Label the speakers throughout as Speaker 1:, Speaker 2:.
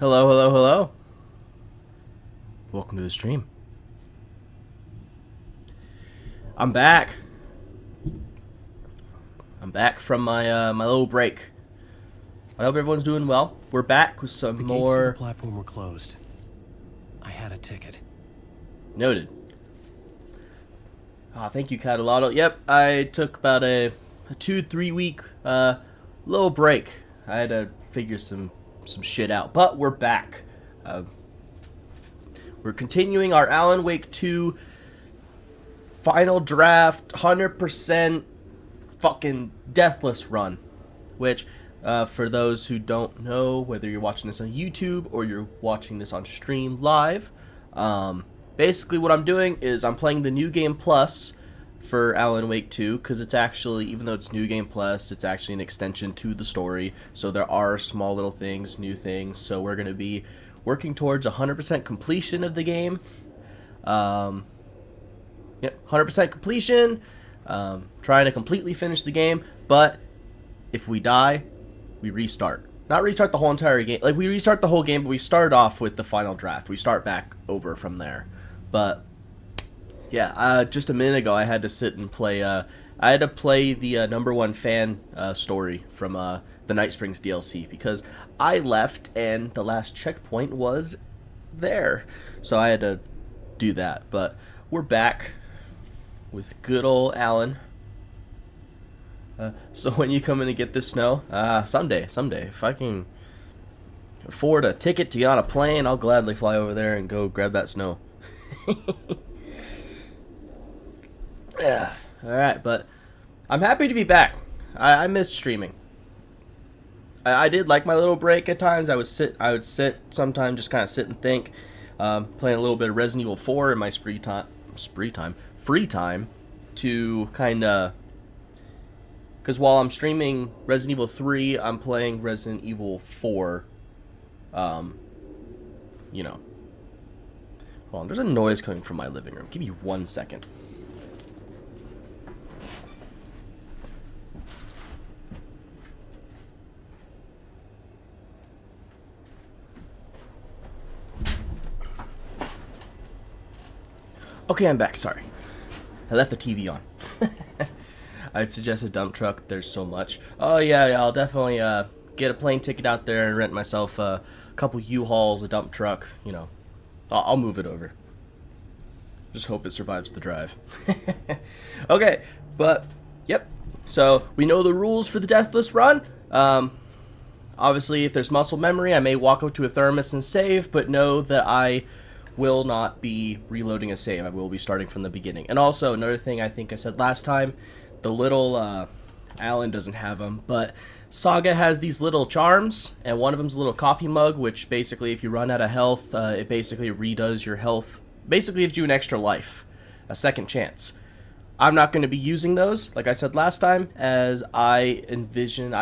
Speaker 1: Hello, hello, hello. Welcome to the stream. I'm back. I'm back from my little break. I hope everyone's doing well. We're back with some
Speaker 2: The gates to the
Speaker 1: more.
Speaker 2: platform were closed. I had a ticket.
Speaker 1: Noted. Thank you, Catalotto. Yep, I took about a 2-3 week little break. I had to figure some shit out, but we're back. We're continuing our Alan Wake 2 final draft 100% fucking Deathless run, which for those who don't know, whether you're watching this on YouTube or you're watching this on stream live, basically what I'm doing is I'm playing the New Game Plus for Alan Wake 2, because it's actually, even though it's New Game Plus, it's actually an extension to the story, so there are small little things, new things, so we're going to be working towards 100% completion of the game. Yep, 100% completion, trying to completely finish the game, but if we die, we restart. Not restart the whole entire game, like we restart the whole game, but we start off with the final draft. We start back over from there. But yeah, just a minute ago I had to sit and play, I had to play the #1 fan story from the Night Springs DLC, because I left and the last checkpoint was there. So I had to do that, but we're back with good old Alan. So when you come in and get this snow, someday, if I can afford a ticket to get on a plane, I'll gladly fly over there and go grab that snow. Yeah. Alright, but I'm happy to be back. I miss streaming. I did like my little break at times. I would sit sometimes, just kind of sit and think, playing a little bit of Resident Evil 4 in my free time, to kind of, because while I'm streaming Resident Evil 3, I'm playing Resident Evil 4, you know. Hold on, there's a noise coming from my living room. Give me 1 second. Okay, I'm back, sorry. I left the TV on. I'd suggest a dump truck, there's so much. Oh yeah, I'll definitely get a plane ticket out there and rent myself a couple U-Hauls, a dump truck, you know. I'll move it over. Just hope it survives the drive. Okay, but, yep. So, we know the rules for the Deathless run. Obviously, if there's muscle memory, I may walk up to a thermos and save, but know that I will not be reloading a save. I will be starting from the beginning. And also, another thing I think I said last time, the little, Alan doesn't have them, but Saga has these little charms, and one of them's a little coffee mug, which basically, if you run out of health, it basically redoes your health. Basically gives you an extra life, a second chance. I'm not going to be using those, like I said last time, as I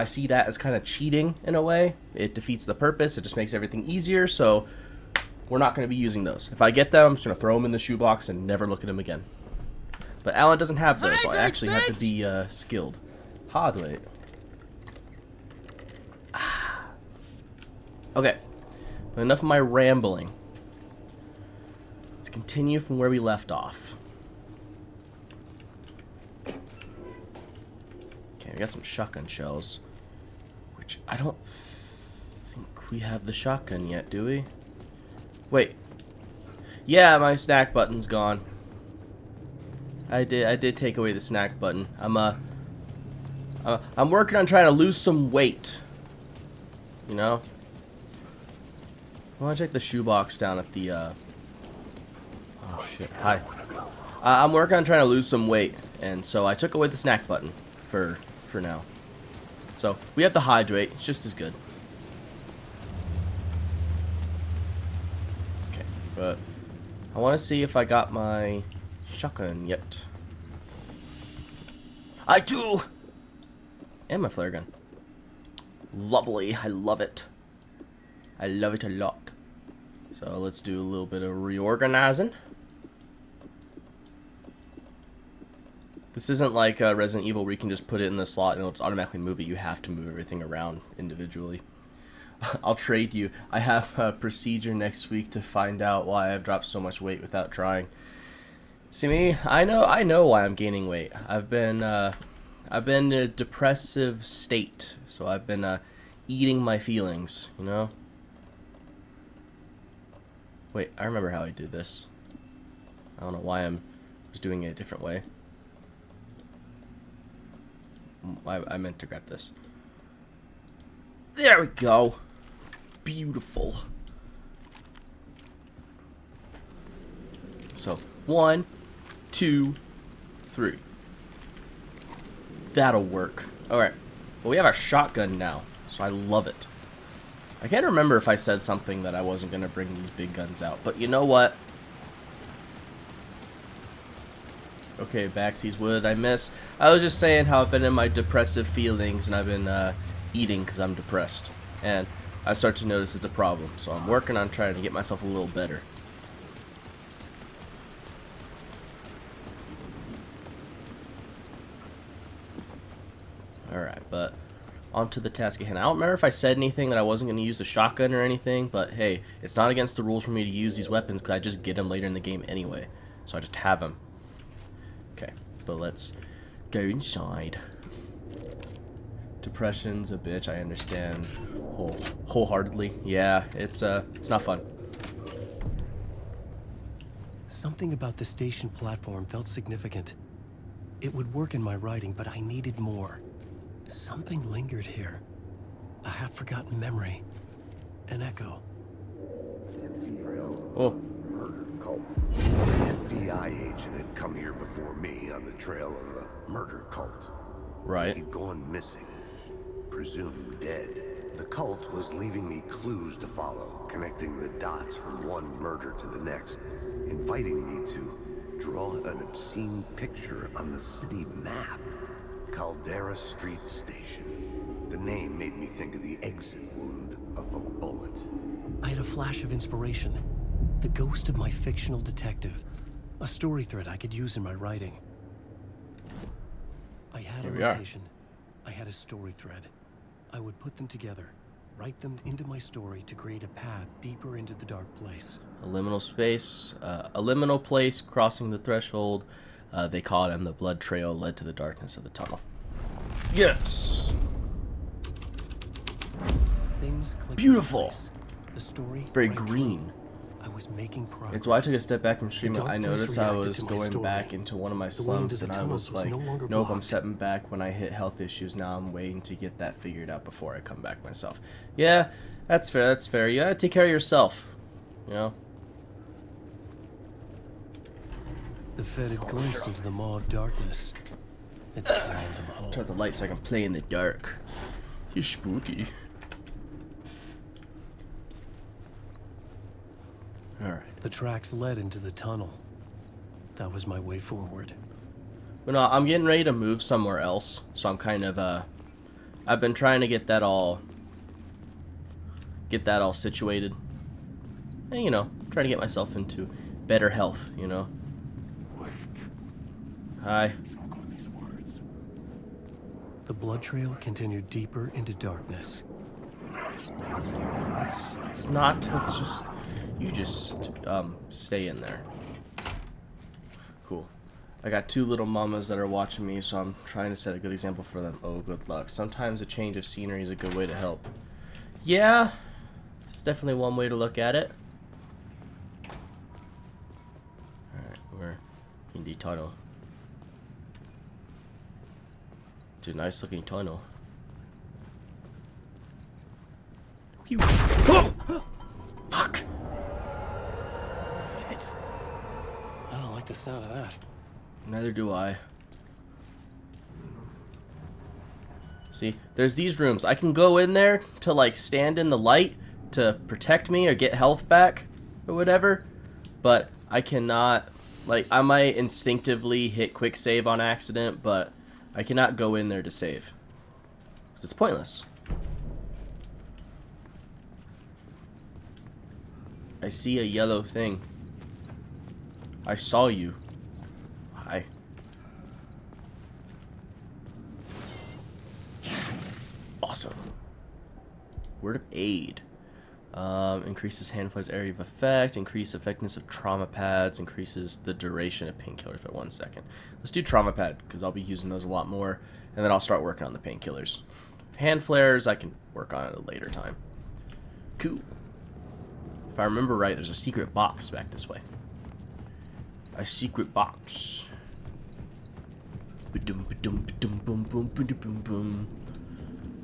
Speaker 1: see that as kind of cheating in a way. It defeats the purpose, it just makes everything easier, so we're not going to be using those. If I get them, I'm just going to throw them in the shoebox and never look at them again. But Alan doesn't have those, so I actually have to be skilled. Hard wait. Okay, but enough of my rambling. Let's continue from where we left off. Okay, we got some shotgun shells, which I don't think we have the shotgun yet, do we? Wait. Yeah, my snack button's gone. I did take away the snack button. I'm working on trying to lose some weight. You know? I want to check the shoebox down at the, oh shit, hi. I'm working on trying to lose some weight, and so I took away the snack button for now. So, we have to hydrate, it's just as good. Okay, but I want to see if I got my shotgun yet. I do! And my flare gun. Lovely, I love it. I love it a lot. So let's do a little bit of reorganizing. This isn't like Resident Evil where you can just put it in the slot and it'll automatically move it. You have to move everything around individually. I'll trade you. I have a procedure next week to find out why I've dropped so much weight without trying. See me? I know why I'm gaining weight. I've been in a depressive state, so I've been eating my feelings, you know? Wait, I remember how I did this. I don't know why I was doing it a different way. I meant to grab this. There we go. Beautiful. So, 1, 2, 3. That'll work. Alright. Well, we have our shotgun now, so I love it. I can't remember if I said something that I wasn't going to bring these big guns out, but you know what? Okay, Baxies, what did I miss? I was just saying how I've been in my depressive feelings, and I've been eating because I'm depressed. And I start to notice it's a problem, so I'm working on trying to get myself a little better. Alright, but on to the task at hand. I don't remember if I said anything that I wasn't going to use the shotgun or anything, but hey, it's not against the rules for me to use these weapons because I just get them later in the game anyway. So I just have them. Okay, but let's go inside. Depression's a bitch, I understand wholeheartedly. Yeah, it's not fun.
Speaker 2: Something about the station platform felt significant. It would work in my writing, but I needed more. Something lingered here. A half-forgotten memory. An echo.
Speaker 1: Oh.
Speaker 3: Murder cult. An FBI agent had come here before me on the trail of a murder cult.
Speaker 1: Right.
Speaker 3: He'd gone missing, presumed dead. The cult was leaving me clues to follow, connecting the dots from one murder to the next, inviting me to draw an obscene picture on the city map. Caldera Street Station. The name made me think of the exit wound of a bullet.
Speaker 2: I had a flash of inspiration. The ghost of my fictional detective. A story thread I could use in my writing. I had a location. I had a story thread. I would put them together, write them into my story to create a path deeper into the dark place.
Speaker 1: A liminal space, a liminal place crossing the threshold. They call it, and the blood trail led to the darkness of the tunnel. Yes!
Speaker 2: Things clicked.
Speaker 1: Beautiful!
Speaker 2: The story
Speaker 1: Very
Speaker 2: rang
Speaker 1: green.
Speaker 2: true. I was making progress.
Speaker 1: It's why I took a step back from streaming.
Speaker 2: dark
Speaker 1: I
Speaker 2: place
Speaker 1: noticed I
Speaker 2: reacted
Speaker 1: was
Speaker 2: to my
Speaker 1: going
Speaker 2: story.
Speaker 1: back into one of my
Speaker 2: The way into
Speaker 1: slumps,
Speaker 2: the
Speaker 1: and I
Speaker 2: tunnels
Speaker 1: was
Speaker 2: was
Speaker 1: like,
Speaker 2: no longer
Speaker 1: nope, I'm
Speaker 2: blocked.
Speaker 1: stepping back when I hit health issues. Now I'm waiting to get that figured out before I come back myself. Yeah, that's fair, that's fair. You gotta take care of yourself, you know?
Speaker 2: The Fed had glimpsed into the maw of darkness. It swallowed them whole.
Speaker 1: Turn the light so I can play in the dark. You're spooky. Alright.
Speaker 2: The tracks led into the tunnel. That was my way forward.
Speaker 1: But no, I'm getting ready to move somewhere else, so I'm kind of, I've been trying to get that all situated. And, you know, trying to get myself into better health, you know? Hi.
Speaker 2: The blood trail continued deeper into darkness.
Speaker 1: It's not, it's just, you just, stay in there. Cool. I got two little mamas that are watching me, so I'm trying to set a good example for them. Oh, good luck. Sometimes a change of scenery is a good way to help. Yeah, it's definitely one way to look at it. Alright, we're in the tunnel. It's a nice looking tunnel. Whoa! Fuck!
Speaker 2: Shit. I don't like the sound of that.
Speaker 1: Neither do I. See, there's these rooms. I can go in there to, like, stand in the light to protect me or get health back or whatever, but I cannot, like, I might instinctively hit quick save on accident, but I cannot go in there to save. Because it's pointless. I see a yellow thing. I saw you. Hi. Awesome. Word of aid. Increases hand flares area of effect, increase effectiveness of trauma pads, increases the duration of painkillers by 1 second. Let's do trauma pad, because I'll be using those a lot more, and then I'll start working on the painkillers. Hand flares, I can work on at a later time. Cool. If I remember right, there's a secret box back this way. A secret box.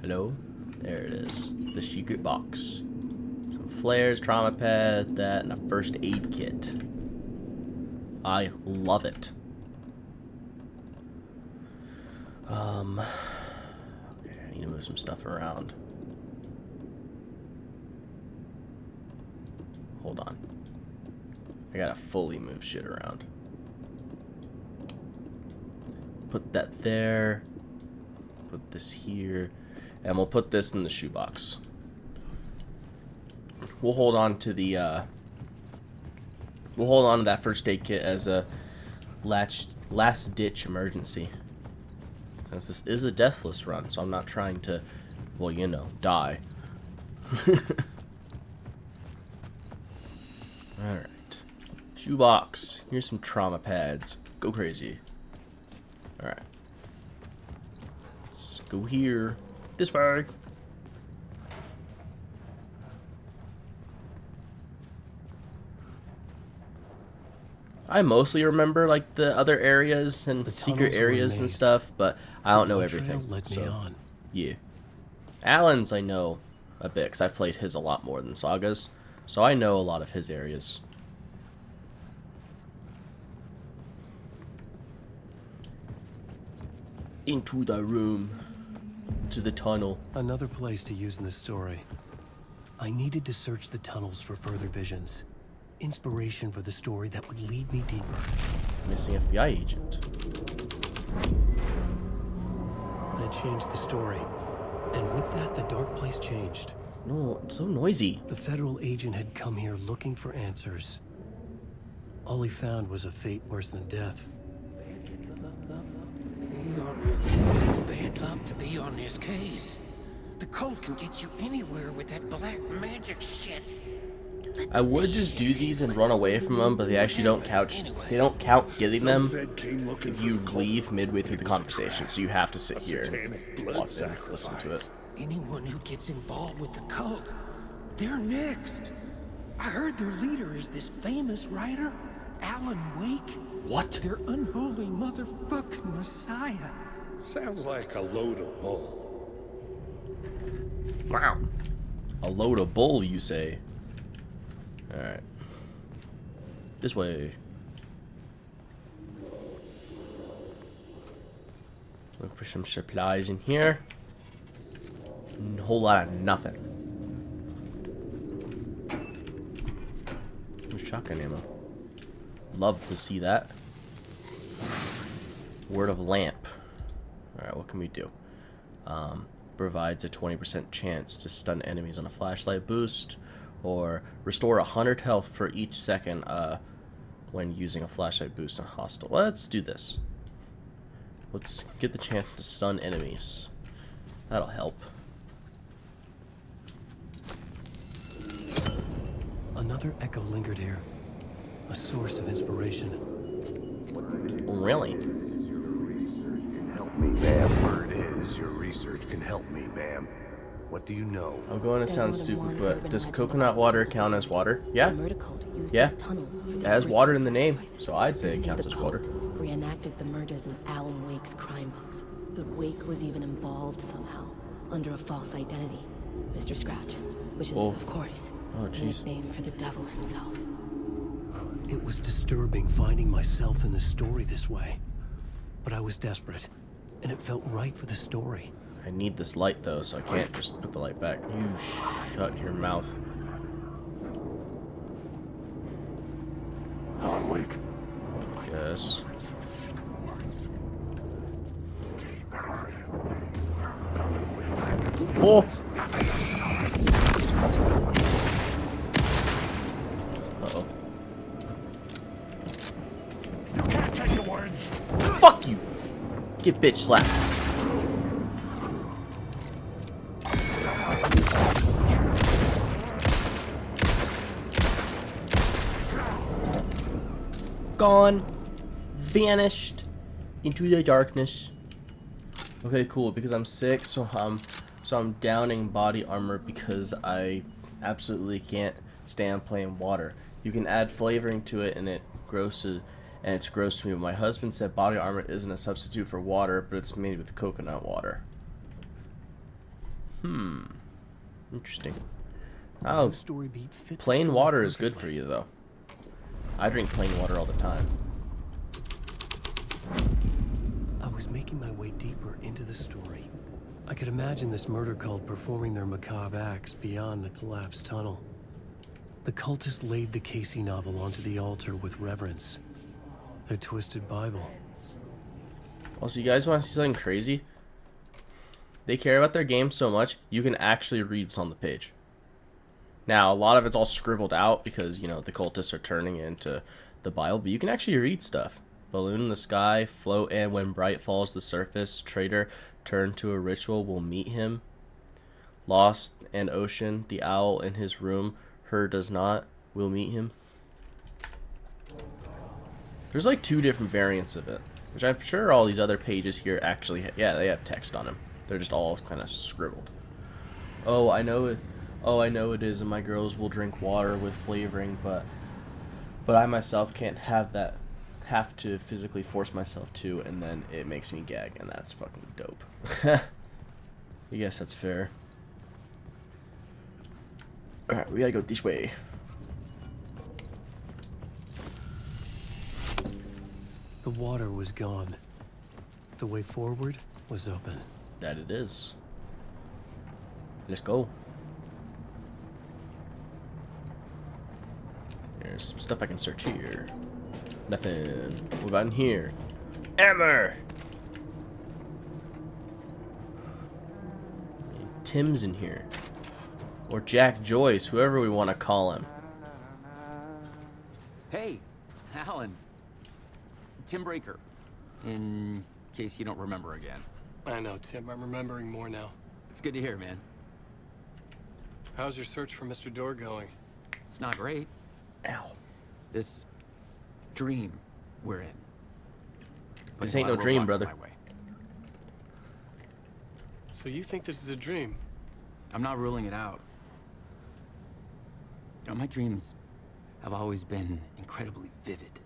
Speaker 1: Hello? There it is. The secret box. Some flares, trauma pad, that, and a first aid kit. I love it. Okay, I need to move some stuff around. Hold on. I gotta fully move shit around. Put that there. Put this here. And we'll put this in the shoebox. We'll hold on to the we'll hold on to that first aid kit as a last ditch emergency. Since this is a deathless run, so I'm not trying to, well, you know, die. Alright. Shoebox. Here's some trauma pads. Go crazy. Alright. Let's go here. This way. I mostly remember like the other areas and secret areas and stuff, but I don't know everything. So, yeah. Alan's I know a bit because I've played his a lot more than Saga's, so I know a lot of his areas. Into the room. To the tunnel.
Speaker 2: Another place to use in the story. I needed to search the tunnels for further visions. Inspiration for the story that would lead me deeper.
Speaker 1: Missing FBI agent.
Speaker 2: That changed the story. And with that, the dark place changed.
Speaker 1: No, it's so noisy.
Speaker 2: The federal agent had come here looking for answers. All he found was a fate worse than death.
Speaker 4: It's bad luck to be on this case. The cult can get you anywhere with that black magic shit.
Speaker 1: I would just do these and run away from them, but they actually don't count. They don't count getting them if you leave midway through the conversation. So you have to sit here and watch and listen to it.
Speaker 4: Anyone who gets involved with the cult, they're next. I heard their leader is this famous writer, Alan Wake.
Speaker 1: What?
Speaker 4: Their unholy motherfucking messiah.
Speaker 5: Sounds like a load of bull.
Speaker 1: Wow. A load of bull, you say? Alright. This way. Look for some supplies in here. A whole lot of nothing. Shotgun ammo. Love to see that. Word of lamp. Alright, what can we do? Provides a 20% chance to stun enemies on a flashlight boost, or restore 100 health for each second when using a flashlight boost on hostile. Let's do this. Let's get the chance to stun enemies. That'll help.
Speaker 2: Another echo lingered here. A source of inspiration.
Speaker 1: Really?
Speaker 3: Help me, ma'am. Word is, your research can help me, ma'am. What do you know?
Speaker 1: I'm going to sound stupid, but does coconut water count as water? Yeah. Yeah. It has water in the name, so I'd say it counts as water.
Speaker 6: Reenacted the murders in Alan Wake's crime books. The Wake was even involved somehow, under a false identity. Mr. Scratch, which is, of course, a nickname for the devil himself.
Speaker 2: It was disturbing finding myself in the story this way. But I was desperate, and it felt right for the story.
Speaker 1: I need this light, though, so I can't just put the light back. You shut your mouth.
Speaker 3: Alan Wake.
Speaker 1: Yes. Oh! Uh-oh.
Speaker 5: You can't take the words.
Speaker 1: Fuck you! Get bitch slapped. gone, vanished into the darkness. Okay, cool. Because I'm sick, so I'm downing body armor because I absolutely can't stand plain water. You can add flavoring to it, and it's gross to me. But my husband said body armor isn't a substitute for water, but it's made with coconut water. Interesting. Oh,
Speaker 2: Story beat fit the
Speaker 1: plain
Speaker 2: story
Speaker 1: water is good for
Speaker 2: perfectly.
Speaker 1: you, though. I drink plain water all the time.
Speaker 2: I was making my way deeper into the story. I could imagine this murder cult performing their macabre acts beyond the collapsed tunnel. The cultists laid the Casey novel onto the altar with reverence. Their twisted Bible.
Speaker 1: Also, you guys want to see something crazy? They care about their game so much, you can actually read what's on the page. Now, a lot of it's all scribbled out because, you know, the cultists are turning it into the Bible, but you can actually read stuff. Balloon in the sky, float, and when bright falls the surface, traitor turn to a ritual will meet him. Lost and ocean, the owl in his room, her does not, will meet him. There's like 2 different variants of it, which I'm sure all these other pages here actually, yeah, they have text on them. They're just all kind of scribbled. Oh, I know it. Oh, I know it is, and my girls will drink water with flavoring, but I myself can't have to physically force myself to, and then it makes me gag, and that's fucking dope. I guess that's fair. Alright, we gotta go this way.
Speaker 2: The water was gone. The way forward was open.
Speaker 1: That it is. Let's go. There's some stuff I can search here. Nothing. What about in here? Hammer! And Tim's in here. Or Jack Joyce, whoever we want to call him.
Speaker 7: Hey, Alan. Tim Breaker. In case you don't remember again.
Speaker 2: I know, Tim. I'm remembering more now.
Speaker 7: It's good to hear, man.
Speaker 2: How's your search for Mr. Door going?
Speaker 7: It's not great.
Speaker 1: Ow.
Speaker 7: This dream we're in.
Speaker 1: This
Speaker 7: Putting
Speaker 1: ain't
Speaker 7: a
Speaker 1: no
Speaker 7: lot of
Speaker 1: dream,
Speaker 7: roadblocks
Speaker 1: brother.
Speaker 7: in my way.
Speaker 2: So you think this is a dream?
Speaker 7: I'm not ruling it out. You know, my dreams have always been incredibly vivid.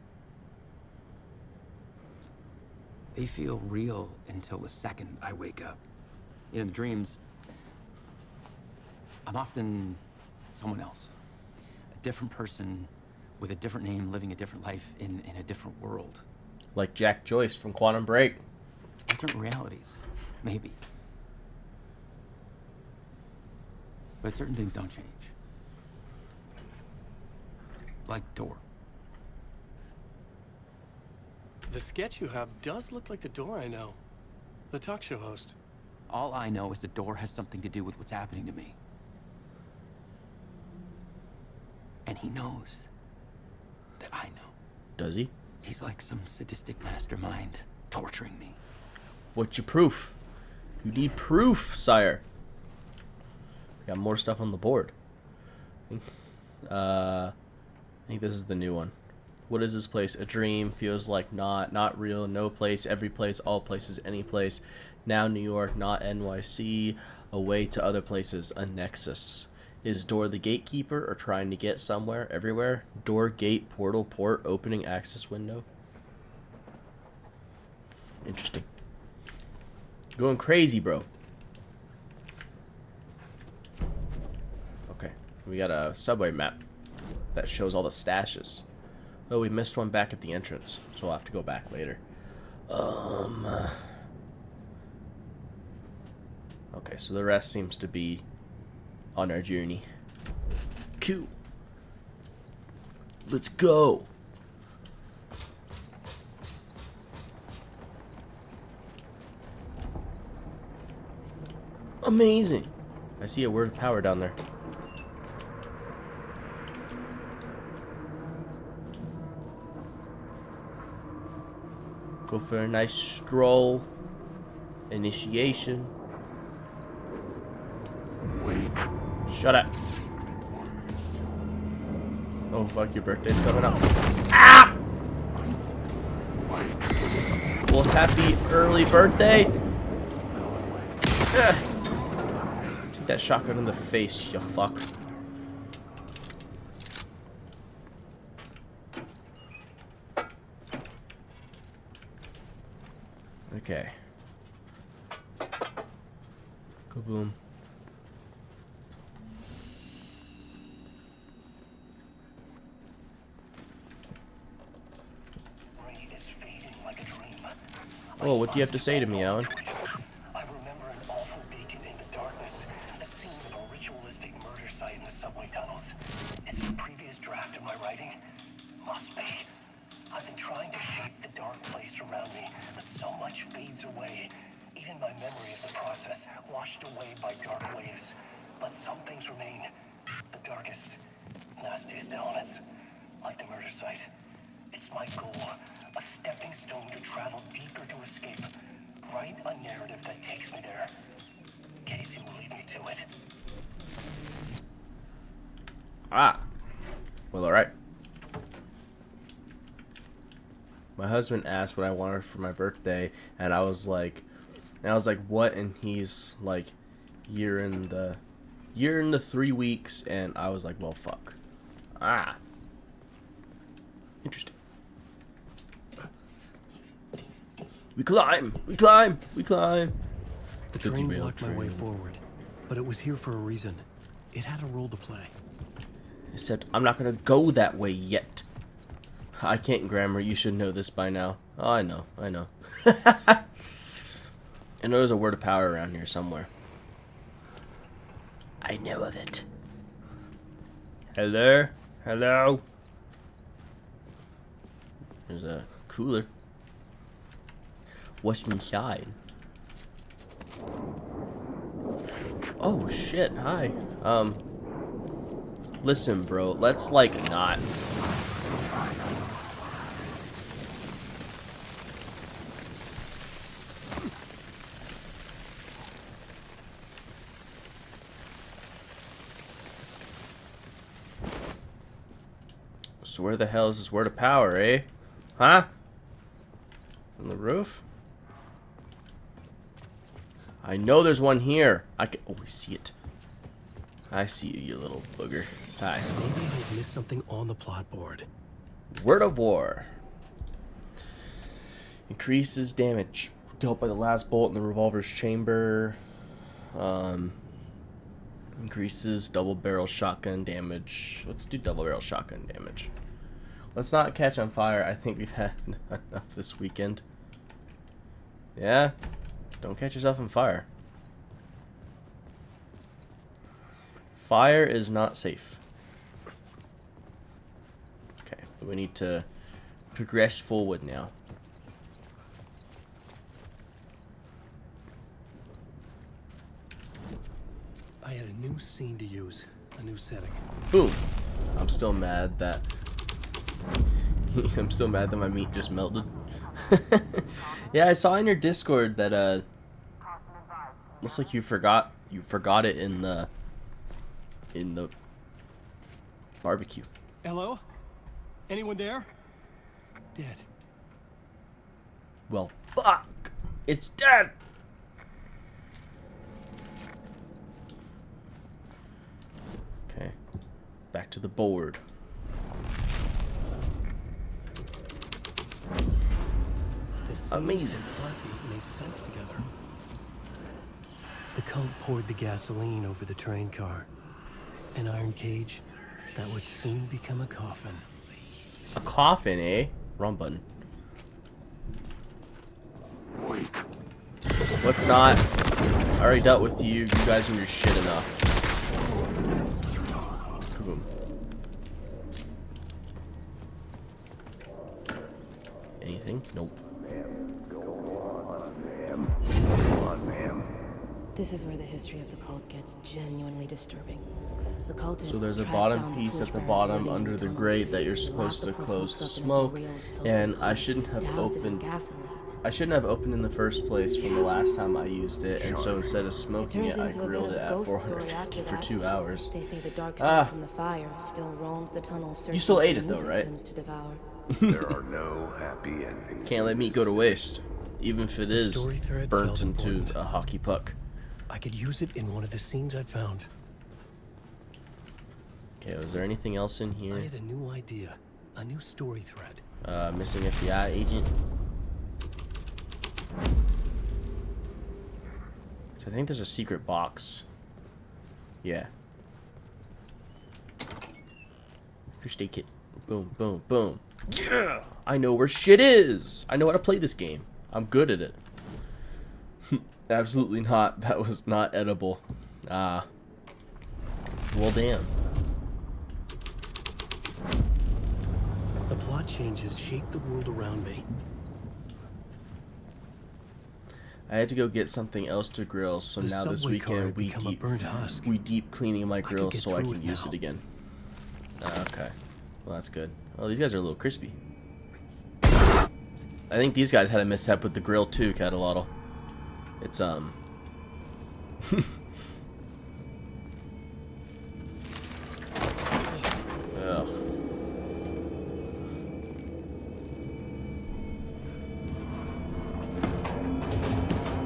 Speaker 7: They feel real until the second I wake up. In dreams, I'm often someone else. A different person with a different name living a different life in a different world.
Speaker 1: Like Jack Joyce from Quantum Break.
Speaker 7: Alternate realities, maybe. But certain things don't change. Like Door.
Speaker 2: The sketch you have does look like the Door I know. The talk show host.
Speaker 7: All I know is the Door has something to do with what's happening to me. And he knows that I know.
Speaker 1: Does he?
Speaker 7: He's like some sadistic mastermind torturing me.
Speaker 1: What's your proof? You need proof, sire. Got more stuff on the board. I think this is the new one. What is this place? A dream, feels like not real, no place, every place, all places, any place. Now New York, not NYC, a way to other places, a nexus. Is Door the gatekeeper or trying to get somewhere, everywhere? Door, gate, portal, port, opening, access window. Interesting. Going crazy, bro. Okay, we got a subway map that shows all the stashes. Oh, we missed one back at the entrance, so we'll have to go back later. Okay, so the rest seems to be on our journey. Cool. Let's go. Amazing. I see a word of power down there. Go for a nice stroll. Initiation. Shut up. Oh fuck, your birthday's coming up. Ah! Well, happy early birthday. Take that shotgun in the face, you fuck. Okay. Kaboom. Oh, what do you have to say to me, Alan?
Speaker 8: I remember an awful beacon in the darkness, the scene of a ritualistic murder site in the subway tunnels. Is it a previous draft of my writing? Must be. I've been trying to shape the dark place around me, but so much fades away. Even my memory of the process, washed away by dark waves. But some things remain. The darkest, nastiest elements, like the murder site. It's my goal, a stepping stone to travel deeper to escape. Write a narrative that takes me there. Casey will lead me to it.
Speaker 1: Ah. Well, alright. My husband asked what I wanted for my birthday, and I was like, what? And he's like, year in the 3 weeks, and I was like, well, fuck. Ah. Interesting. We climb! We climb! We climb!
Speaker 2: The train blocked my way forward, but it was here for a reason. It had a role to play.
Speaker 1: Except I'm not gonna go that way yet. I can't grammar. You should know this by now. Oh, I know. I know. I know there's a word of power around here somewhere. I know of it. Hello? Hello? There's a cooler. What's inside? Oh shit, hi. Listen, bro, let's like not. So where the hell is this word of power, eh? Huh? On the roof? I know there's one here. I can. Oh, I see it. I see you, you little booger. Hi.
Speaker 2: Maybe I missed something on the plot board.
Speaker 1: Word of war. Increases damage dealt by the last bolt in the revolver's chamber. Increases double barrel shotgun damage. Let's do double barrel shotgun damage. Let's not catch on fire. I think we've had enough this weekend. Yeah? Don't catch yourself on fire. Fire is not safe. Okay, we need to progress forward now.
Speaker 2: I had a new scene to use, a new setting.
Speaker 1: Ooh, I'm still mad that my meat just melted. Yeah, I saw in your Discord that looks like you forgot it in the barbecue.
Speaker 2: Hello? Anyone there? Dead.
Speaker 1: Well, fuck! It's dead! Okay. Back to the board. Amazing.
Speaker 2: Heartbeat made sense together. The cult poured the gasoline over the train car. An iron cage that would soon become a coffin.
Speaker 1: A coffin, eh? Wrong button.
Speaker 3: Wake.
Speaker 1: Let's not. I already dealt with you. You guys are your shit enough. Kaboom. Anything? Nope.
Speaker 6: This is where the history of the cult gets genuinely disturbing. The cultists
Speaker 1: So there's a
Speaker 6: tracked
Speaker 1: bottom
Speaker 6: down the
Speaker 1: piece at the
Speaker 6: torchbearers
Speaker 1: bottom
Speaker 6: living in
Speaker 1: under the
Speaker 6: tunnels,
Speaker 1: grate that you're supposed to
Speaker 6: locked the
Speaker 1: close to
Speaker 6: portals up in
Speaker 1: smoke,
Speaker 6: a real silver
Speaker 1: and I
Speaker 6: pot,
Speaker 1: shouldn't have
Speaker 6: doused it in
Speaker 1: opened.
Speaker 6: gasoline.
Speaker 1: I shouldn't have opened in the first place from the last time I used it, and so instead of smoking it,
Speaker 6: turns
Speaker 1: I
Speaker 6: into a bit
Speaker 1: grilled
Speaker 6: of
Speaker 1: it
Speaker 6: a
Speaker 1: at
Speaker 6: ghost
Speaker 1: 450
Speaker 6: story
Speaker 1: for
Speaker 6: after
Speaker 1: 2 hours.
Speaker 6: They say the dark side from the fire still roams the tunnels searching
Speaker 1: still ate
Speaker 6: for
Speaker 1: it
Speaker 6: new
Speaker 1: though, right?
Speaker 6: victims to devour.
Speaker 3: There are no happy endings.
Speaker 1: Can't let meat go to waste. even if it
Speaker 2: The
Speaker 1: is
Speaker 2: story thread
Speaker 1: burnt
Speaker 2: felt
Speaker 1: into
Speaker 2: important.
Speaker 1: a hockey puck.
Speaker 2: I could use it in one of the scenes I'd found.
Speaker 1: Okay, was there anything else in
Speaker 2: I
Speaker 1: here?
Speaker 2: had a new idea, a new story thread.
Speaker 1: Missing FBI agent. So I think there's a secret box. Yeah. First aid kit. Boom, boom, boom. Yeah! I know where shit is! I know how to play this game. I'm good at it. Absolutely not. That was not edible. Ah. Well, damn.
Speaker 2: The plot changes shape the world around me.
Speaker 1: I had to go get something else to grill, so
Speaker 2: The
Speaker 1: now this
Speaker 2: subway car
Speaker 1: weekend
Speaker 2: had become a burnt husk.
Speaker 1: we deep cleaning my
Speaker 2: could
Speaker 1: grill
Speaker 2: get
Speaker 1: so I
Speaker 2: through
Speaker 1: can
Speaker 2: it
Speaker 1: use
Speaker 2: now.
Speaker 1: it again. Okay. Well, that's good. Oh, these guys are a little crispy. I think these guys had a mishap with the grill too, Catalotl. It's Ugh.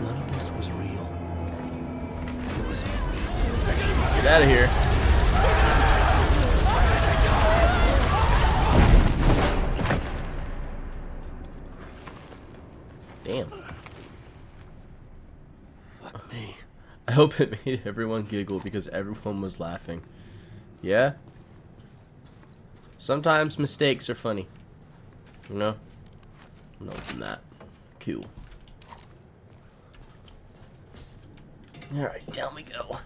Speaker 2: None of this was real. It was all real.
Speaker 1: Let's get out of here. Damn.
Speaker 2: Fuck me.
Speaker 1: I hope it made everyone giggle because everyone was laughing. Yeah? Sometimes mistakes are funny. You know? I'm not open that. Cool. Alright, down we go.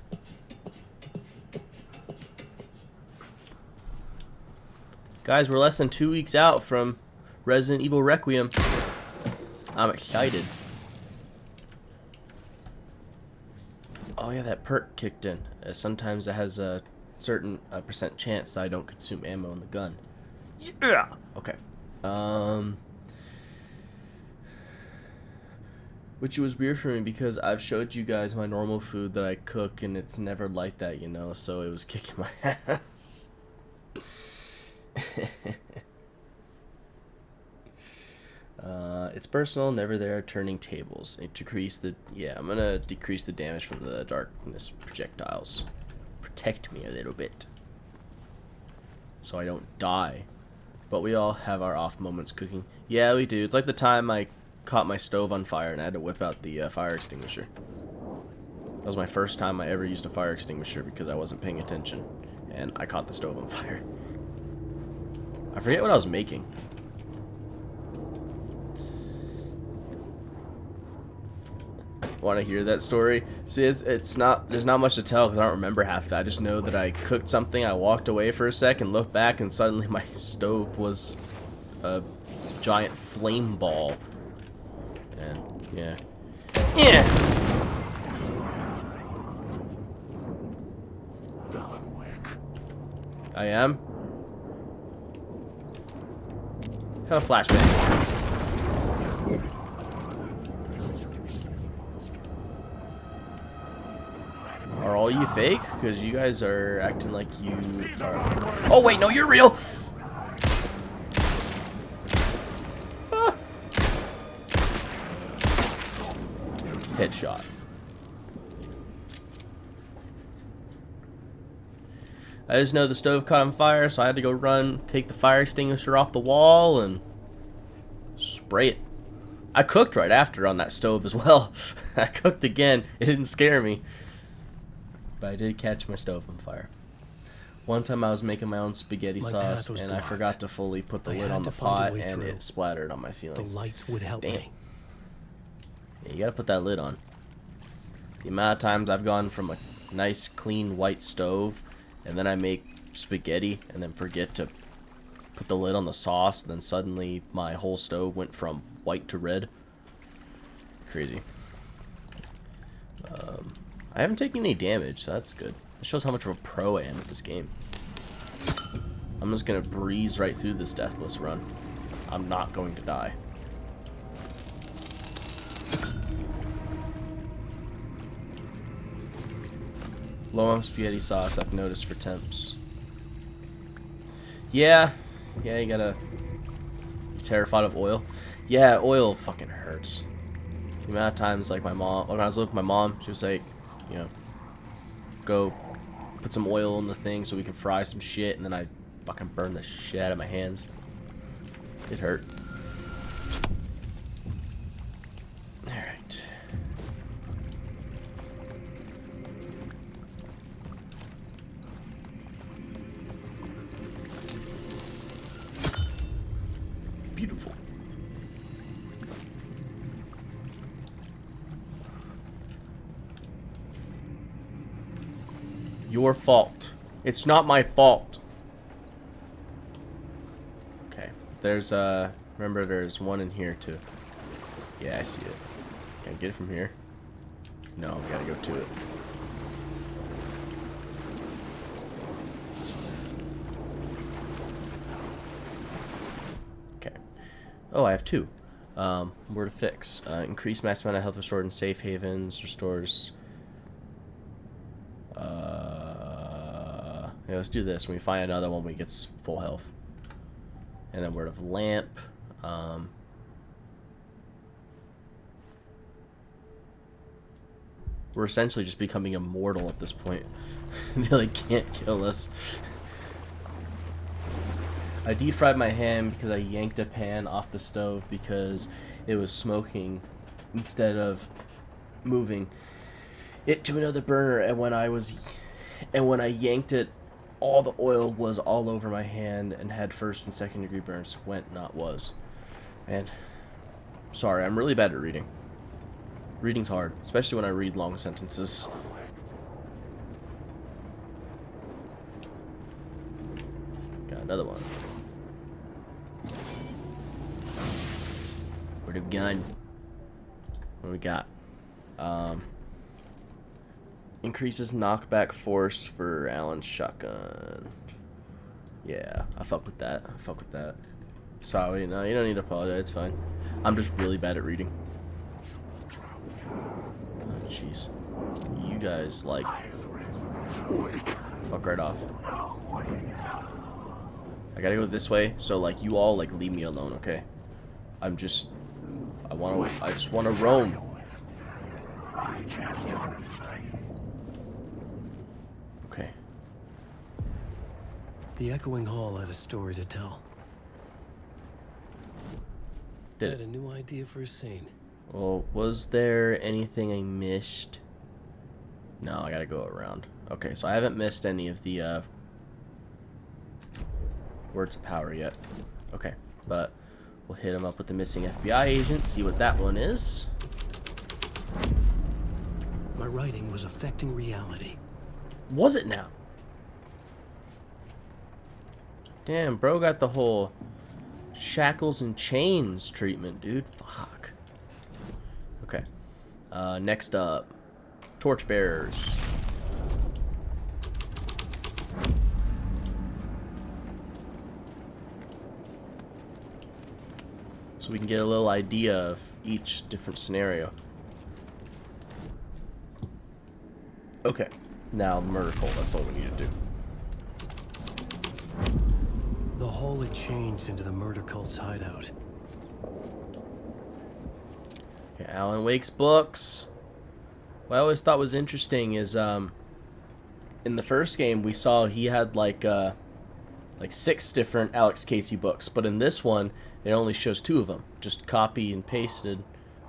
Speaker 1: Guys, we're less than 2 weeks out from Resident Evil Requiem. I'm excited. Oh yeah, that perk kicked in. Sometimes it has a certain percent chance that I don't consume ammo in the gun. Yeah. Okay. Which was weird for me because I've showed you guys my normal food that I cook and it's never like that, you know. So it was kicking my ass. It's personal, never there, turning tables. Decrease the, yeah, I'm gonna decrease the damage from the darkness projectiles. Protect me a little bit. So I don't die. But we all have our off moments cooking. Yeah, we do. It's like the time I caught my stove on fire and I had to whip out the fire extinguisher. That was my first time I ever used a fire extinguisher because I wasn't paying attention. And I caught the stove on fire. I forget what I was making. Want to hear that story? See, it's not, there's not much to tell because I don't remember half of it. I just know that I cooked something, I walked away for a second, looked back, and suddenly my stove was a giant flame ball. And, yeah. Yeah! I am? Have a flashbang. Are all you fake? Because you guys are acting like you are... Oh wait, no, you're real! Ah. Headshot. I just know the stove caught on fire, so I had to go run, take the fire extinguisher off the wall, and spray it. I cooked right after on that stove as well. I cooked again. It didn't scare me. But I did catch my stove on fire. One time I was making my own spaghetti sauce, and I forgot to fully put the lid on the pot, and it splattered on my ceiling.
Speaker 2: The lights would help me.
Speaker 1: Yeah, you gotta put that lid on. The amount of times I've gone from a nice, clean, white stove, and then I make spaghetti, and then forget to put the lid on the sauce, and then suddenly my whole stove went from white to red. Crazy. I haven't taken any damage, so that's good. It shows how much of a pro I am at this game. I'm just gonna breeze right through this Deathless run. I'm not going to die. Low on spaghetti sauce, I've noticed for temps. Yeah, you gotta... You terrified of oil? Yeah, oil fucking hurts. The amount of times, like, my mom, when I was living with my mom, she was like, you know, go put some oil in the thing so we can fry some shit, and then I fucking burned the shit out of my hands. It hurt. Alright. Beautiful. Your fault. It's not my fault. Okay. There's remember there's one in here too. Yeah, I see it. Can I get it from here? No, gotta go to it. Okay. Oh, I have two. Where to fix. Increase max amount of health restored in safe havens. Restores... yeah, let's do this. When we find another one, we get full health. And then word of lamp. We're essentially just becoming immortal at this point. They like can't kill us. I deep-fried my hand because I yanked a pan off the stove because it was smoking instead of moving it to another burner. And when I yanked it, all the oil was all over my hand and had first and second degree burns. Went, not was. Man, sorry, I'm really bad at reading. Reading's hard, especially when I read long sentences. Got another one. Word of gun. What do we got? Increases knockback force for Alan's shotgun. Yeah, I fuck with that. I fuck with that. Sorry, no, you don't need to apologize. It's fine. I'm just really bad at reading. Oh, jeez. You guys, like... fuck right off. I gotta go this way, so, like, you all, like, leave me alone, okay? I'm just... I just wanna roam. Okay.
Speaker 2: The echoing hall had a story to tell.
Speaker 1: Did
Speaker 2: Had
Speaker 1: it?
Speaker 2: a new idea for a scene.
Speaker 1: Well, was there anything I missed? No, I gotta go around. Okay, so I haven't missed any of the words of power yet. Okay, but we'll hit him up with the missing FBI agent, see what that one is.
Speaker 2: My writing was affecting reality.
Speaker 1: Was it now? Damn, bro got the whole shackles and chains treatment, dude. Fuck. Okay. Next up, torchbearers. So we can get a little idea of each different scenario. Okay. Now, murder cult. That's all we need to do.
Speaker 2: The hall had changed into the murder cult's hideout.
Speaker 1: Yeah, Alan Wake's books. What I always thought was interesting is, in the first game we saw he had like 6 different Alex Casey books, but in this one it only shows 2 of them, just copy and pasted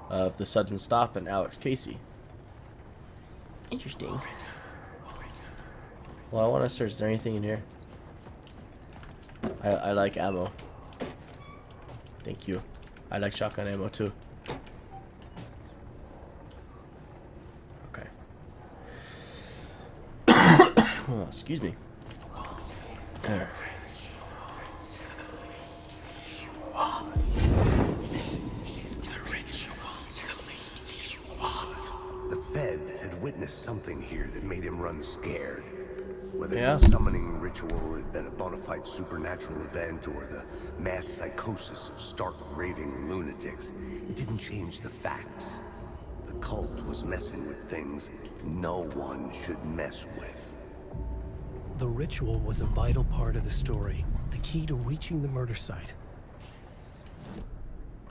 Speaker 1: of the Sudden Stop and Alex Casey. Interesting. Well, I want to search. Is there anything in here? I like ammo. Thank you. I like shotgun ammo too. Okay. Oh, excuse me. There.
Speaker 3: The Fed had witnessed something here that made him run scared. Whether
Speaker 1: Yeah.
Speaker 3: the summoning ritual had been a bona fide supernatural event or the mass psychosis of stark raving lunatics, it didn't change the facts. The cult was messing with things no one should mess with.
Speaker 2: The ritual was a vital part of the story, the key to reaching the murder site.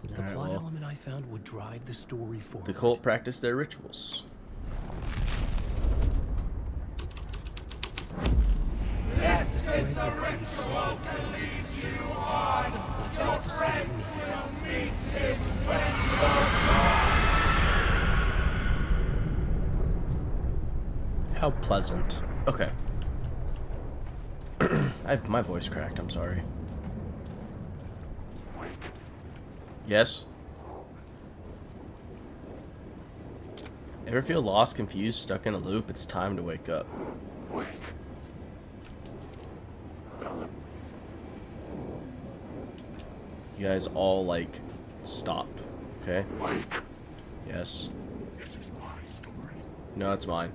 Speaker 2: The
Speaker 1: Alright,
Speaker 2: plot
Speaker 1: well,
Speaker 2: element I found would drive the story forward.
Speaker 1: the cult practiced their rituals.
Speaker 2: This thread will create something tenuous. But it's what the story needed.
Speaker 1: How pleasant. Okay. I have my voice cracked, I'm sorry. Yes? Ever feel lost, confused, stuck in a loop? It's time to wake up. You guys all, like, stop. Okay? Yes.
Speaker 5: This is my story.
Speaker 1: No, it's mine.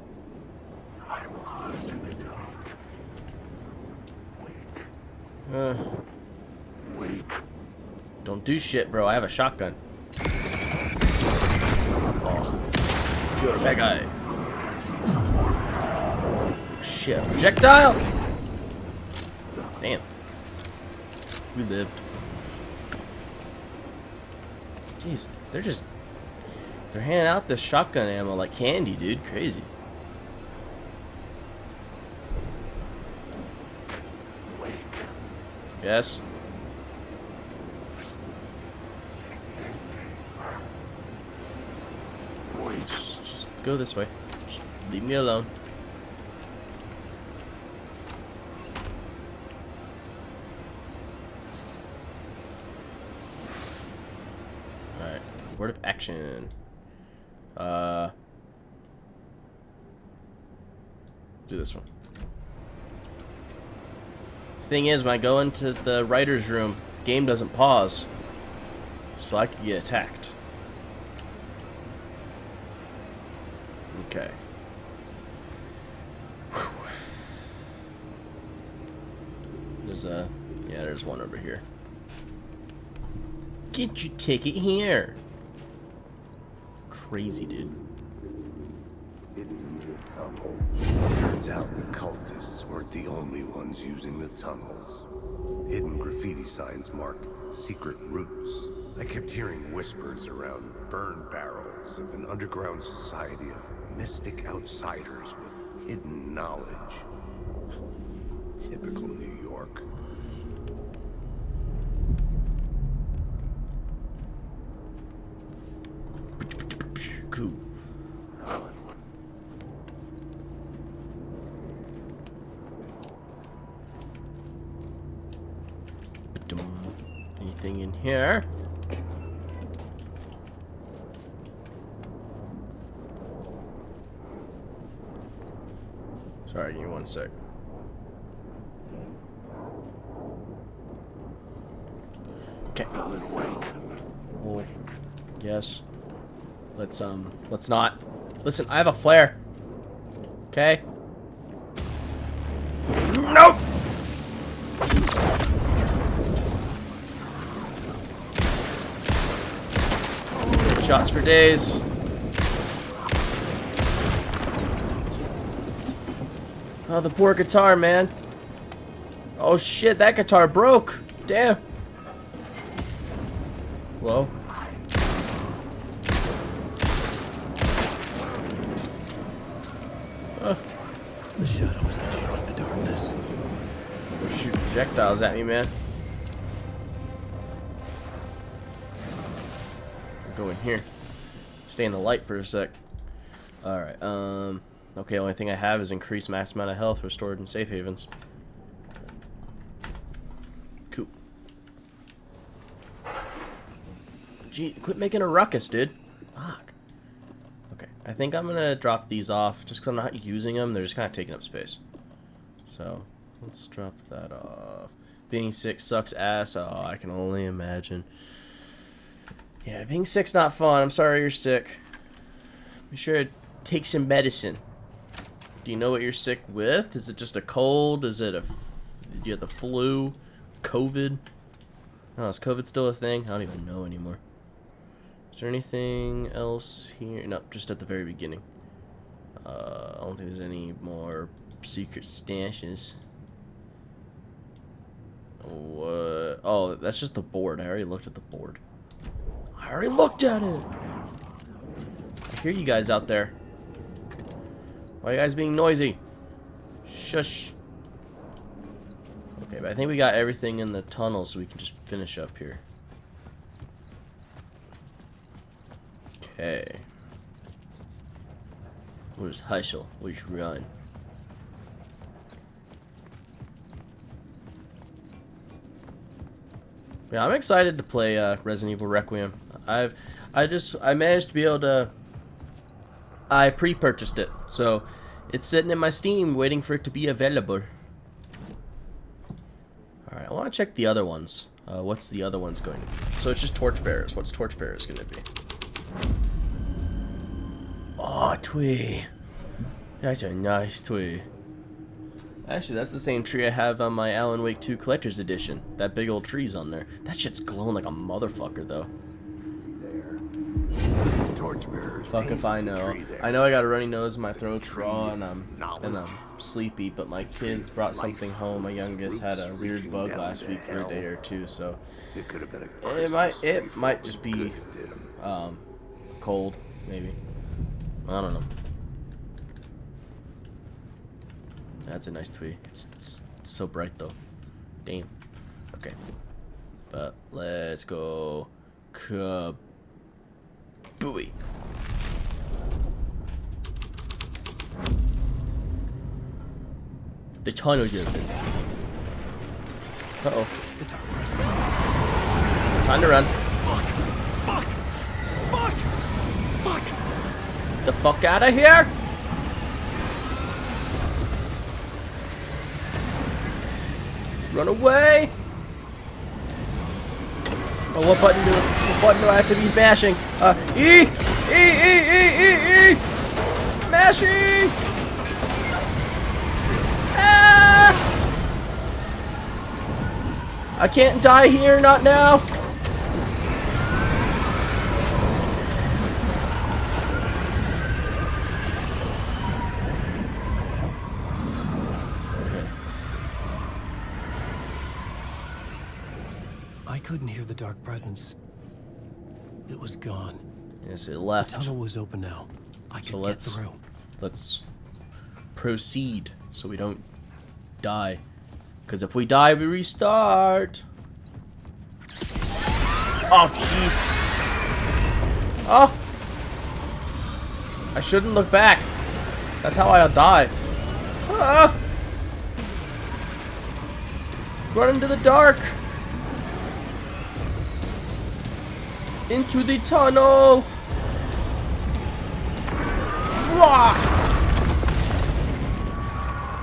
Speaker 5: I'm lost in the dark. Wake.
Speaker 1: Don't do shit, bro. I have a shotgun. Oh. You're a bad guy. Shit. Projectile! Damn. We lived. Jeez. They're handing out this shotgun ammo like candy, dude. Crazy. Yes? Just go this way. Just leave me alone. Alright. Word of action. Do this one. Thing is, when I go into the writer's room, the game doesn't pause. So I could get attacked. Okay. Whew. There's one over here. Get your ticket here. Crazy, dude.
Speaker 3: Turns out the cultists weren't the only ones using the tunnels. Hidden graffiti signs marked secret routes. I kept hearing whispers around burn barrels of an underground society of mystic outsiders with hidden knowledge. Typical New York.
Speaker 1: Cool. Anything in here? Sorry, give me one sec. Okay. Well, yes. Let's not. Listen, I have a flare. Okay? Nope! Shots for days. Oh, the poor guitar, man. Oh shit, that guitar broke. Damn. Whoa.
Speaker 2: The shadow is congealing the darkness.
Speaker 1: Don't shoot projectiles at me, man. Go in here. Stay in the light for a sec. Alright, okay, only thing I have is increased max amount of health restored in safe havens. Cool. Gee, quit making a ruckus, dude. Fuck. Okay, I think I'm gonna drop these off just because I'm not using them. They're just kind of taking up space. So, let's drop that off. Being sick sucks ass. Oh, I can only imagine. Yeah, being sick's not fun. I'm sorry you're sick. Be sure to take some medicine. Do you know what you're sick with? Is it just a cold? Is it do you have the flu? COVID? Oh, is COVID still a thing? I don't even know anymore. Is there anything else here? No, just at the very beginning. I don't think there's any more secret stashes. What? Oh, that's just the board. I already looked at the board. I already looked at it. I hear you guys out there. Why are you guys being noisy? Shush. Okay, but I think we got everything in the tunnel, so we can just finish up here. Okay. We'll just hustle. We'll just run. Yeah, I'm excited to play Resident Evil Requiem. I managed to be able to. I pre-purchased it, so it's sitting in my Steam, waiting for it to be available. All right, I want to check the other ones. What's the other ones going to be? So it's just Torchbearers. What's Torchbearers going to be? Oh, tree. That's a nice tree. Actually, that's the same tree I have on my Alan Wake 2 Collector's Edition. That big old tree's on there. That shit's glowing like a motherfucker, though.
Speaker 3: There. Torchbearers.
Speaker 1: Fuck if I know. I know I got a runny nose, my throat's raw, and I'm sleepy. But my kids brought something home. My youngest had a weird bug last week for a day or two, so it might just be cold, maybe. I don't know. That's a nice tweet. It's so bright though. Damn. Okay. But let's go. Kabooey. The tunnel just. Uh-oh. Time to run.
Speaker 2: Fuck!
Speaker 1: Get the fuck out of here! Run away! Oh, what button do I have to be mashing? E! Mash E! Ah! I can't die here, not now!
Speaker 2: I couldn't hear the dark presence. It was gone.
Speaker 1: Yes, it
Speaker 2: The
Speaker 1: left.
Speaker 2: tunnel was open now. I could get through.
Speaker 1: Let's proceed so we don't die. Because if we die, we restart. Oh, jeez. Oh! I shouldn't look back. That's how I'll die. Ah! Run into the dark. Into the tunnel. Wah!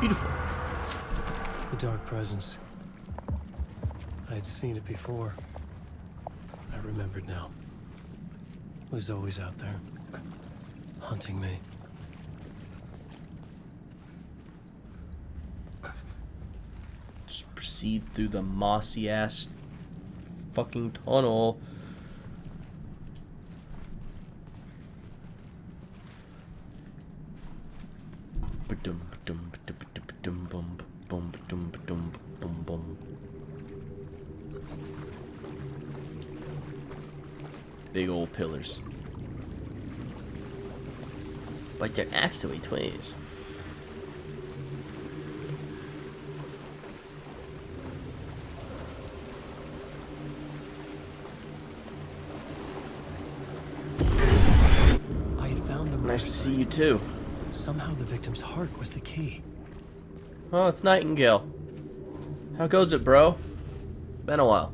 Speaker 1: Beautiful.
Speaker 2: The dark presence. I had seen it before. I remembered now. It was always out there, hunting me.
Speaker 1: Just proceed through the mossy ass fucking tunnel. Big old pillars. But they're actually twins.
Speaker 2: I had found the
Speaker 1: Nice to see you too.
Speaker 2: Somehow the victim's heart was the key.
Speaker 1: Oh, it's Nightingale. How goes it, bro? Been a while.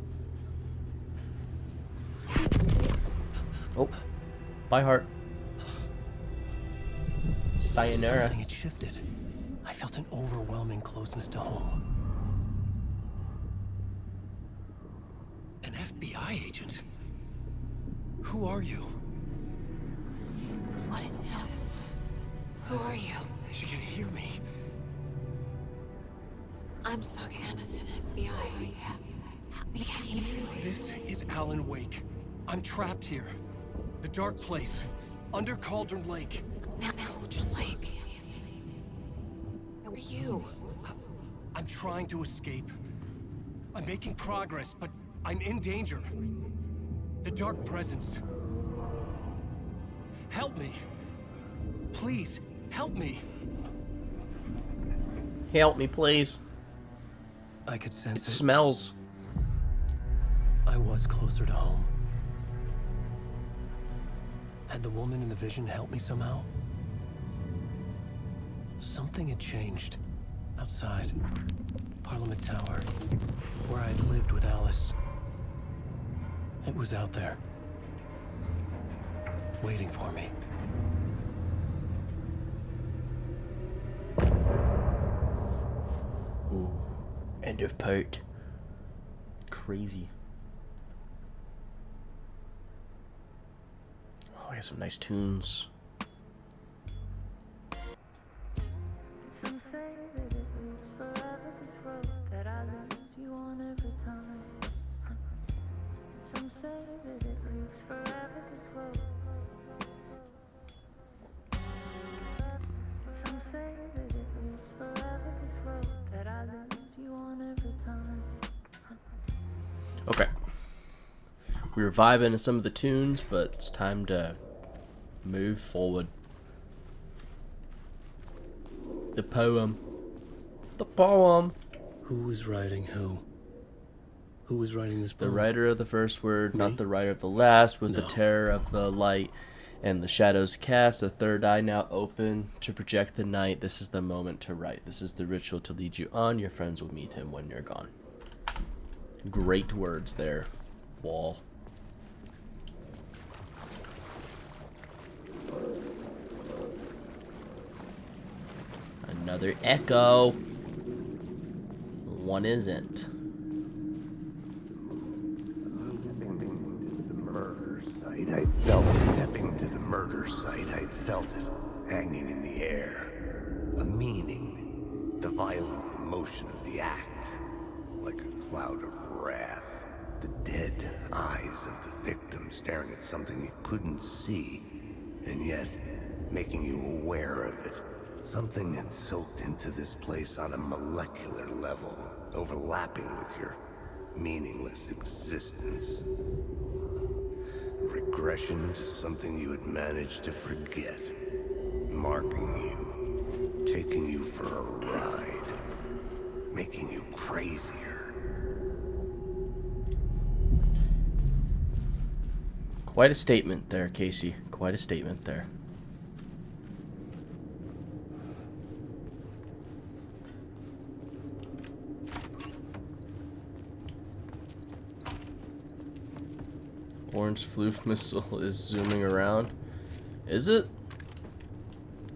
Speaker 1: Oh, bye, heart. Sayonara.
Speaker 2: Something had shifted. I felt an overwhelming closeness to home. An FBI agent? Who are you?
Speaker 6: What is this? Who are you?
Speaker 2: She can hear me.
Speaker 6: I'm Saga Anderson, FBI.
Speaker 2: This is Alan Wake. I'm trapped here. The dark place. Under Cauldron Lake.
Speaker 6: Cauldron Lake. Who are you?
Speaker 2: I'm trying to escape. I'm making progress, but I'm in danger. The dark presence. Help me. Please, help me.
Speaker 1: Help me, please.
Speaker 2: I could
Speaker 1: It
Speaker 2: sense it.
Speaker 1: smells.
Speaker 2: I was closer to home. Had the woman in the vision helped me somehow? Something had changed. Outside. Parliament Tower. Where I had lived with Alice. It was out there. Waiting for me.
Speaker 1: Ooh. End of part. Crazy. Oh, I got some nice tunes.
Speaker 9: Some say that it lives forever, this road that I lose you on every time. Some say that it lives forever, this road. Some say that it lives forever, this road that I lose you on every time.
Speaker 1: Okay. We were vibing to some of the tunes, but it's time to move forward. The poem. The poem.
Speaker 2: Who was writing who? Who was writing this
Speaker 1: The
Speaker 2: poem?
Speaker 1: writer of the first word,
Speaker 2: Me?
Speaker 1: not the writer of the last, with the
Speaker 2: No.
Speaker 1: terror of the light and the shadows cast, the third eye now open to project the night. This is the moment to write. This is the ritual to lead you on. Your friends will meet him when you're gone. Great words there, Wall. Another echo. One isn't.
Speaker 3: Stepping to the murder site, I felt it hanging in the air. A meaning, the violent emotion of the act, like a cloud of wrath. The dead eyes of the victim staring at something you couldn't see, and yet making you aware of it. Something had soaked into this place on a molecular level, overlapping with your meaningless existence. Regression to something you had managed to forget. Marking you, taking you for a ride, making you crazier.
Speaker 1: Quite a statement there, Casey. Quite a statement there. Orange floof missile is zooming around. Is it?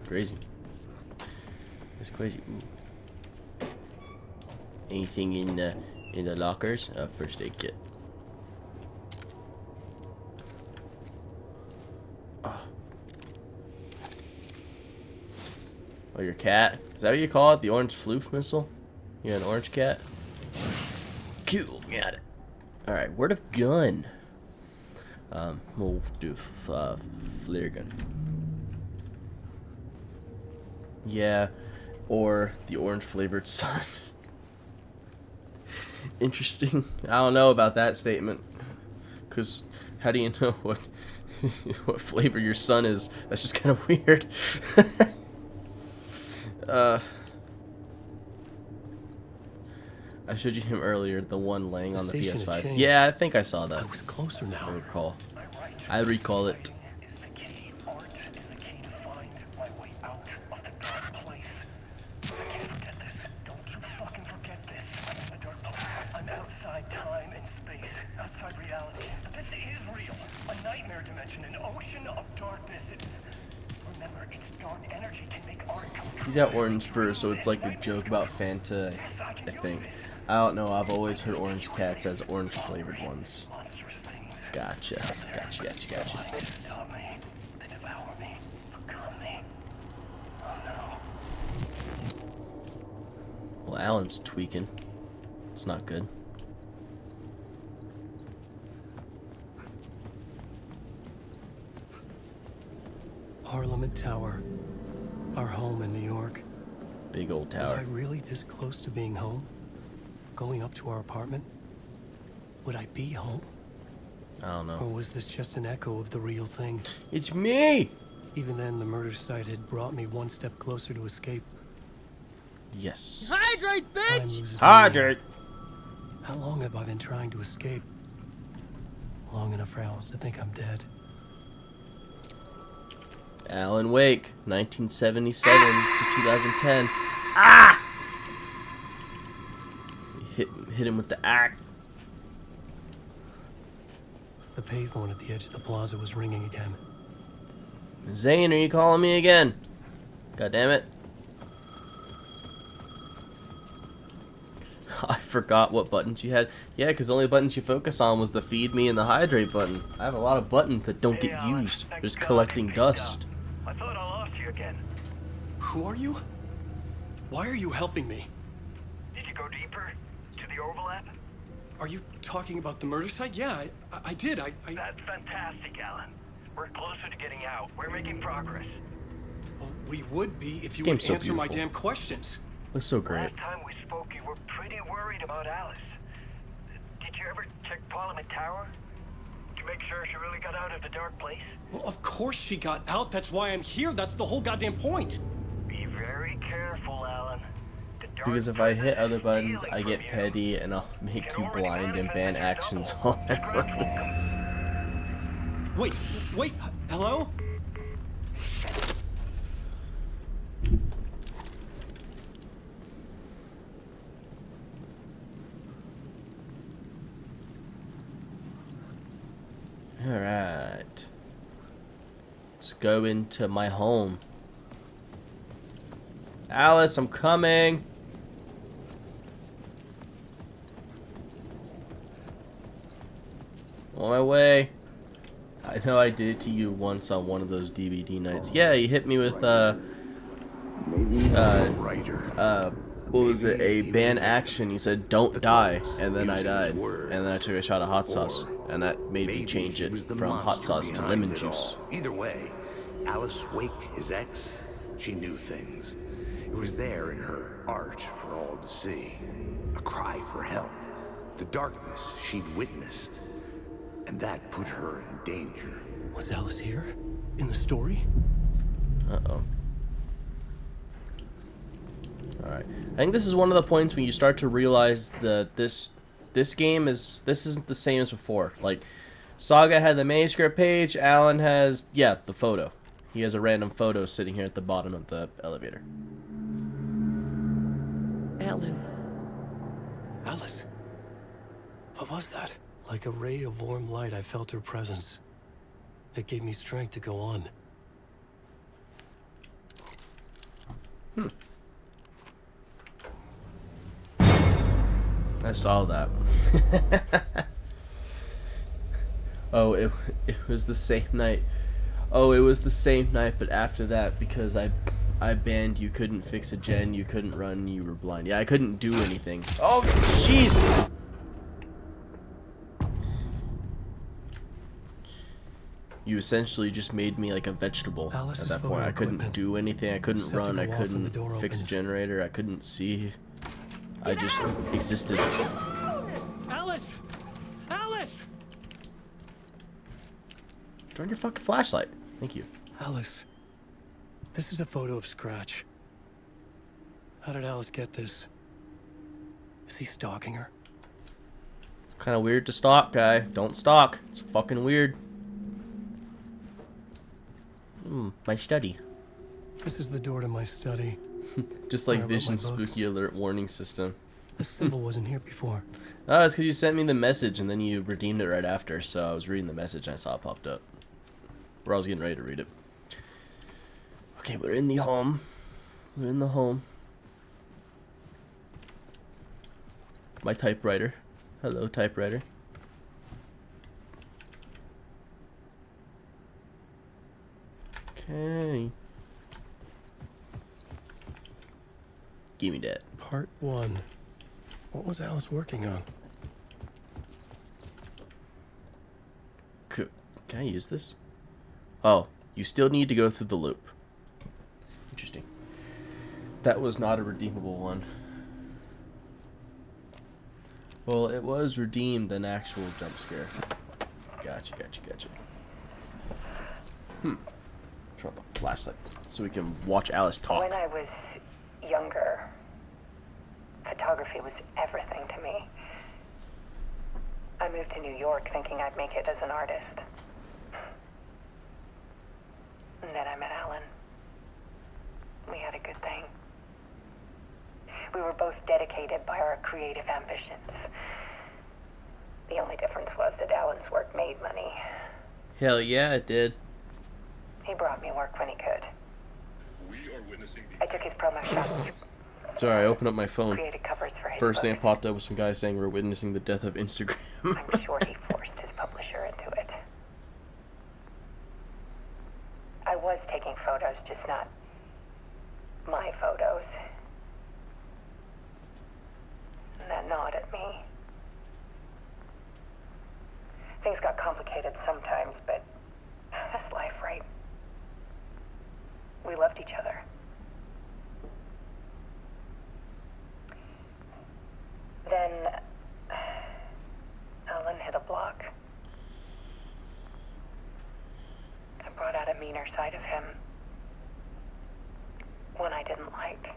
Speaker 1: Crazy. It's crazy. Ooh. Anything in the lockers? First aid kit. Oh, your cat? Is that what you call it? The orange floof missile? You're an orange cat? Cool, got it. Alright, word of gun. We'll do flare gun. Yeah, or the orange flavored sun. Interesting. I don't know about that statement. Because how do you know what what flavor your sun is? That's just kind of weird. I showed you him earlier, the one laying on the
Speaker 2: station had
Speaker 1: PS5.
Speaker 2: changed.
Speaker 1: Yeah, I think I saw that.
Speaker 2: I was closer
Speaker 1: I
Speaker 2: now.
Speaker 1: recall. I recall it.
Speaker 8: Is the key. Art is the key to find my way out of the dark place. I can't forget this. Don't you fucking forget this. I'm in the dark place. I'm outside time and space. Outside reality. But this is real. A nightmare dimension. An ocean of darkness. Remember, its dark energy can make art come true.
Speaker 1: He's got orange fur, so it's like a joke about Fanta, I think. I don't know, I've always heard orange cats as orange flavored ones.
Speaker 8: Monstrous things.
Speaker 1: Gotcha. Gotcha.
Speaker 8: Stop me. They devour me. Become me. Oh no.
Speaker 1: Well, Alan's tweaking. It's not good.
Speaker 2: Parliament Tower. Our home in New York.
Speaker 1: Big old
Speaker 2: Was I
Speaker 1: tower.
Speaker 2: really this close to being home? Going up to our apartment? Would I be home?
Speaker 1: I don't know.
Speaker 2: Or was this just an echo of the real thing?
Speaker 1: It's me!
Speaker 2: Even then, the murder site had brought me one step closer to escape.
Speaker 1: Yes.
Speaker 10: Hydrate,
Speaker 2: Time
Speaker 10: bitch!
Speaker 2: loses meaning.
Speaker 1: Hydrate!
Speaker 2: How long have I been trying to escape? Long enough for Alice to think I'm dead.
Speaker 1: Alan Wake, 1977 to 2010. Ah! Hit him with the axe.
Speaker 2: The payphone at the edge of the plaza was ringing again.
Speaker 1: Zane, are you calling me again? God damn it. I forgot what buttons you had. Yeah, because the only buttons you focus on was the feed me and the hydrate button. I have a lot of buttons that don't get used. They're just collecting dust.
Speaker 8: I thought I lost you again.
Speaker 2: Who are you? Why are you helping me?
Speaker 8: Did you go deeper? To the overlap?
Speaker 2: Are you talking about the murder site? Yeah, I did.
Speaker 8: That's fantastic, Alan. We're closer to getting out. We're making progress.
Speaker 2: Well, we would be if you
Speaker 1: game's
Speaker 2: would
Speaker 1: so
Speaker 2: answer my
Speaker 1: beautiful.
Speaker 2: damn questions.
Speaker 1: Looks so great.
Speaker 8: Last time we spoke, you were pretty worried about Alice. Did you ever check Parliament Tower? To make sure she really got out of the dark place?
Speaker 2: Well, of course she got out. That's why I'm here. That's the whole goddamn point.
Speaker 8: Be very careful, Alan. The dark
Speaker 1: Because if I hit
Speaker 8: presence
Speaker 1: other
Speaker 8: is
Speaker 1: buttons,
Speaker 8: stealing
Speaker 1: I
Speaker 8: from
Speaker 1: get
Speaker 8: you.
Speaker 1: petty and I'll make
Speaker 8: Can
Speaker 1: you
Speaker 8: already
Speaker 1: blind and
Speaker 8: manifest
Speaker 1: ban
Speaker 8: as your
Speaker 1: actions
Speaker 8: double.
Speaker 1: all at once.
Speaker 2: Wait, hello?
Speaker 1: Alright. Let's go into my home. Alice, I'm coming. On my way. I know I did it to you once on one of those DVD nights. Yeah, you hit me with what was it? A ban action. You said don't die, and then I died, and then I took a shot of hot sauce, and that made me change it from hot sauce to lemon juice.
Speaker 3: Either way, Alice Wake, his ex, she knew things. It was there in her art for all to see. A cry for help. The darkness she'd witnessed. And that put her in danger.
Speaker 2: Was Alice here? In the story?
Speaker 1: Uh-oh. Alright. I think this is one of the points when you start to realize that this isn't the same as before. Like, Saga had the manuscript page, Alan has, yeah, the photo. He has a random photo sitting here at the bottom of the elevator.
Speaker 6: Alan.
Speaker 2: Alice? What was that? Like a ray of warm light, I felt her presence. It gave me strength to go on.
Speaker 1: I saw that. Oh, it was the same night. Oh, it was the same night, but after that, because I banned you couldn't fix a gen, you couldn't run, you were blind. Yeah, I couldn't do anything. Oh, jeez! You essentially just made me like a vegetable
Speaker 2: Alice's
Speaker 1: at that point. I couldn't
Speaker 2: equipment.
Speaker 1: do anything. I couldn't
Speaker 2: Set to
Speaker 1: run.
Speaker 2: go
Speaker 1: I
Speaker 2: off when the
Speaker 1: couldn't
Speaker 2: door
Speaker 1: fix a
Speaker 2: opens.
Speaker 1: generator. I couldn't see. I just existed.
Speaker 2: Alice! Alice!
Speaker 1: Turn your fucking flashlight. Thank you.
Speaker 2: Alice. This is a photo of Scratch. How did Alice get this? Is he stalking her?
Speaker 1: It's kind of weird to stalk, guy. Don't stalk. It's fucking weird. My study.
Speaker 2: This is the door to my study.
Speaker 1: Just
Speaker 2: Where
Speaker 1: like
Speaker 2: I wrote my
Speaker 1: Vision
Speaker 2: books.
Speaker 1: spooky alert warning system.
Speaker 2: The symbol wasn't here before.
Speaker 1: Oh, it's because you sent me the message and then you redeemed it right after. So I was reading the message and I saw it popped up. Or I was getting ready to read it. Okay, we're in the home. We're in the home. My typewriter. Hello, typewriter. Okay. Give me that.
Speaker 2: Part 1. What was Alice working on?
Speaker 1: Can I use this? Oh, you still need to go through the loop. Interesting. That was not a redeemable one. Well, it was redeemed an actual jump scare. Gotcha. Turn on the flashlights so we can watch Alice talk.
Speaker 10: When I was younger, photography was everything to me. I moved to New York thinking I'd make it as an artist. And then I met Alan. We had a good thing. We were both dedicated by our creative ambitions. The only difference was that Alan's work made money.
Speaker 1: Hell yeah, it did.
Speaker 10: He brought me work when he could.
Speaker 5: We are witnessing the
Speaker 10: I took his promo shots,
Speaker 1: Sorry, I opened up my phone.
Speaker 10: created covers for his
Speaker 1: First thing that
Speaker 10: books.
Speaker 1: popped up was some guy saying we're witnessing the death of Instagram.
Speaker 10: I'm sure he forced his publisher into it. I was taking photos, just not my photos. And that gnawed at me. Things got complicated sometimes, but that's life, right? We loved each other. Then Alan hit a block. I brought out a meaner side of him. One I didn't like.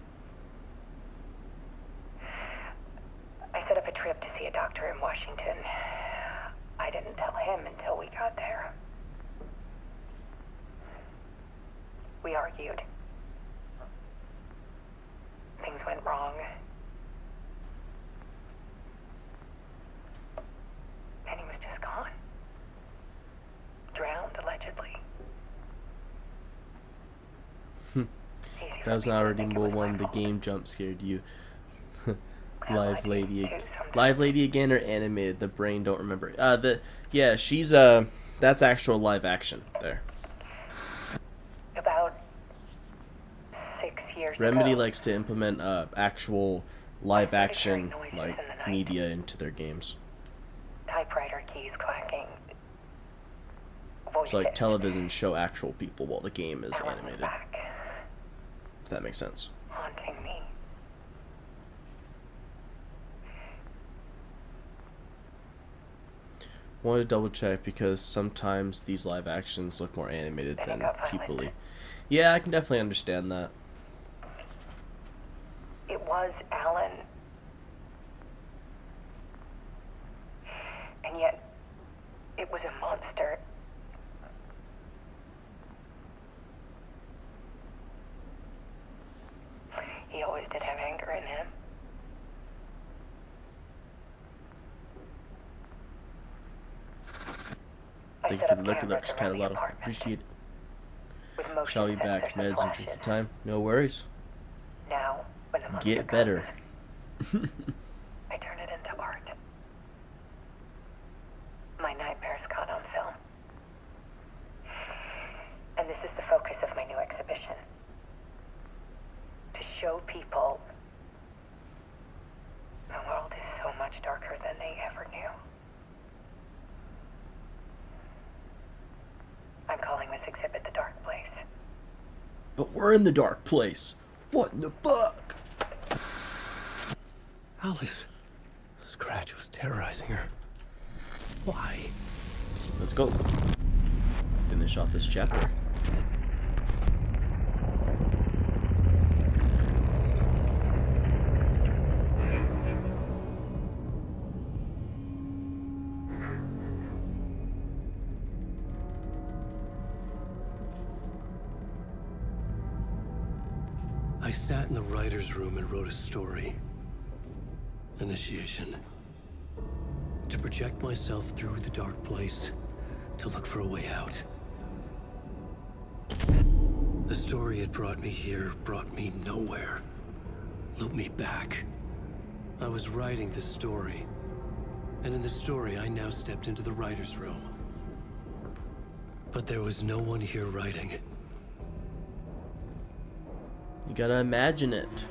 Speaker 10: I set up a trip to see a doctor in Washington. I didn't tell him until we got there. We argued. Things went wrong. And he was just gone. Drowned, allegedly. Easy for
Speaker 1: That was
Speaker 10: people
Speaker 1: not
Speaker 10: to
Speaker 1: already
Speaker 10: think it
Speaker 1: more
Speaker 10: was my
Speaker 1: one. The
Speaker 10: fault.
Speaker 1: game jump scared you.
Speaker 10: Well, I
Speaker 1: Live
Speaker 10: do
Speaker 1: lady,
Speaker 10: too sometimes.
Speaker 1: live lady again or animated? The brain don't remember. Yeah, she's that's actual live action there.
Speaker 10: About 6 years
Speaker 1: Remedy
Speaker 10: ago.
Speaker 1: likes to implement actual live
Speaker 10: started
Speaker 1: action
Speaker 10: hearing noises
Speaker 1: like
Speaker 10: in the night.
Speaker 1: media into their games.
Speaker 10: Typewriter keys clacking. Voices.
Speaker 1: So like television show actual people while the game is
Speaker 10: Alan was
Speaker 1: animated.
Speaker 10: back,
Speaker 1: If that makes sense.
Speaker 10: haunting me.
Speaker 1: Wanted to double check because sometimes these live actions look more animated
Speaker 10: And it
Speaker 1: than
Speaker 10: got violent.
Speaker 1: people. Yeah, I can definitely understand that.
Speaker 10: It was Alan. And yet, it was a monster. He always did have anger in him. I
Speaker 1: Thank you
Speaker 10: set
Speaker 1: for
Speaker 10: up
Speaker 1: the look. It
Speaker 10: cameras
Speaker 1: looks
Speaker 10: around
Speaker 1: kind of
Speaker 10: the
Speaker 1: loud.
Speaker 10: apartment
Speaker 1: Appreciate it.
Speaker 10: with motion
Speaker 1: Shall be
Speaker 10: sensors
Speaker 1: back.
Speaker 10: and
Speaker 1: Meds and
Speaker 10: flashes.
Speaker 1: drinking time. No worries.
Speaker 10: Now, when the monster
Speaker 1: Get better.
Speaker 10: comes, I turn it into art. My nightmares caught on film. And this is the focus of my new exhibition. To show people the world is so much darker than they ever knew. I'm calling this exhibit The Dark Place.
Speaker 1: But we're in the dark place. What in the fuck?
Speaker 2: Alice. Scratch was terrorizing her. Why?
Speaker 1: Let's go. Finish off this chapter.
Speaker 2: I sat in the writer's room and wrote a story. Initiation. To project myself through the dark place, to look for a way out. The story had brought me here, brought me nowhere. Looped me back. I was writing the story. And in the story, I now stepped into the writer's room. But there was no one here writing.
Speaker 1: You gotta imagine it.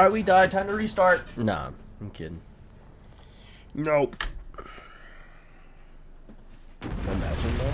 Speaker 1: Alright, we died. Time to restart. Nah, I'm kidding. Nope. Imagine though.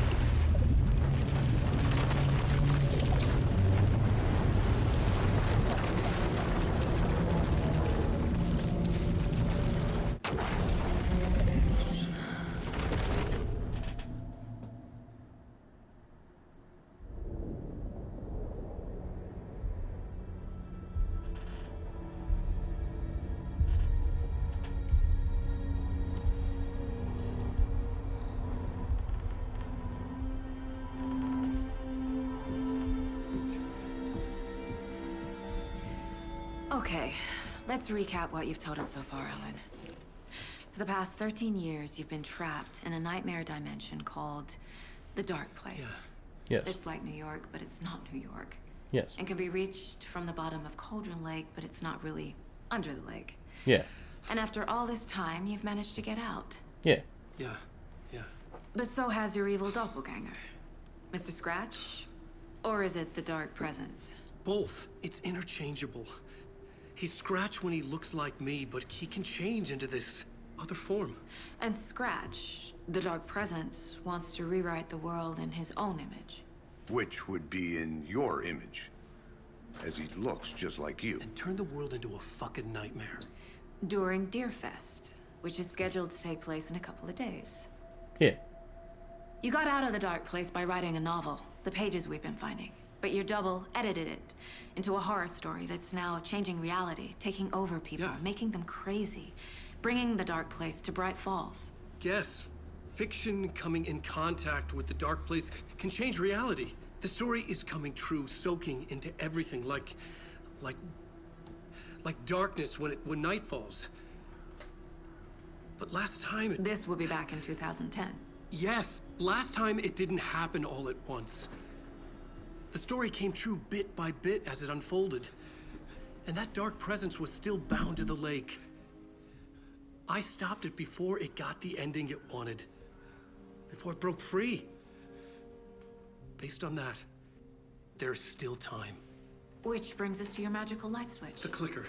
Speaker 11: Okay, let's recap what you've told us so far, Alan. For the past 13 years, you've been trapped in a nightmare dimension called the Dark Place.
Speaker 1: Yes.
Speaker 11: It's like New York, but it's not New York.
Speaker 1: Yes.
Speaker 11: And can be reached from the bottom of Cauldron Lake, but it's not really under the lake.
Speaker 1: Yeah.
Speaker 11: And after all this time, you've managed to get out.
Speaker 1: Yeah.
Speaker 2: Yeah.
Speaker 11: But so has your evil doppelganger. Mr. Scratch? Or is it the Dark Presence?
Speaker 2: Both. It's interchangeable. He's Scratch when he looks like me, but he can change into this other form.
Speaker 11: And Scratch, the Dark Presence, wants to rewrite the world in his own image.
Speaker 3: Which would be in your image, as he looks just like you.
Speaker 2: And turn the world into a fucking nightmare.
Speaker 11: During Deerfest, which is scheduled to take place in a couple of days.
Speaker 1: Yeah.
Speaker 11: You got out of the Dark Place by writing a novel, the pages we've been finding. But your double edited it into a horror story that's now changing reality, taking over people, making them crazy, bringing the Dark Place to Bright Falls.
Speaker 2: Yes, fiction coming in contact with the Dark Place can change reality. The story is coming true, soaking into everything, like darkness when night falls. But last time
Speaker 11: This will be back in 2010.
Speaker 2: Yes, last time it didn't happen all at once. The story came true bit by bit as it unfolded. And that dark presence was still bound to the lake. I stopped it before it got the ending it wanted. Before it broke free. Based on that, there's still time.
Speaker 11: Which brings us to your magical light switch.
Speaker 2: The clicker.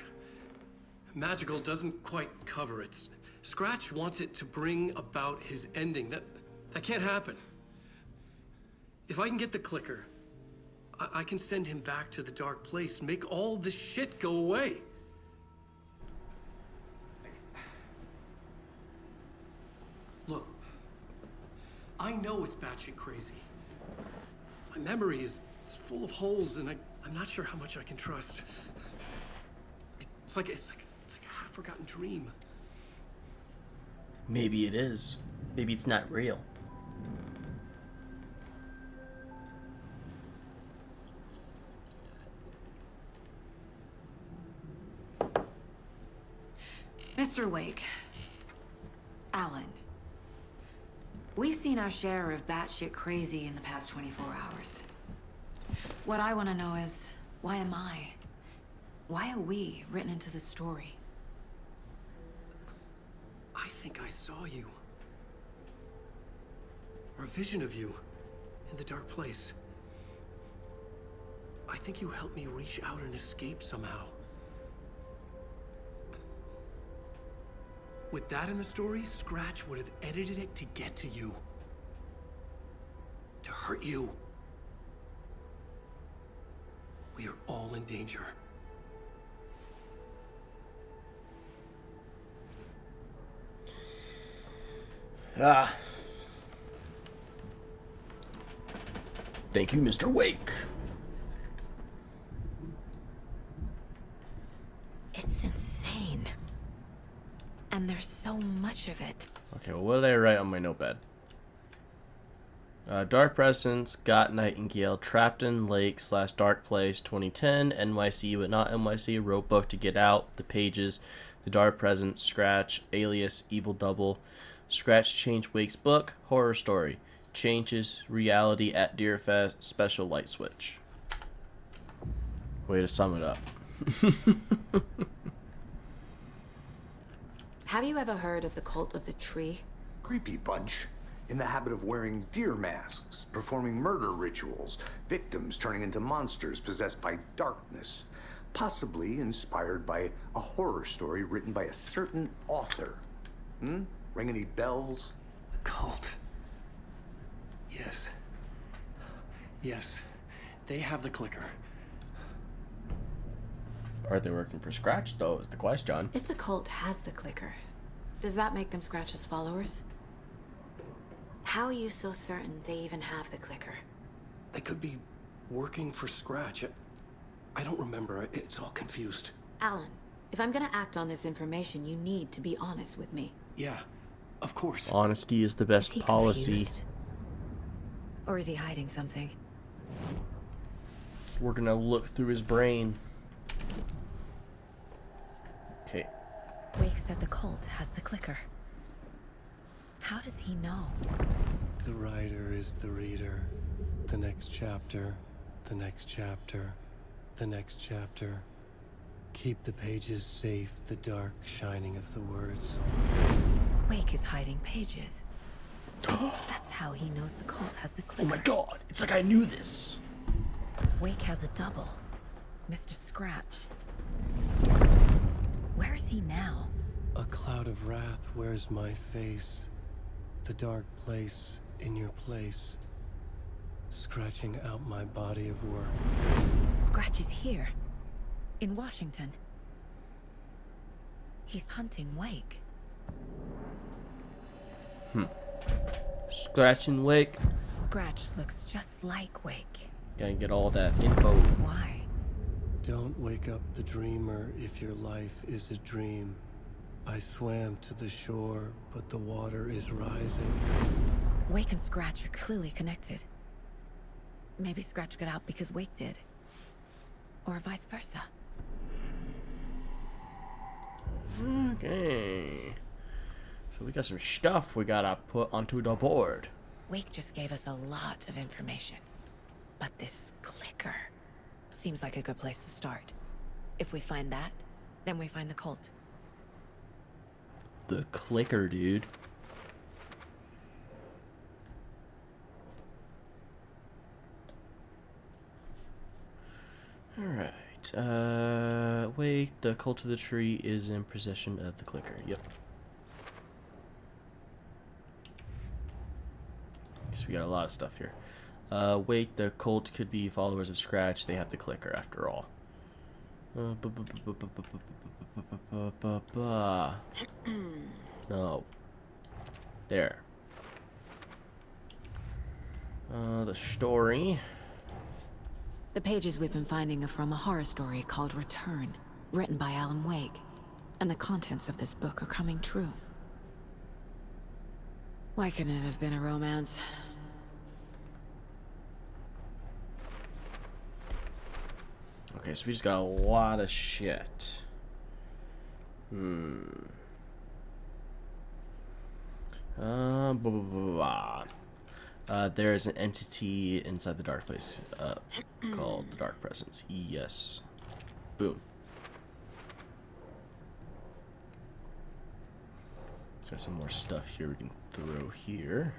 Speaker 2: Magical doesn't quite cover it. Scratch wants it to bring about his ending. That can't happen. If I can get the clicker, I can send him back to the Dark Place, make all this shit go away. Look, I know it's batshit crazy. My memory is full of holes, and I'm not sure how much I can trust. It's like a half-forgotten dream.
Speaker 1: Maybe it is. Maybe it's not real.
Speaker 11: Mr. Wake. Alan. We've seen our share of batshit crazy in the past 24 hours. What I want to know is, why am I? Why are we written into the story?
Speaker 2: I think I saw you. Or a vision of you in the Dark Place. I think you helped me reach out and escape somehow. With that in the story, Scratch would have edited it to get to you. To hurt you. We are all in danger.
Speaker 1: Thank you, Mr. Wake.
Speaker 11: It's insane. And there's so much of it.
Speaker 1: Okay, well, what did I write on my notepad? Dark Presence, got Nightingale, Trapped in Lake / Dark Place, 2010, NYC but not NYC, wrote book to get out, the pages, the Dark Presence, Scratch, Alias, Evil Double, Scratch Change Wake's book, horror story, changes reality at Deerfest, special light switch. Way to sum it up.
Speaker 11: Have you ever heard of the Cult of the Tree?
Speaker 3: Creepy bunch. In the habit of wearing deer masks, performing murder rituals, victims turning into monsters possessed by darkness. Possibly inspired by a horror story written by a certain author. Ring any bells?
Speaker 2: The cult. Yes. Yes. They have the clicker.
Speaker 1: Are they working for Scratch, though, is the question.
Speaker 11: If the cult has the clicker, does that make them Scratch's followers? How are you so certain they even have the clicker?
Speaker 2: They could be working for Scratch. I don't remember. It's all confused.
Speaker 11: Alan, if I'm gonna act on this information, you need to be honest with me.
Speaker 2: Yeah, of course.
Speaker 1: Honesty is the best
Speaker 11: Is he
Speaker 1: policy.
Speaker 11: confused? Or is he hiding something?
Speaker 1: We're gonna look through his brain. Okay.
Speaker 11: Wake said the cult has the clicker. How does he know?
Speaker 2: The writer is the reader. The next chapter. The next chapter. The next chapter. Keep the pages safe, the dark shining of the words.
Speaker 11: Wake is hiding pages. That's how he knows the cult has the clicker.
Speaker 1: Oh my god, it's like I knew this.
Speaker 11: Wake has a double. Mr. Scratch. Where is he now?
Speaker 2: A cloud of wrath wears my face. The dark place in your place. Scratching out my body of work.
Speaker 11: Scratch is here. In Washington. He's hunting Wake.
Speaker 1: Scratch and Wake.
Speaker 11: Scratch looks just like Wake.
Speaker 1: Gotta get all that info.
Speaker 11: Why?
Speaker 2: Don't wake up the dreamer if your life is a dream. I swam to the shore, but the water is rising.
Speaker 11: Wake and Scratch are clearly connected. Maybe Scratch got out because Wake did. Or vice versa.
Speaker 1: Okay. So we got some stuff we gotta put onto the board.
Speaker 11: Wake just gave us a lot of information. But this clicker seems like a good place to start. If we find that, then we find the cult.
Speaker 1: The clicker, dude. Alright. Wait, the cult of the tree is in possession of the clicker. Yep. So we got a lot of stuff here. Wait, the cult could be followers of Scratch. They have the clicker after all. No. There. The story.
Speaker 11: The pages we've been finding are from a horror story called Return, written by Alan Wake. And the contents of this book are coming true. Why couldn't it have been a romance?
Speaker 1: Okay, so we just got a lot of shit. Blah, blah, blah, blah. There is an entity inside the dark place called the Dark Presence. Yes. Boom. Got some more stuff here we can throw here.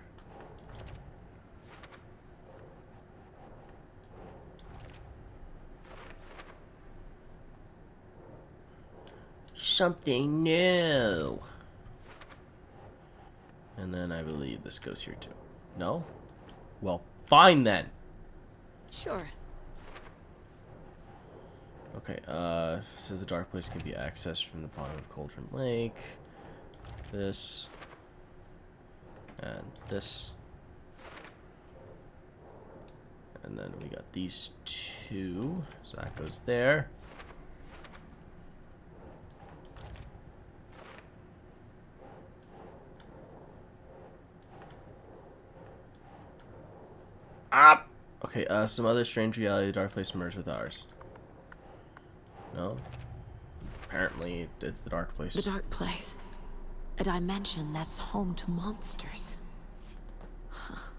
Speaker 1: Something new. And then I believe this goes here too. No? Well, fine then.
Speaker 11: Sure.
Speaker 1: Okay, says the dark place can be accessed from the bottom of Cauldron Lake. This. And this. And then we got these two. So that goes there. Okay, some other strange reality, the dark place merged with ours. No? Apparently, it's the dark place.
Speaker 11: The dark place. A dimension that's home to monsters. Huh.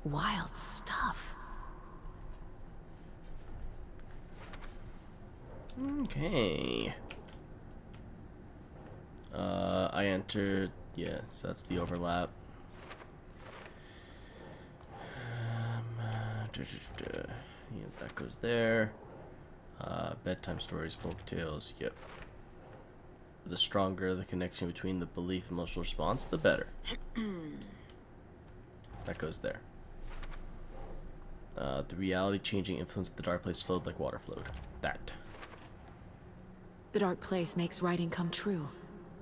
Speaker 11: Wild stuff.
Speaker 1: Okay. I entered, yeah, so that's the overlap. Yeah, that goes there. Bedtime stories, folk tales. Yep. The stronger the connection between the belief and emotional response, the better. That goes there. The reality-changing influence of the dark place flowed like water flowed. That.
Speaker 11: The dark place makes writing come true,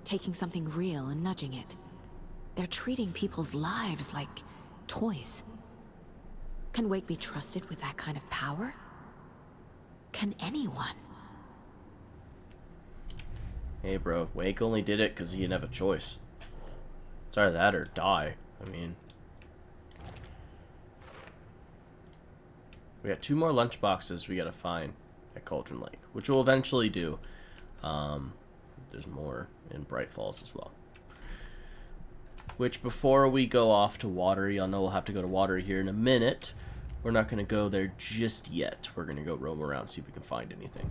Speaker 11: taking something real and nudging it. They're treating people's lives like toys. Can Wake be trusted with that kind of power? Can anyone?
Speaker 1: Hey bro, Wake only did it because he didn't have a choice. It's either that or die. I mean... We got 2 more lunch boxes we gotta find at Cauldron Lake, which we'll eventually do. There's more in Bright Falls as well. Which, before we go off to Watery, I know we'll have to go to Watery here in a minute. We're not going to go there just yet. We're going to go roam around, see if we can find anything.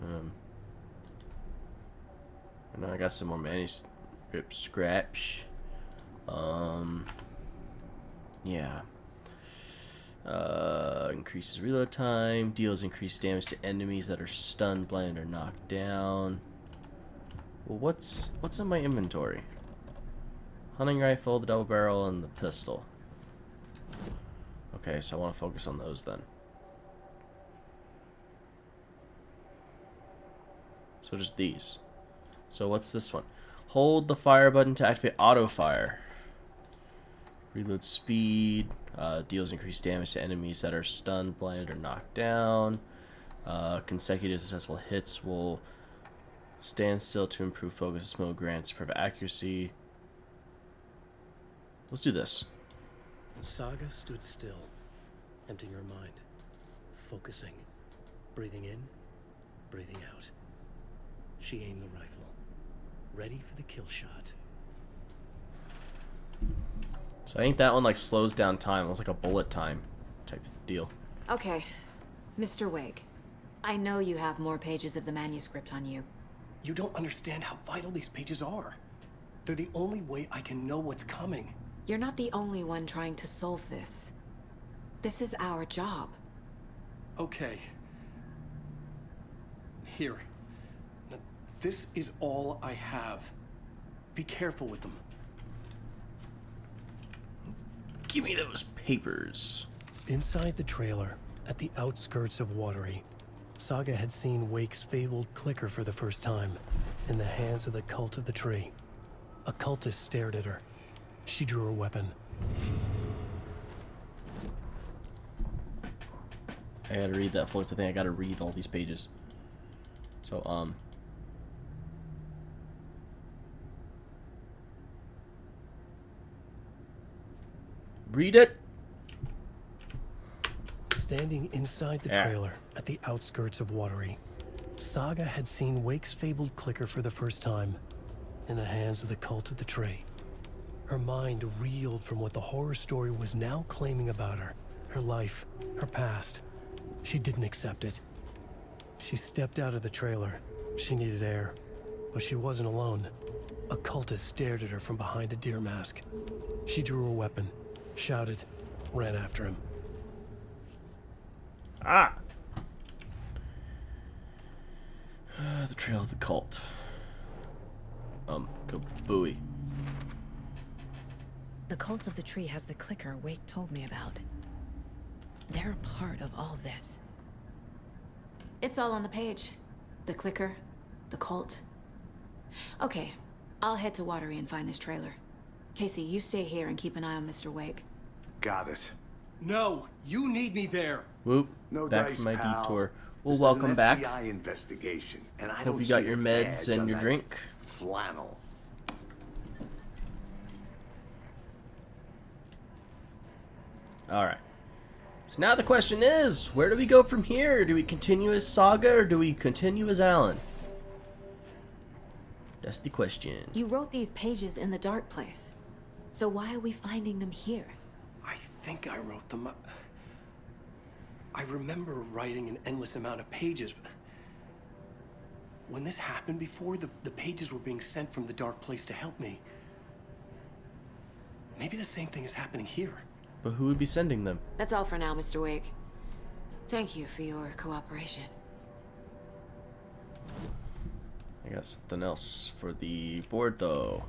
Speaker 1: And then I got some more manuscript scraps. Yeah. Increases reload time, deals increased damage to enemies that are stunned, blinded, or knocked down. Well, what's in my inventory? Hunting rifle, the double barrel, and the pistol. Okay, so I want to focus on those then. So just these. So what's this one? Hold the fire button to activate auto fire. Reload speed. Deals increased damage to enemies that are stunned, blinded, or knocked down. Consecutive successful hits will stand still to improve focus. Smoke grants perfect accuracy. Let's do this.
Speaker 2: Saga stood still, emptying her mind, focusing, breathing in, breathing out. She aimed the rifle, ready for the kill shot.
Speaker 1: So I think that one like slows down time. It was like a bullet time type deal.
Speaker 11: Okay, Mr. Wake. I know you have more pages of the manuscript on you.
Speaker 2: You don't understand how vital these pages are. They're the only way I can know what's coming.
Speaker 11: You're not the only one trying to solve this. This is our job.
Speaker 2: Okay. Here. Now, this is all I have. Be careful with them.
Speaker 1: Give me those papers.
Speaker 2: Inside the trailer, at the outskirts of Watery, Saga had seen Wake's fabled clicker for the first time, in the hands of the Cult of the Tree. A cultist stared at her. She drew her weapon.
Speaker 1: I gotta read that, folks. I think I gotta read all these pages. So, read it!
Speaker 2: Standing inside the trailer at the outskirts of Watery, Saga had seen Wake's fabled clicker for the first time, in the hands of the Cult of the Tree. Her mind reeled from what the horror story was now claiming about her, her life, her past. She didn't accept it. She stepped out of the trailer. She needed air, but she wasn't alone. A cultist stared at her from behind a deer mask. She drew her weapon, shouted, ran after him.
Speaker 1: Ah! The trail of the cult. Kabooey.
Speaker 11: The Cult of the Tree has the clicker Wake told me about. They're a part of all of this. It's all on the page. The clicker, the cult. Okay, I'll head to Watery and find this trailer. Casey, you stay here and keep an eye on Mr. Wake.
Speaker 3: Got it.
Speaker 2: No, you need me there.
Speaker 1: Whoop.
Speaker 3: No
Speaker 1: back
Speaker 3: dice,
Speaker 1: from my
Speaker 3: pal.
Speaker 1: detour. Well,
Speaker 3: This
Speaker 1: welcome
Speaker 3: is an
Speaker 1: back.
Speaker 3: FBI investigation, and I
Speaker 1: Hope
Speaker 3: don't
Speaker 1: you got
Speaker 3: see
Speaker 1: your
Speaker 3: a
Speaker 1: meds
Speaker 3: badge
Speaker 1: and
Speaker 3: on
Speaker 1: your
Speaker 3: that
Speaker 1: drink.
Speaker 3: Flannel.
Speaker 1: Alright. So now the question is, where do we go from here? Do we continue as Saga or do we continue as Alan? That's the question.
Speaker 11: You wrote these pages in the dark place. So why are we finding them here?
Speaker 2: I think I wrote them. I remember writing an endless amount of pages, but when this happened before, the pages were being sent from the dark place to help me. Maybe the same thing is happening here.
Speaker 1: But who would be sending them?
Speaker 11: That's all for now, Mr. Wake. Thank you for your cooperation.
Speaker 1: I got something else for the board, though.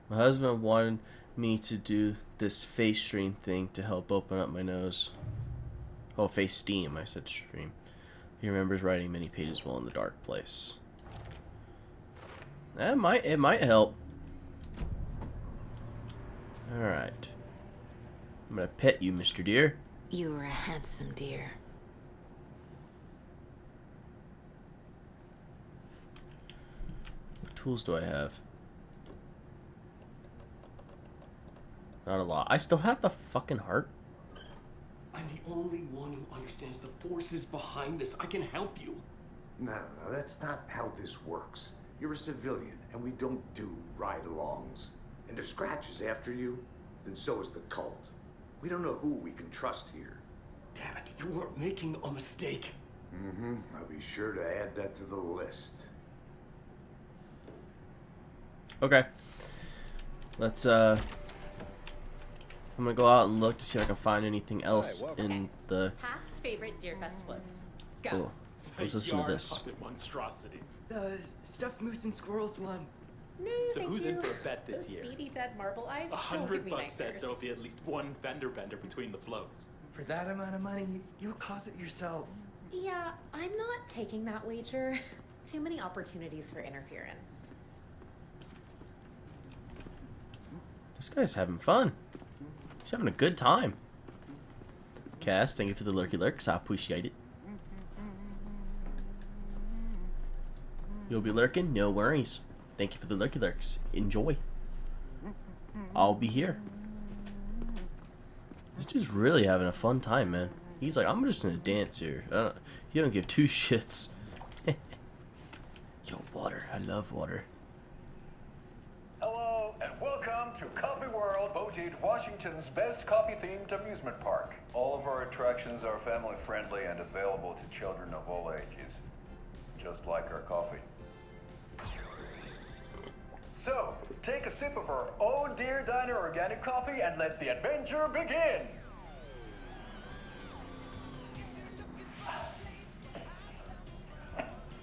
Speaker 1: My husband wanted me to do this face stream thing to help open up my nose. Oh, face steam. I said stream. He remembers writing many pages while in the dark place. It might help. Alright. I'm gonna pet you, Mr. Deer.
Speaker 11: You are a handsome deer.
Speaker 1: What tools do I have? Not a lot. I still have the fucking heart.
Speaker 2: I'm the only one who understands the forces behind this. I can help you.
Speaker 3: No, that's not how this works. You're a civilian, and we don't do ride-alongs. And if Scratch is after you, then so is the cult. We don't know who we can trust here.
Speaker 2: Damn it, you are making a mistake.
Speaker 3: Mm-hmm. I'll be sure to add that to the list.
Speaker 1: Okay. Let's, I'm gonna go out and look to see if I can find anything else in the...
Speaker 12: Past favorite Deerfest floats. Go.
Speaker 1: Cool. Let's listen to this.
Speaker 13: Monstrosity.
Speaker 14: Stuffed moose and squirrels one.
Speaker 12: No,
Speaker 13: So
Speaker 12: thank
Speaker 13: who's
Speaker 12: you.
Speaker 13: in for a bet this
Speaker 12: Those
Speaker 13: year?
Speaker 12: beady dead marble eyes still give me
Speaker 13: $100 says
Speaker 12: nightmares.
Speaker 13: there'll be at least one fender bender between the floats.
Speaker 14: For that amount of money, you'll cause it yourself.
Speaker 12: Yeah, I'm not taking that wager. Too many opportunities for interference.
Speaker 1: This guy's having fun. He's having a good time. Cass, thank you for the lurky lurks. I appreciate it. You'll be lurking? No worries. Thank you for the lurky lurks. Enjoy. I'll be here. This dude's really having a fun time, man. He's like, I'm just gonna dance here. He don't give two shits. Yo, water. I love water.
Speaker 8: Hello, and welcome to Coffee World, voted Washington's best coffee-themed amusement park. All of our attractions are family-friendly and available to children of all ages, just like our coffee. So, take a sip of our Oh Dear Diner organic coffee and let the adventure begin!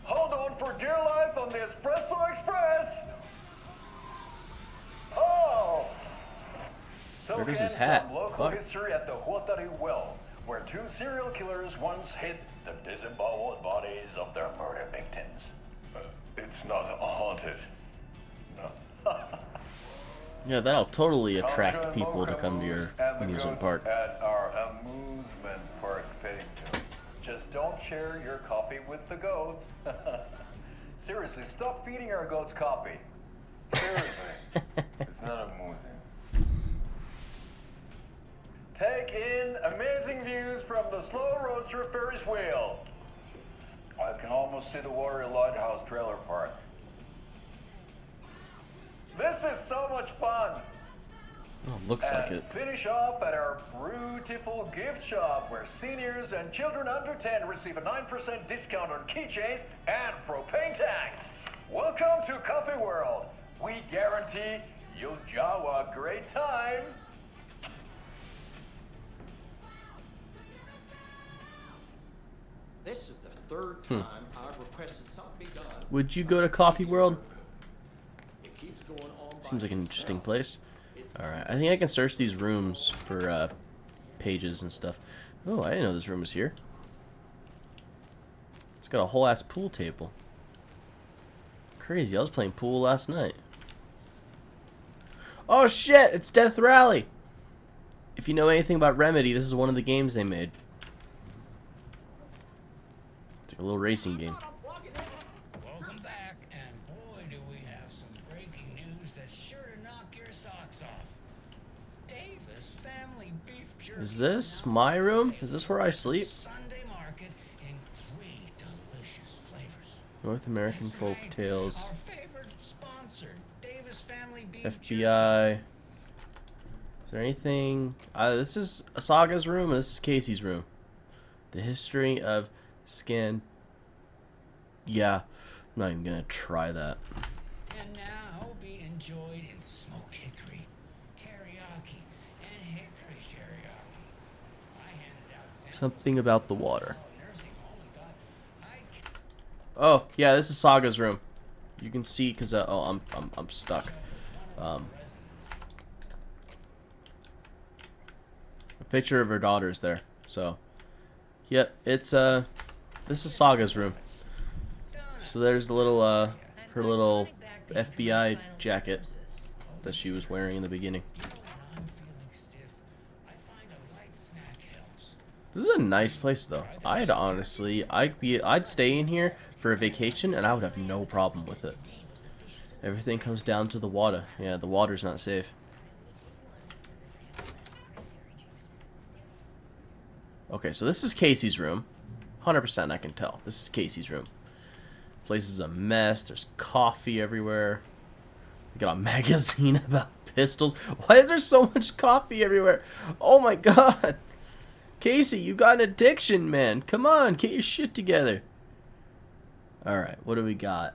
Speaker 8: Hold on for dear life on the Espresso Express! Oh!
Speaker 1: There goes his
Speaker 8: Soak in
Speaker 1: hat.
Speaker 8: some local
Speaker 1: Fuck.
Speaker 8: history at the Huatari Well, where two serial killers once hid the disemboweled bodies of their murder victims. It's not haunted.
Speaker 1: Yeah, that'll totally attract people to come to your amusement park.
Speaker 8: At our amusement park petting zoo. Just don't share your coffee with the goats. Seriously, stop feeding our goats coffee. Seriously. It's not amusing. Take in amazing views from the Slow Roaster Ferris wheel. I can almost see the Warrior Lighthouse trailer park. This is so much fun.
Speaker 1: Oh, looks like
Speaker 8: And
Speaker 1: it.
Speaker 8: finish off at our beautiful gift shop where seniors and children under 10 receive a 9% discount on keychains and propane tanks. Welcome to Coffee World. We guarantee you'll have a great time.
Speaker 15: This is the third time I've requested something be done.
Speaker 1: Would you go to Coffee World?
Speaker 15: It keeps going on.
Speaker 1: Seems like an interesting place. Alright, I think I can search these rooms for pages and stuff. Oh, I didn't know this room was here. It's got a whole ass pool table. Crazy, I was playing pool last night. Oh shit, it's Death Rally! If you know anything about Remedy, this is one of the games they made. It's like a little racing game.
Speaker 16: Welcome back, and boy do we have some breaking news that's sure to knock your socks off. Davis Family Beef Jerky.
Speaker 1: Is this my room? Is this where I sleep?
Speaker 16: Sunday market in 3 delicious flavors.
Speaker 1: North American Folk Tales.
Speaker 16: Our favorite sponsor, Davis Family Beef
Speaker 1: FBI. Is there anything? This is Asaga's room, and this is Casey's room. The history of Scan. Yeah, I'm not even gonna try that.
Speaker 16: And now be enjoyed in smoked hickory, teriyaki, and
Speaker 1: Something about the water. Oh, yeah, this is Saga's room. You can see because oh, I'm stuck. A picture of her daughter's there. So, yep, it's this is Saga's room. So there's the little her little FBI jacket that she was wearing in the beginning. This is a nice place, though. I'd honestly, I'd stay in here for a vacation, and I would have no problem with it. Everything comes down to the water. Yeah, the water's not safe. Okay, so this is Casey's room. 100% I can tell. This is Casey's room. Place is a mess. There's coffee everywhere. We got a magazine about pistols. Why is there so much coffee everywhere? Oh my god. Casey, you got an addiction, man. Come on, get your shit together. Alright, what do we got?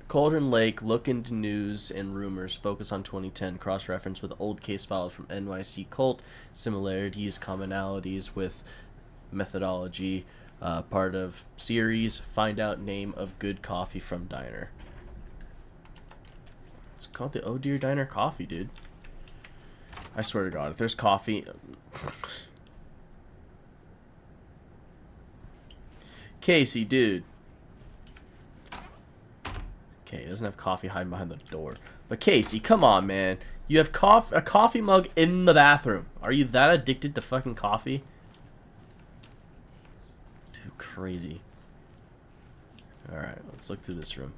Speaker 1: Cauldron Lake, look into news and rumors, focus on 2010, cross-reference with old case files from NYC Cult, similarities, commonalities with methodology, part of series, find out name of good coffee from diner. It's called the Oh Dear Diner Coffee, dude. I swear to God, if there's coffee... Casey, dude. Okay, he doesn't have coffee hiding behind the door. But Casey, come on, man. You have a coffee mug in the bathroom. Are you that addicted to fucking coffee? Too crazy. Alright, let's look through this room.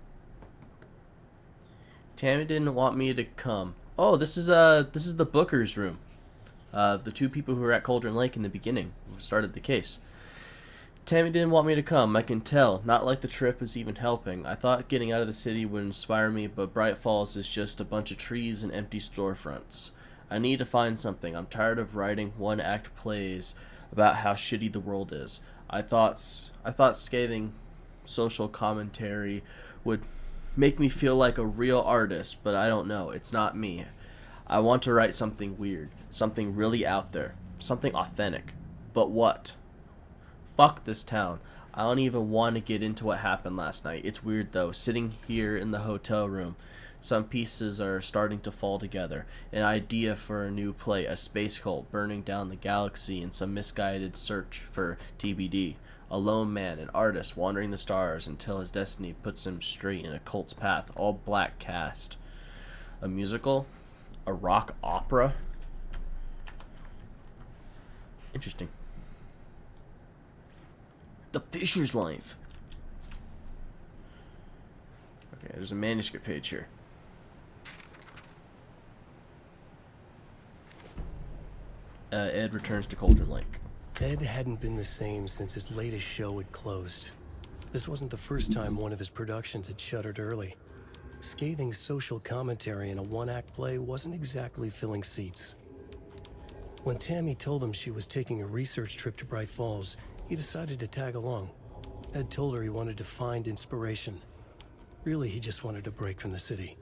Speaker 1: Tammy didn't want me to come. Oh, this is the Booker's room. The two people who were at Cauldron Lake in the beginning who started the case. Tammy didn't want me to come, I can tell. Not like the trip was even helping. I thought getting out of the city would inspire me, but Bright Falls is just a bunch of trees and empty storefronts. I need to find something. I'm tired of writing one-act plays about how shitty the world is. I thought scathing social commentary would make me feel like a real artist, but I don't know. It's not me. I want to write something weird, something really out there, something authentic. But what? Fuck this town. I don't even want to get into what happened last night. It's weird though, sitting here in the hotel room. Some pieces are starting to fall together. An idea for a new play, a space cult burning down the galaxy in some misguided search for TBD. A lone man, an artist, wandering the stars until his destiny puts him straight in a cult's path. All black cast. A musical? A rock opera? Interesting. The Fisher's Life. Okay, there's a manuscript page here. Ed returns to Cauldron Lake.
Speaker 2: Ed hadn't been the same since his latest show had closed. This wasn't the first time one of his productions had shuttered early. Scathing social commentary in a one-act play wasn't exactly filling seats. When Tammy told him she was taking a research trip to Bright Falls, he decided to tag along. Ed told her he wanted to find inspiration. Really, he just wanted a break from the city.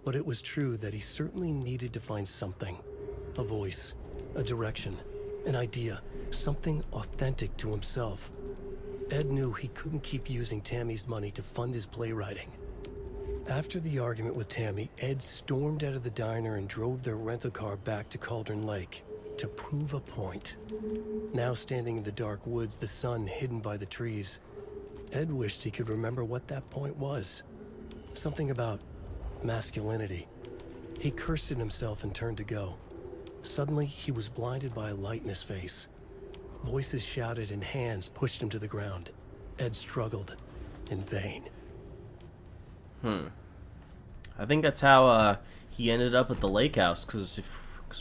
Speaker 2: But it was true that he certainly needed to find something. A voice, a direction, an idea, something authentic to himself. Ed knew he couldn't keep using Tammy's money to fund his playwriting. After the argument with Tammy, Ed stormed out of the diner and drove their rental car back to Cauldron Lake to prove a point. Now standing in the dark woods, the sun hidden by the trees, Ed wished he could remember what that point was. Something about masculinity. He cursed at himself and turned to go. Suddenly, he was blinded by a light in his face. Voices shouted and hands pushed him to the ground. Ed struggled in vain.
Speaker 1: I think that's how he ended up at the lake house, because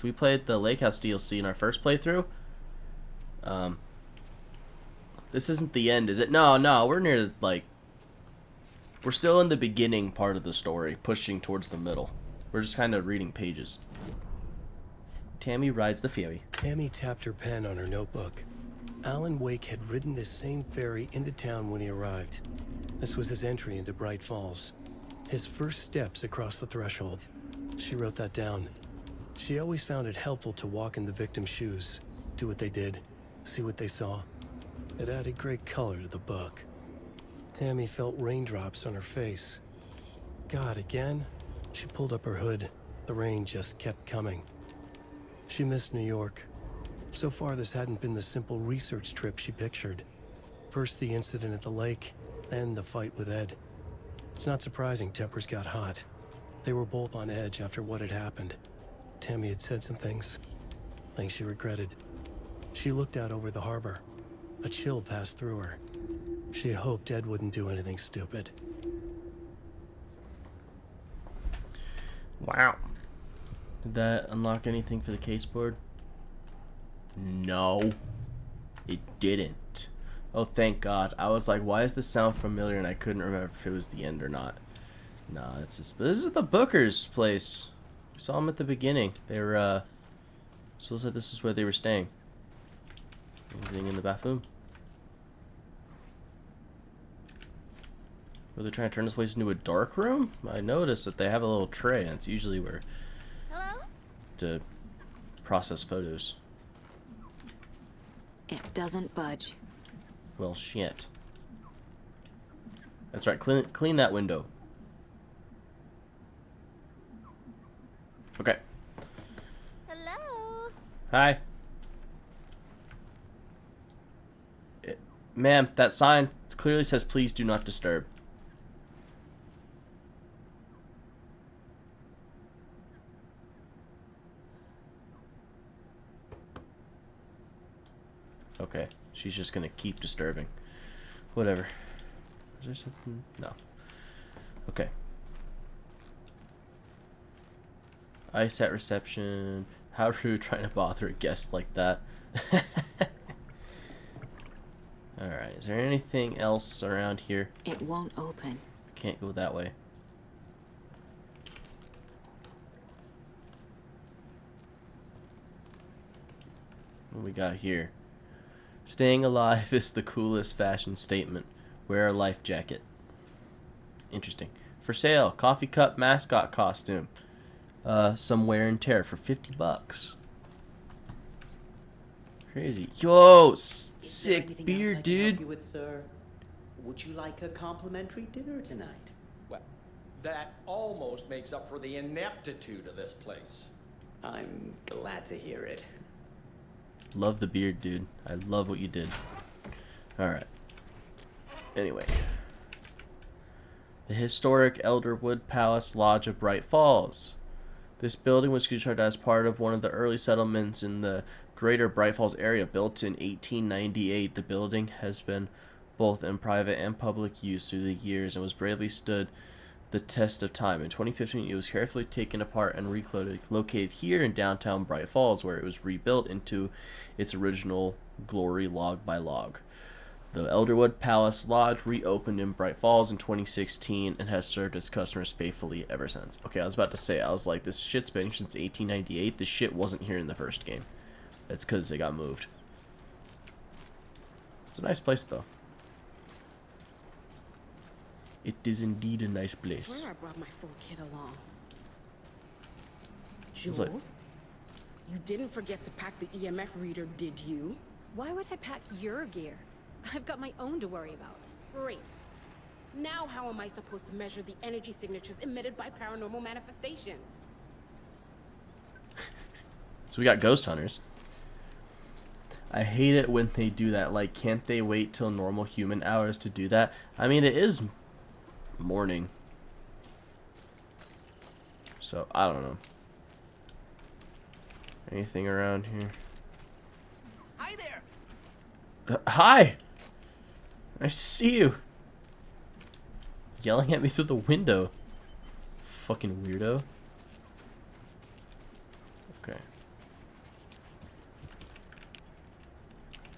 Speaker 1: we played the lake house DLC in our first playthrough. This isn't the end, is it? No, we're near, like, we're still in the beginning part of the story, pushing towards the middle. We're just kind of reading pages. Tammy rides the ferry.
Speaker 2: Tammy tapped her pen on her notebook. Alan Wake had ridden this same ferry into town when he arrived. This was his entry into Bright Falls. His first steps across the threshold. She wrote that down. She always found it helpful to walk in the victim's shoes, do what they did, See what they saw? It added great color to the book. Tammy felt raindrops on her face. God, again? She pulled up her hood. The rain just kept coming. She missed New York. So far, this hadn't been the simple research trip she pictured. First the incident at the lake, then the fight with Ed. It's not surprising tempers got hot. They were both on edge after what had happened. Tammy had said some things she regretted. She looked out over the harbor. A chill passed through her. She hoped Ed wouldn't do anything stupid.
Speaker 1: Wow. Did that unlock anything for the case board? No. It didn't. Oh, thank God. I was like, why does this sound familiar? And I couldn't remember if it was the end or not. No, it's just, this is the Booker's place. We saw them at the beginning. They were, so it said this is where they were staying. Anything in the bathroom? Were they trying to turn this place into a dark room? I noticed that they have a little tray, and it's usually where to process photos.
Speaker 11: It doesn't budge.
Speaker 1: Well, shit. That's right. Clean that window. Okay.
Speaker 17: Hello.
Speaker 1: Hi. Ma'am, that sign clearly says please do not disturb. Okay, she's just gonna keep disturbing. Whatever. Is there something? No. Okay. Ice at reception. How rude trying to bother a guest like that. Alright, is there anything else around here?
Speaker 11: It won't open.
Speaker 1: I can't go that way. What we got here? Staying alive is the coolest fashion statement. Wear a life jacket. Interesting. For sale, coffee cup mascot costume. Some wear and tear for $50. Crazy. Yo, sick beard, dude.
Speaker 18: Help you with, sir? Would you like a complimentary dinner tonight?
Speaker 15: Well, that almost makes up for the ineptitude of this place.
Speaker 18: I'm glad to hear it.
Speaker 1: Love the beard, dude. I love what you did. Alright. Anyway. The historic Elderwood Palace Lodge of Bright Falls. This building was constructed as part of one of the early settlements in the greater Bright Falls area. Built in 1898, the building has been both in private and public use through the years and was bravely stood the test of time. In 2015, it was carefully taken apart and located here in downtown Bright Falls, where it was rebuilt into its original glory log by log. The Elderwood Palace Lodge reopened in Bright Falls in 2016 and has served its customers faithfully ever since. Okay, I was about to say, I was like, this shit's been here since 1898. This shit wasn't here in the first game. That's because they got moved. It's a nice place, though. It is indeed a nice place.
Speaker 19: I swear I brought my full kit along.
Speaker 1: It's like-
Speaker 19: Jules, you didn't forget to pack the EMF reader, did you?
Speaker 12: Why would I pack your gear? I've got my own to worry about.
Speaker 19: Great. Now how am I supposed to measure the energy signatures emitted by paranormal manifestations?
Speaker 1: So we got ghost hunters. I hate it when they do that. Like, can't they wait till normal human hours to do that? I mean, it is morning. So, I don't know. Anything around here?
Speaker 18: Hi there.
Speaker 1: Hi! Nice to see you. Yelling at me through the window. Fucking weirdo. Okay.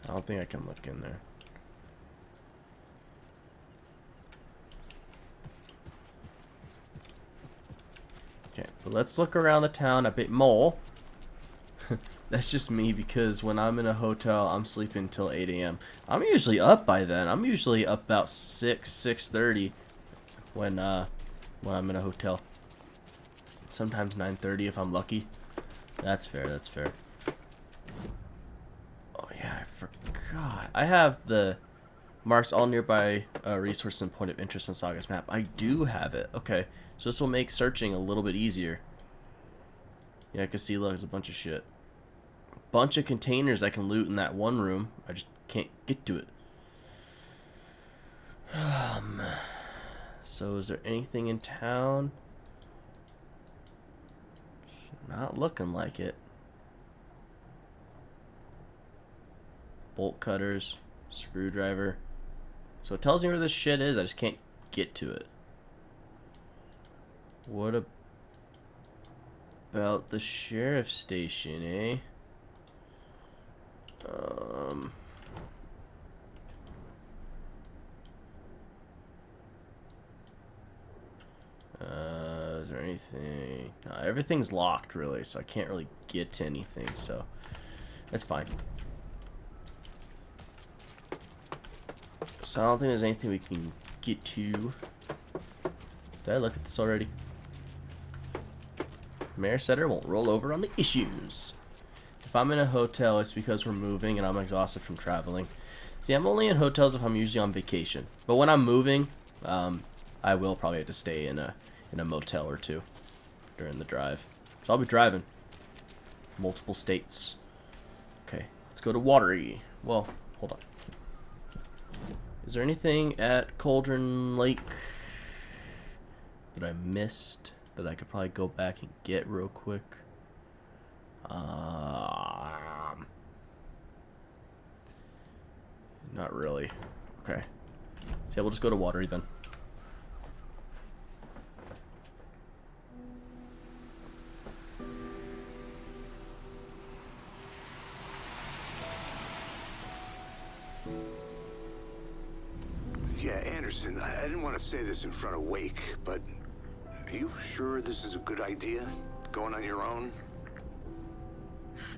Speaker 1: I don't think I can look in there. Okay, but let's look around the town a bit more. That's just me, because when I'm in a hotel, I'm sleeping till 8 a.m. I'm usually up by then. I'm usually up about 6:30 when I'm in a hotel. Sometimes 9:30 if I'm lucky. That's fair, that's fair. Oh yeah, I God, I have the marks all nearby resource and point of interest in Saga's map. I do have it. Okay, so this will make searching a little bit easier. Yeah, I can see, look, there's a bunch of shit. Bunch of containers I can loot in that one room. I just can't get to it. So is there anything in town? Not looking like it. Bolt cutters, screwdriver. So it tells me where this shit is, I just can't get to it. What about the sheriff's station, eh? Is there anything? No, everything's locked, really, so I can't really get to anything, so that's fine. So I don't think there's anything we can get to. Did I look at this already? Mayor Setter won't roll over on the issues. If I'm in a hotel, it's because we're moving and I'm exhausted from traveling. See, I'm only in hotels if I'm usually on vacation. But when I'm moving, I will probably have to stay in a motel or two during the drive. So I'll be driving multiple states. Okay, let's go to Watery. Well, hold on. Is there anything at Cauldron Lake that I missed that I could probably go back and get real quick? Not really. Okay. So yeah, we'll just go to Watery then.
Speaker 3: Yeah, Anderson, I didn't want to say this in front of Wake, but are you sure this is a good idea? Going on your own?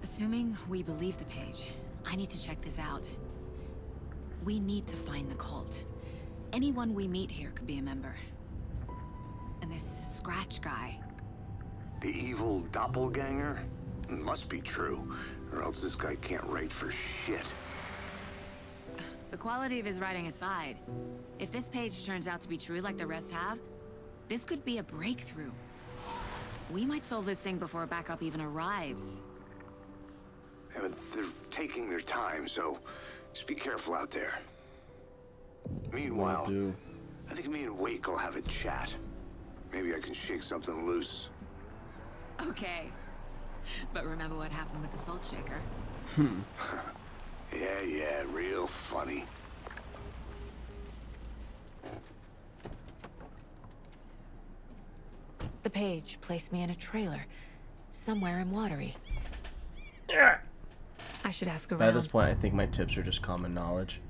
Speaker 11: Assuming we believe the page, I need to check this out. We need to find the cult. Anyone we meet here could be a member. And this Scratch guy.
Speaker 3: The evil doppelganger? Must be true, or else this guy can't write for shit.
Speaker 11: The quality of his writing aside, if this page turns out to be true like the rest have, this could be a breakthrough. We might solve this thing before backup even arrives.
Speaker 3: Yeah, but they're taking their time, so just be careful out there. Meanwhile, I think me and Wake will have a chat. Maybe I can shake something loose.
Speaker 11: Okay. But remember what happened with the salt shaker?
Speaker 3: Yeah, real funny.
Speaker 11: The page placed me in a trailer, somewhere in Watery. I should ask around.
Speaker 1: By this point, I think my tips are just common knowledge.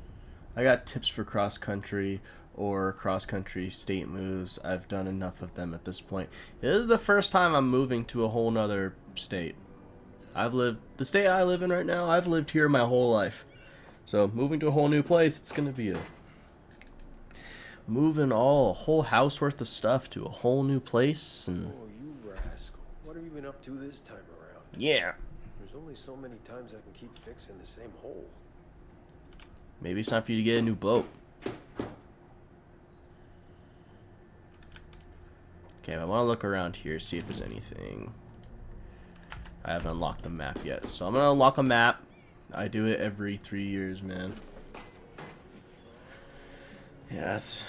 Speaker 1: I got tips for cross-country or cross-country state moves. I've done enough of them at this point. It is the first time I'm moving to a whole nother state. The state I live in right now, I've lived here my whole life. So moving to a whole new place, it's going to be moving a whole house worth of stuff to a whole new place. And
Speaker 2: oh, you rascal. What have you been up to this time around?
Speaker 1: Yeah.
Speaker 2: There's only so many times I can keep fixing the same hole.
Speaker 1: Maybe it's time for you to get a new boat. Okay, I want to look around here, see if there's anything. I haven't unlocked the map yet, so I'm going to unlock a map. I do it every 3 years, man. Yeah, that's...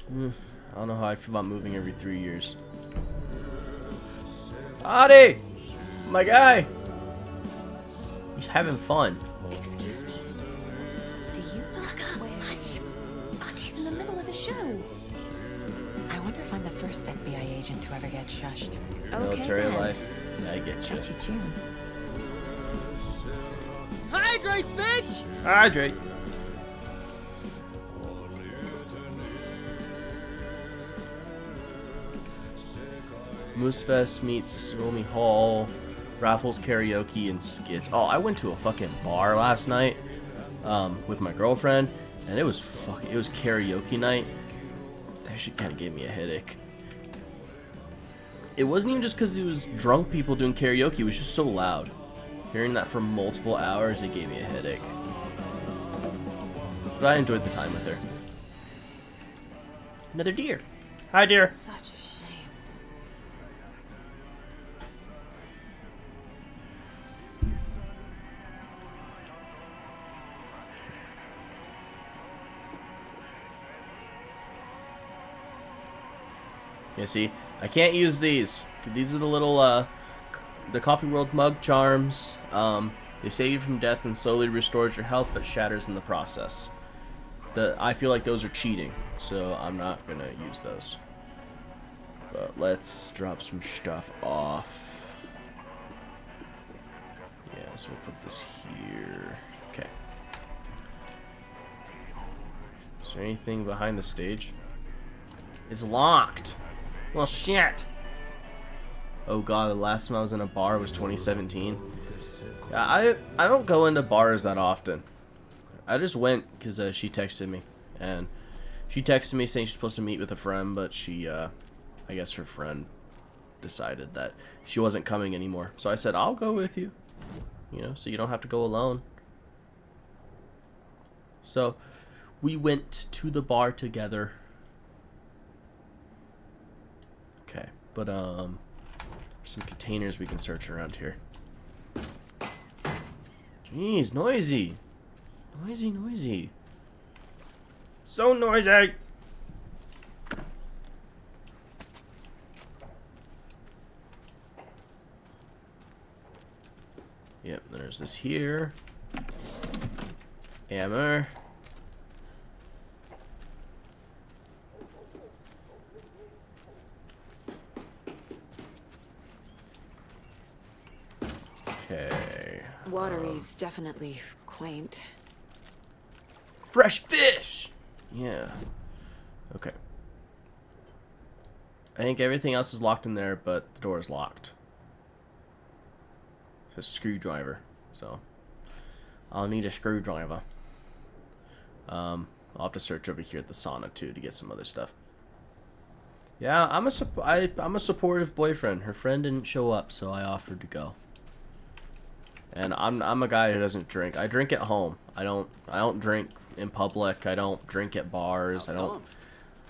Speaker 1: I don't know how I feel about moving every 3 years. Adi! My guy! He's having fun.
Speaker 6: Excuse me. Do you knock up? Hush! Artie's in the middle of a show.
Speaker 11: I wonder if I'm the first FBI agent to ever get shushed.
Speaker 1: Military
Speaker 11: Okay, then.
Speaker 1: life. Yeah, I get you.
Speaker 11: Catch you June.
Speaker 19: Hydrate, bitch!
Speaker 1: Hydrate. Moosefest meets Suomi Hall, raffles, karaoke, and skits. Oh, I went to a fucking bar last night with my girlfriend, and it was karaoke night. That shit kind of gave me a headache. It wasn't even just because it was drunk people doing karaoke. It was just so loud. Hearing that for multiple hours, it gave me a headache. But I enjoyed the time with her. Another deer. Hi, deer.
Speaker 11: Such a shame.
Speaker 1: You see, I can't use these. These are the little, the Coffee World mug charms. They save you from death and slowly restores your health, but shatters in the process. I feel like those are cheating, so I'm not gonna use those. But let's drop some stuff off. Yeah, so we'll put this here. Okay. Is there anything behind the stage? It's locked. Well, shit. Oh god, the last time I was in a bar was 2017. I don't go into bars that often. I just went because she texted me, and she texted me saying she's supposed to meet with a friend, but she, I guess her friend decided that she wasn't coming anymore. So I said, I'll go with you, you know, so you don't have to go alone. So we went to the bar together. Okay, but some containers we can search around here. Jeez, noisy. Noisy, noisy. So noisy! Yep, there's this here. Hammer. Okay.
Speaker 11: Watery's definitely quaint.
Speaker 1: Fresh fish! Yeah. Okay. I think everything else is locked in there, but the door is locked. It's a screwdriver, so I'll need a screwdriver. I'll have to search over here at the sauna too to get some other stuff. Yeah, I'm a supportive boyfriend. Her friend didn't show up, so I offered to go. And I'm a guy who doesn't drink. I drink at home. I don't drink in public. I don't drink at bars. I don't,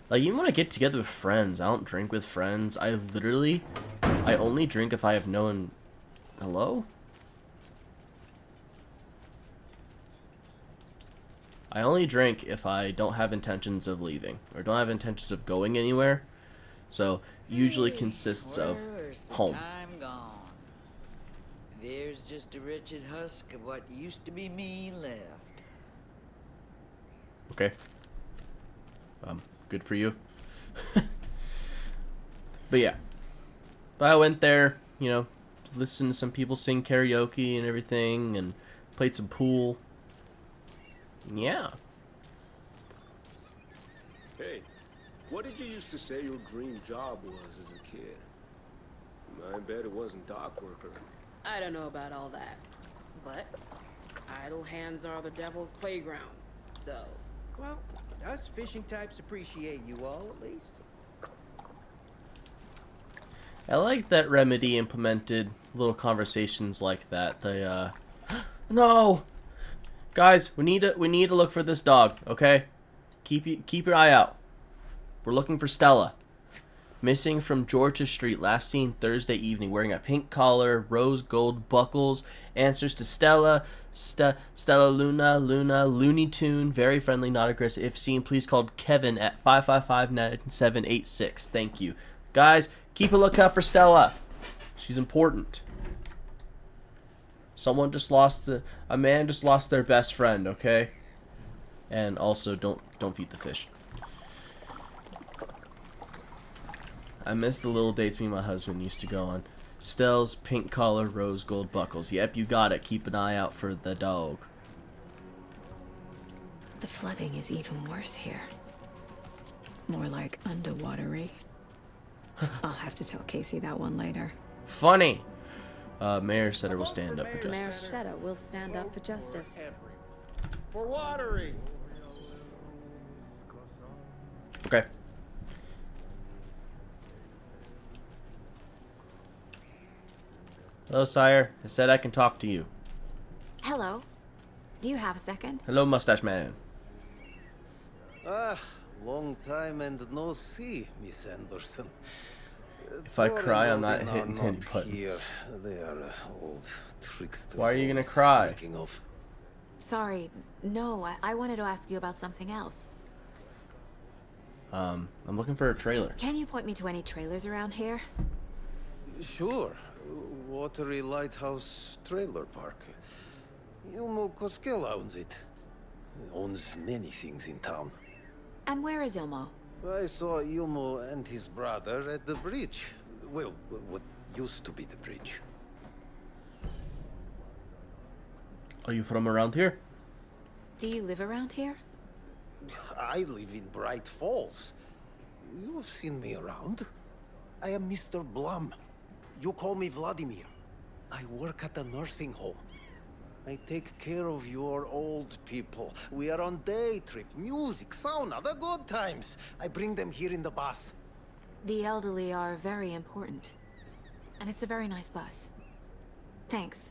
Speaker 1: like, even when I get together with friends, I don't drink with friends. I only drink if I have known. Hello? I only drink if I don't have intentions of leaving or don't have intentions of going anywhere. So usually consists of home.
Speaker 17: Time gone. There's just a wretched husk of what used to be me left.
Speaker 1: Okay. Good for you. But yeah. But I went there, you know, listened to some people sing karaoke and everything, and played some pool. Yeah.
Speaker 20: Hey, what did you used to say your dream job was as a kid? I bet it wasn't dock worker.
Speaker 19: I don't know about all that, but idle hands are the devil's playground, so...
Speaker 21: Well, us fishing types appreciate you all, at least.
Speaker 1: I like that Remedy implemented little conversations like that. They, no! Guys, we need to look for this dog, okay? Keep your eye out. We're looking for Stella. Missing from Georgia Street, last seen Thursday evening, wearing a pink collar, rose gold buckles. Answers to Stella, Stella Luna, Looney Tune, very friendly, not aggressive. If seen, please call Kevin at 555-9786. Thank you. Guys, keep a lookout for Stella. She's important. A man just lost their best friend, okay? And also, don't feed the fish. I miss the little dates me and my husband used to go on. Stell's pink collar, rose gold buckles. Yep, you got it. Keep an eye out for the dog.
Speaker 6: The flooding is even worse here. More like underwatery. I'll have to tell Casey that one later.
Speaker 1: Funny. Mayor Setter will stand up for
Speaker 11: Mayor
Speaker 1: justice.
Speaker 11: Seta will stand up for justice.
Speaker 21: For watery.
Speaker 1: Okay. Hello, sire. I said I can talk to you.
Speaker 11: Hello. Do you have a second?
Speaker 1: Hello, mustache man.
Speaker 4: Ah, long time and no see, Miss Anderson.
Speaker 1: If I cry, I'm not
Speaker 4: Odin are
Speaker 1: hitting any
Speaker 4: not
Speaker 1: buttons.
Speaker 4: here. They are old tricksters.
Speaker 1: Why are you gonna
Speaker 4: always
Speaker 1: cry?
Speaker 4: sneaking off.
Speaker 11: Sorry, no, I wanted to ask you about something else.
Speaker 1: I'm looking for a trailer.
Speaker 11: Can you point me to any trailers around here?
Speaker 4: Sure. Watery Lighthouse Trailer Park. Ilmo Koskela owns it. Owns many things in town.
Speaker 11: And where is Ilmo?
Speaker 4: I saw Ilmo and his brother at the bridge. Well, what used to be the bridge.
Speaker 1: Are you from around here?
Speaker 11: Do you live around here?
Speaker 4: I live in Bright Falls. You've seen me around. I am Mr. Blum. You call me Vladimir. I work at a nursing home. I take care of your old people. We are on day trip, music, sauna, the good times. I bring them here in the bus.
Speaker 11: The elderly are very important. And it's a very nice bus. Thanks.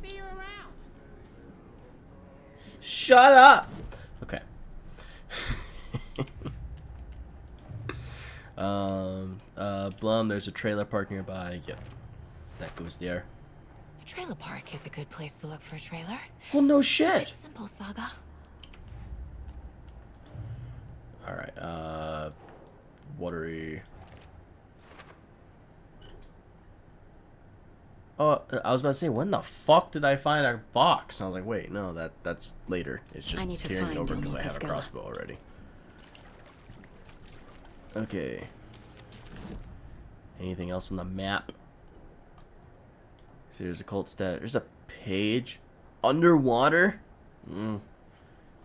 Speaker 19: See you around.
Speaker 1: Shut up! Okay. Blum, there's a trailer park nearby. Yep. That goes there.
Speaker 11: A trailer park is a good place to look for a trailer.
Speaker 1: Well, no shit.
Speaker 11: It's simple, Saga.
Speaker 1: Alright, watery. Oh, I was about to say, when the fuck did I find our box? And I was like, wait, no, that's later. It's just
Speaker 11: I need to
Speaker 1: carrying
Speaker 11: find
Speaker 1: over because I have a
Speaker 11: Ilmo
Speaker 1: crossbow already. Okay. Anything else on the map? See, there's a cult stat. There's a page underwater.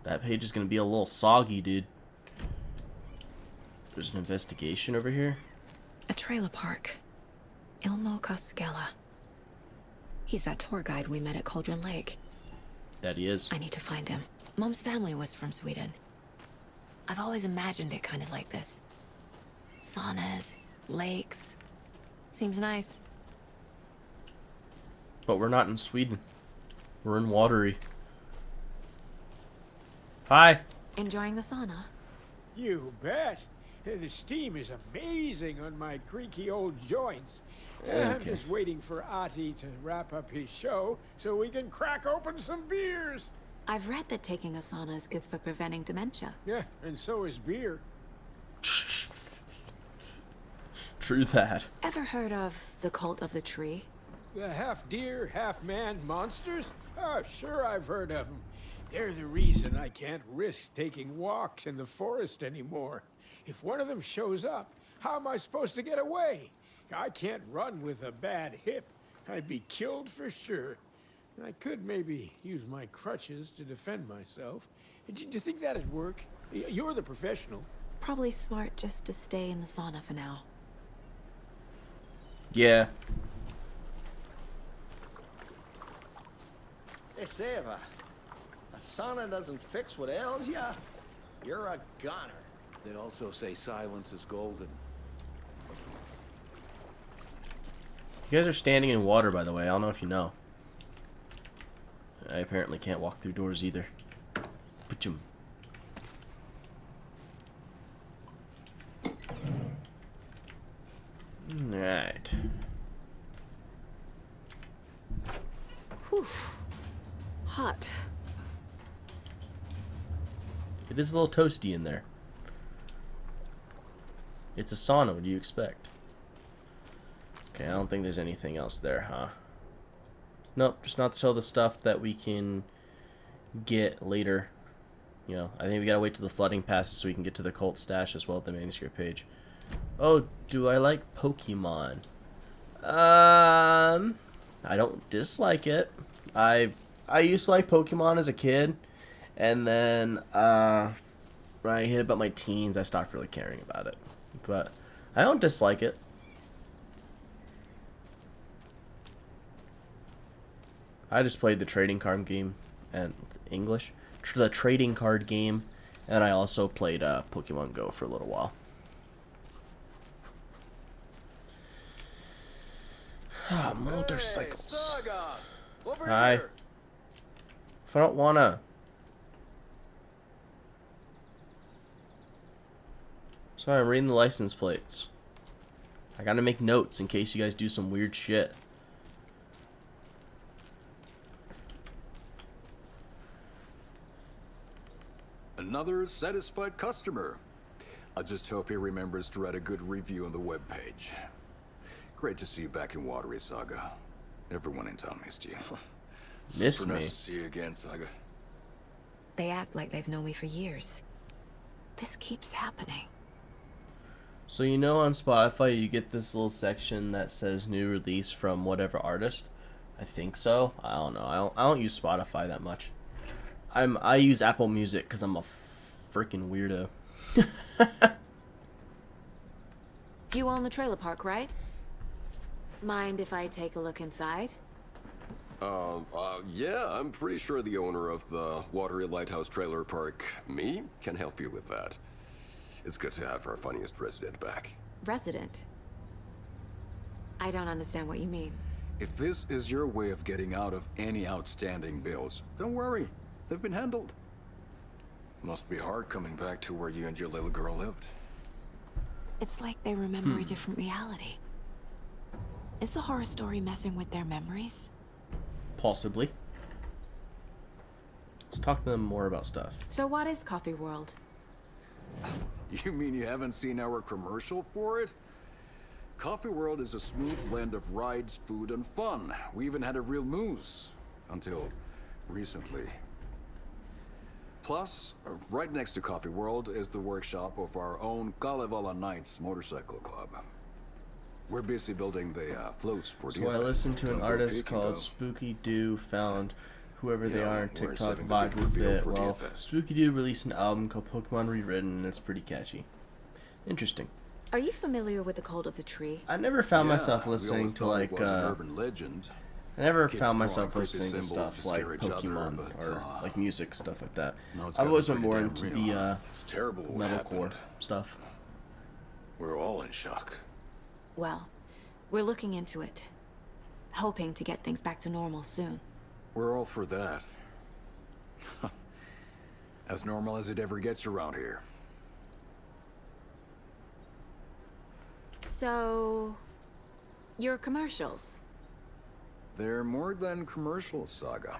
Speaker 1: That page is gonna be a little soggy, dude. There's an investigation over here.
Speaker 11: A trailer park. Ilmo Koskela. He's that tour guide we met at Cauldron Lake.
Speaker 1: That he is.
Speaker 11: I need to find him. Mom's family was from Sweden. I've always imagined it kind of like this. Saunas, lakes. Seems nice.
Speaker 1: But we're not in Sweden. We're in watery. Hi.
Speaker 11: Enjoying the sauna?
Speaker 22: You bet. The steam is amazing on my creaky old joints. I'm
Speaker 1: Okay.
Speaker 22: just waiting for Ati to wrap up his show so we can crack open some beers.
Speaker 11: I've read that taking a sauna is good for preventing dementia.
Speaker 22: Yeah, and so is beer.
Speaker 1: True that.
Speaker 11: Ever heard of the Cult of the Tree?
Speaker 22: The half deer, half man monsters? Oh, sure I've heard of them. They're the reason I can't risk taking walks in the forest anymore. If one of them shows up, how am I supposed to get away? I can't run with a bad hip. I'd be killed for sure. I could maybe use my crutches to defend myself. Do you think that'd work? You're the professional.
Speaker 11: Probably smart just to stay in the sauna for now.
Speaker 1: Yeah.
Speaker 15: Hey, Seva. A sauna doesn't fix what ails ya. You're a goner.
Speaker 23: They also say silence is golden.
Speaker 1: You guys are standing in water, by the way. I don't know if you know. I apparently can't walk through doors either. Pachum. Alright.
Speaker 11: Whew. Hot.
Speaker 1: It is a little toasty in there. It's a sauna, what do you expect? Okay, I don't think there's anything else there, huh? Nope, just not all the stuff that we can get later. You know, I think we gotta wait till the flooding passes so we can get to the cult stash as well at the manuscript page. Oh, do I like Pokemon? I don't dislike it. I used to like Pokemon as a kid, and then when I hit about my teens, I stopped really caring about it. But I don't dislike it. I just played the trading card game and English, the trading card game, and I also played Pokemon Go for a little while. Motorcycles.
Speaker 15: Hey, Saga, over
Speaker 1: Hi.
Speaker 15: here.
Speaker 1: If I don't wanna. Sorry, I'm reading the license plates. I gotta make notes in case you guys do some weird shit.
Speaker 5: Another satisfied customer. I just hope he remembers to write a good review on the webpage. Great to see you back in Watery, Saga. Everyone in town missed you.
Speaker 1: Missed
Speaker 5: Super
Speaker 1: me?
Speaker 5: Nice to see you again, Saga.
Speaker 11: They act like they've known me for years. This keeps happening.
Speaker 1: So you know on Spotify you get this little section that says new release from whatever artist? I think so. I don't know. I don't use Spotify that much. I use Apple Music because I'm a freaking weirdo.
Speaker 11: You own the trailer park, right? Mind if I take a look inside?
Speaker 7: Yeah, I'm pretty sure the owner of the Watery Lighthouse Trailer Park, me, can help you with that. It's good to have our funniest resident back.
Speaker 11: Resident? I don't understand what you mean.
Speaker 5: If this is your way of getting out of any outstanding bills, don't worry. They've been handled. Must be hard coming back to where you and your little girl lived.
Speaker 11: It's like they remember a different reality. Is the horror story messing with their memories?
Speaker 1: Possibly. Let's talk to them more about stuff.
Speaker 11: So what is Coffee World?
Speaker 5: You mean you haven't seen our commercial for it? Coffee World is a smooth blend of rides, food, and fun. We even had a real moose. Until recently. Plus, right next to Coffee World is the workshop of our own Kalevala Knights Motorcycle Club. We're busy building the floats for
Speaker 1: So I listened to an artist called Spooky Doo, found whoever they are on TikTok, vibed with it. Well, Spooky Doo released an album called Pokemon Rewritten, and it's pretty catchy. Interesting.
Speaker 11: Are you familiar with the Cult of the Tree?
Speaker 1: I never found myself listening to like
Speaker 5: urban legend.
Speaker 1: I never
Speaker 5: Kids
Speaker 1: found
Speaker 5: drawing
Speaker 1: myself
Speaker 5: creepy
Speaker 1: listening to
Speaker 5: symbols
Speaker 1: stuff
Speaker 5: to
Speaker 1: like
Speaker 5: scare each other,
Speaker 1: Pokemon
Speaker 5: but,
Speaker 1: or like music stuff like that.
Speaker 5: No, it's
Speaker 1: I've
Speaker 5: gotta
Speaker 1: always
Speaker 5: be
Speaker 1: been more
Speaker 5: pretty
Speaker 1: into
Speaker 5: damn
Speaker 1: the
Speaker 5: real. It's terrible what
Speaker 1: metalcore
Speaker 5: happened.
Speaker 1: stuff.
Speaker 5: We're all in shock.
Speaker 11: Well, we're looking into it. Hoping to get things back to normal soon.
Speaker 5: We're all for that. As normal as it ever gets around here.
Speaker 11: So, your commercials?
Speaker 5: They're more than commercials, Saga.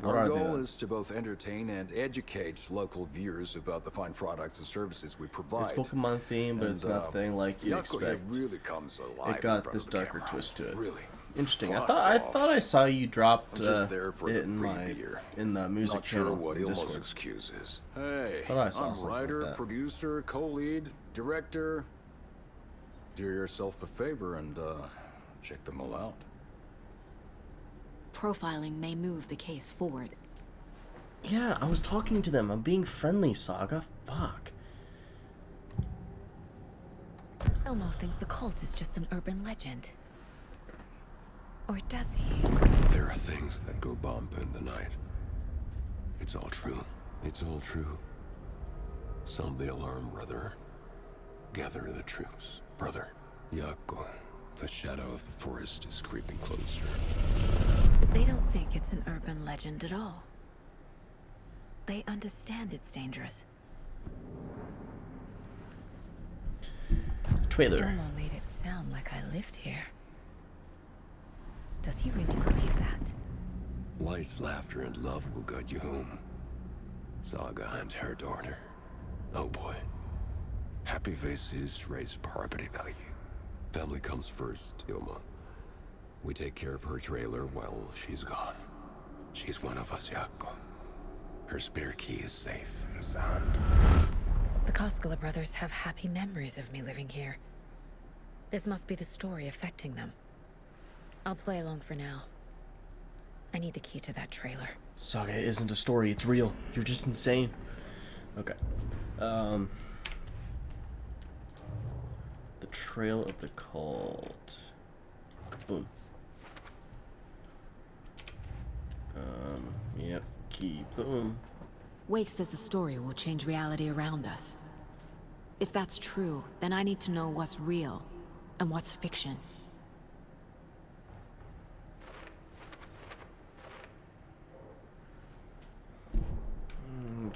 Speaker 1: What
Speaker 5: Our
Speaker 1: are they
Speaker 5: goal
Speaker 1: then?
Speaker 5: is to both entertain and educate local viewers about the fine products and services we provide.
Speaker 1: It's Pokemon themed, but
Speaker 5: And,
Speaker 1: it's nothing like you
Speaker 5: Yako here
Speaker 1: expect.
Speaker 5: really comes alive
Speaker 1: It
Speaker 5: in
Speaker 1: got
Speaker 5: front
Speaker 1: this
Speaker 5: of the
Speaker 1: darker
Speaker 5: camera.
Speaker 1: twist to it.
Speaker 5: Really.
Speaker 1: Interesting.
Speaker 5: Fuck
Speaker 1: I
Speaker 5: off.
Speaker 1: thought I saw you dropped
Speaker 5: I'm just there for
Speaker 1: it
Speaker 5: the
Speaker 1: in
Speaker 5: free
Speaker 1: my
Speaker 5: beer.
Speaker 1: in the music
Speaker 5: Not
Speaker 1: channel.
Speaker 5: sure what
Speaker 1: in
Speaker 5: Ilmo's
Speaker 1: Discord.
Speaker 5: excuse is. Hey,
Speaker 1: Thought I saw
Speaker 5: I'm
Speaker 1: something like
Speaker 5: writer,
Speaker 1: that.
Speaker 5: producer, co-lead, director. Do yourself a favor and check them all out.
Speaker 11: Profiling may move the case forward.
Speaker 1: Yeah, I was talking to them. I'm being friendly, Saga. Fuck.
Speaker 11: Elmo thinks the cult is just an urban legend. Or does he?
Speaker 7: There are things that go bump in the night. It's all true. It's all true. Sound the alarm, brother. Gather the troops, brother. Yako, the shadow of the forest is creeping closer.
Speaker 11: They don't think it's an urban legend at all. They understand it's dangerous.
Speaker 1: Trailer.
Speaker 11: Elmo made it sound like I lived here. Does he really believe that?
Speaker 7: Light, laughter, and love will guide you home. Saga and her daughter. Oh boy. Happy faces raise property value. Family comes first, Ilma. We take care of her trailer while she's gone. She's one of us, Yako. Her spare key is safe and sound.
Speaker 11: The Koskela brothers have happy memories of me living here. This must be the story affecting them. I'll play along for now. I need the key to that trailer.
Speaker 1: Saga isn't a story. It's real. You're just insane. Okay. The Trail of the Cult. Boom. Yep. Key. Boom.
Speaker 11: Wakes says the story will change reality around us. If that's true, then I need to know what's real and what's fiction.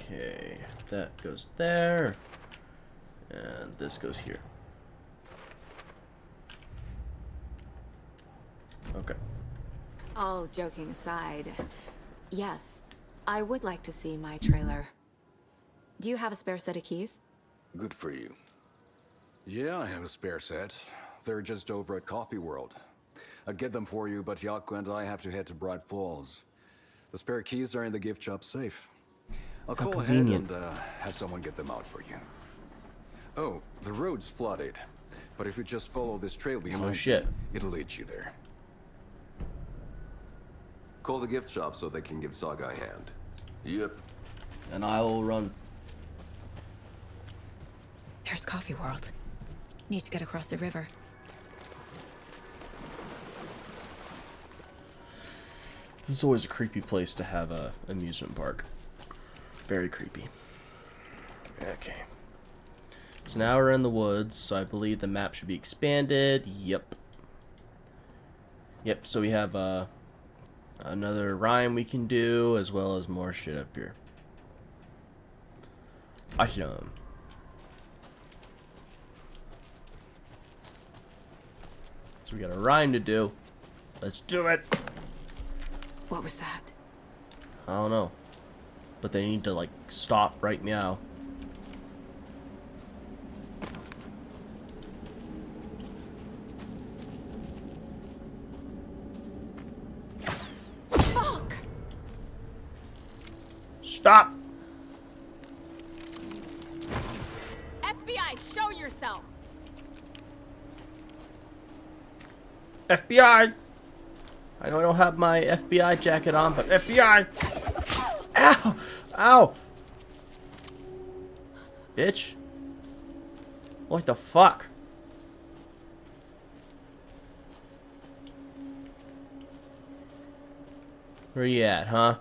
Speaker 1: Okay, that goes there, and this goes here. Okay.
Speaker 11: All joking aside, yes, I would like to see my trailer. Do you have a spare set of keys?
Speaker 5: Good for you. Yeah, I have a spare set. They're just over at Coffee World. I'd get them for you, but Yaku and I have to head to Bright Falls. The spare keys are in the gift shop safe. I'll
Speaker 1: How
Speaker 5: call
Speaker 1: convenient.
Speaker 5: ahead and have someone get them out for you. Oh, the road's flooded, but if you just follow this trail behind
Speaker 1: shit.
Speaker 5: you, it'll lead you there.
Speaker 9: Call the gift shop so they can give Saga a hand.
Speaker 1: Yep. And I will run.
Speaker 11: There's Coffee World. Need to get across the river.
Speaker 1: This is always a creepy place to have a amusement park. Very creepy. Okay. So now we're in the woods, so I believe the map should be expanded. Yep. Yep, so we have another rhyme we can do, as well as more shit up here. Awesome. So we got a rhyme to do. Let's do it.
Speaker 11: What was that?
Speaker 1: I don't know. But they need to, like, stop right meow.
Speaker 11: Fuck!
Speaker 1: Stop!
Speaker 11: FBI, show yourself!
Speaker 1: FBI! I know I don't have my FBI jacket on, but FBI! Ow! Ow! Bitch. What the fuck? Where you at, huh?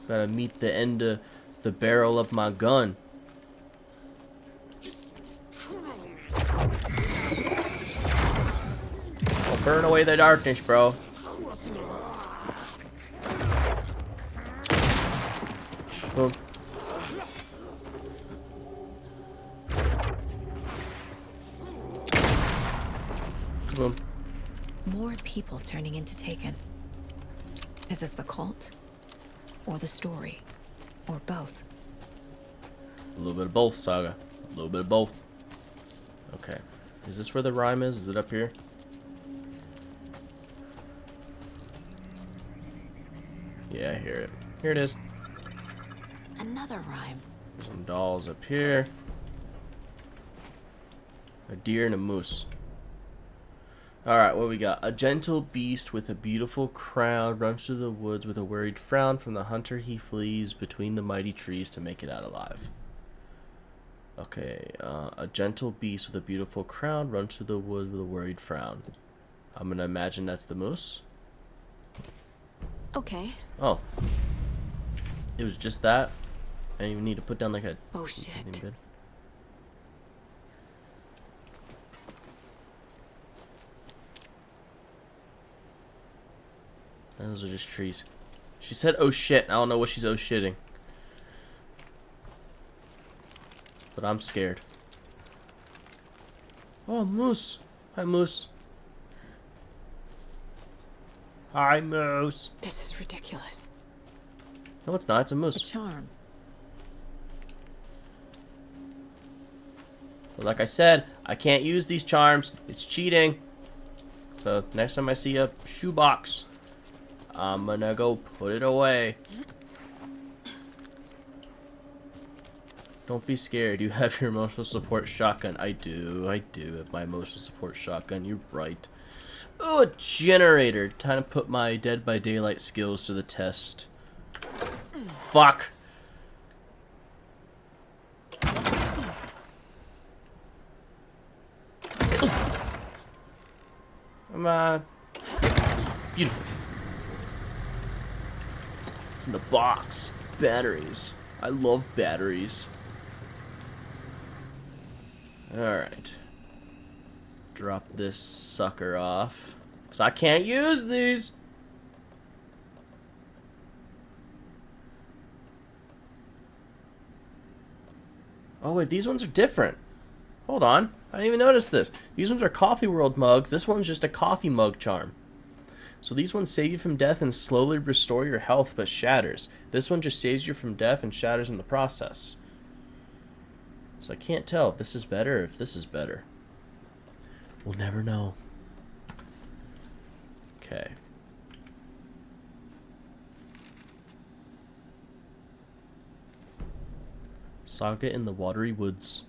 Speaker 1: Gotta meet the end of the barrel of my gun. I'll burn away the darkness, bro. Boom. Boom.
Speaker 11: More people turning into Taken. Is this the cult? Or the story? Or both?
Speaker 1: A little bit of both, Saga. A little bit of both. Okay. Is this where the rhyme is? Is it up here? Yeah, I hear it. Here it is.
Speaker 11: Another rhyme.
Speaker 1: Some dolls up here. A deer and a moose. Alright, what we got? A gentle beast with a beautiful crown runs through the woods with a worried frown. From the hunter he flees between the mighty trees to make it out alive. Okay, a gentle beast with a beautiful crown runs through the woods with a worried frown. I'm gonna imagine that's the moose.
Speaker 11: Okay.
Speaker 1: Oh. It was just that? I didn't even need to put down like a...
Speaker 11: Oh shit.
Speaker 1: Good. Those are just trees. She said, oh shit. I don't know what she's oh shitting. But I'm scared. Oh, moose. Hi, moose. Hi, moose.
Speaker 11: This is ridiculous.
Speaker 1: No, it's not. It's a moose.
Speaker 11: A charm.
Speaker 1: But like I said, I can't use these charms. It's cheating. So next time I see a shoebox, I'm gonna go put it away. Don't be scared. You have your emotional support shotgun. I do have my emotional support shotgun. You're right. Oh, a generator. Time to put my Dead by Daylight skills to the test. Fuck. Come on. Beautiful. It's in the box. Batteries. I love batteries. Alright. Drop this sucker off. Because I can't use these. Oh wait, these ones are different. Hold on. I didn't even notice this. These ones are Coffee World mugs. This one's just a coffee mug charm. So these ones save you from death and slowly restore your health but shatters. This one just saves you from death and shatters in the process. So I can't tell if this is better or if this is better. We'll never know. Okay. Saga in the Watery Woods.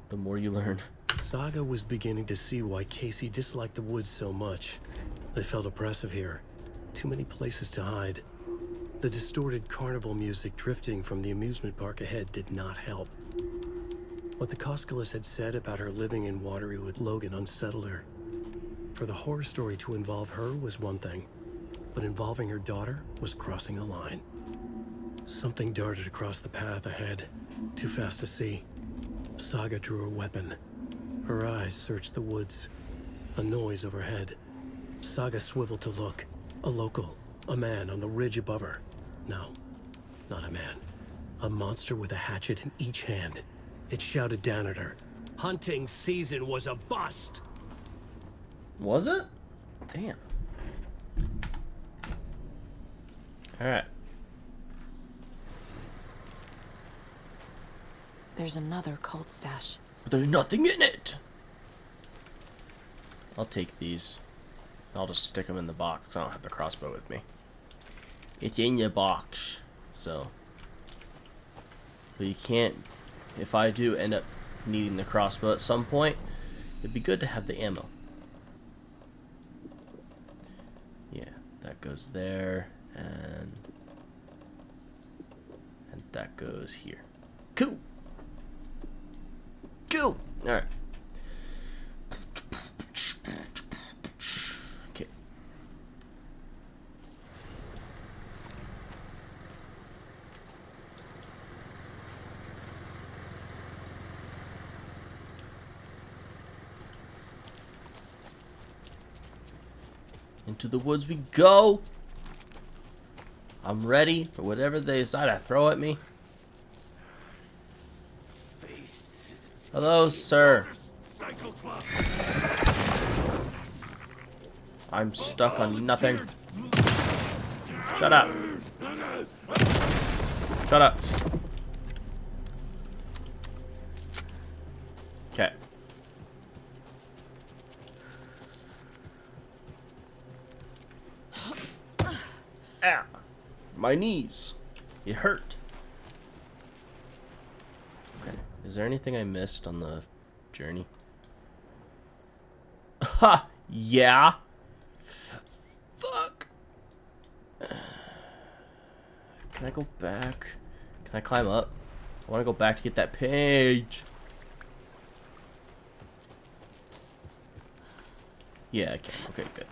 Speaker 1: The more you learn.
Speaker 2: Saga was beginning to see why Casey disliked the woods so much. They felt oppressive here. Too many places to hide. The distorted carnival music drifting from the amusement park ahead did not help. What the Koskulis had said about her living in Watery with Logan unsettled her. For the horror story to involve her was one thing, but involving her daughter was crossing a line. Something darted across the path ahead, too fast to see. Saga drew her weapon. Her eyes searched the woods. A noise overhead. Saga swiveled to look. A local. A man on the ridge above her. No, not a man. A monster with a hatchet in each hand. It shouted down at her. Hunting season was a bust!
Speaker 1: Was it? Damn. Alright.
Speaker 6: There's another cult stash.
Speaker 1: But there's nothing in it! I'll take these. I'll just stick them in the box, 'cause I don't have the crossbow with me. It's in your box, so. But you can't, if I do end up needing the crossbow at some point, it'd be good to have the ammo. Yeah, that goes there, and that goes here. Cool! Cool! Alright. Okay. Into the woods we go! I'm ready for whatever they decide to throw at me. Hello, sir. I'm stuck on nothing. Shut up. Shut up. Okay. Ah, my knees. It hurt. Okay. Is there anything I missed on the journey? Ha! Yeah. Fuck. Can I go back? Can I climb up? I want to go back to get that page. Yeah, I can. Okay, good.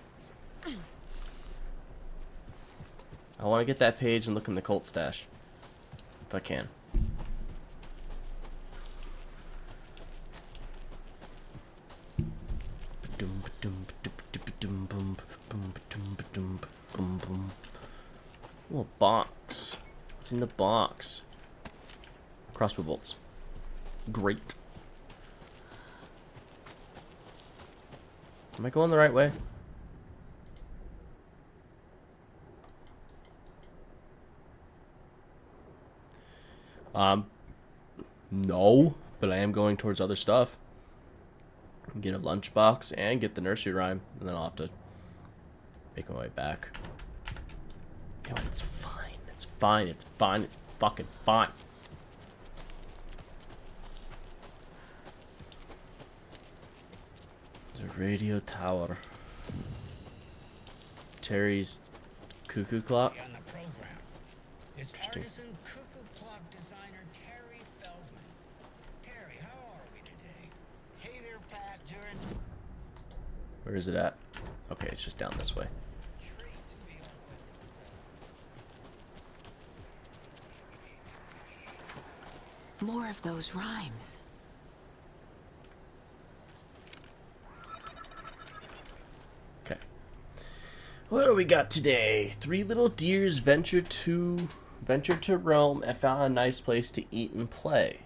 Speaker 1: I want to get that page and look in the cult stash. If I can. Oh, a box. What's in the box? Crossbow bolts. Great. Am I going the right way? No, but I am going towards other stuff. Get a lunchbox and get the nursery rhyme, and then I'll have to make my way back. Come on, it's fine. It's fine. It's fine. It's fucking fine. There's a radio tower. Terry's cuckoo clock.
Speaker 16: On the program. It's artisan cuckoo clock designer Terry Feldman. Terry, how are we today? Hey there, Pat. Jared.
Speaker 1: Where is it at? Okay, it's just down this way.
Speaker 6: More of those rhymes.
Speaker 1: Okay. What do we got today? 3 little deers venture to Ventured to Rome and found a nice place to eat and play.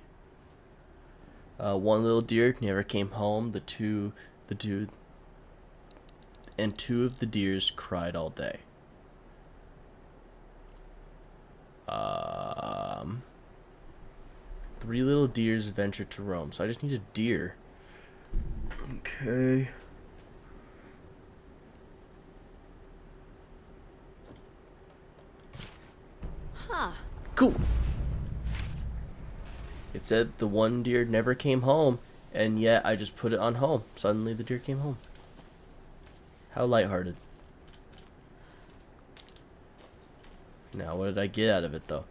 Speaker 1: One little deer never came home. Two of the deers cried all day. Three little deers ventured to Rome. So I just need a deer. Okay.
Speaker 11: Huh.
Speaker 1: Cool. It said the one deer never came home, and yet I just put it on home. Suddenly the deer came home. How lighthearted. Now, what did I get out of it, though?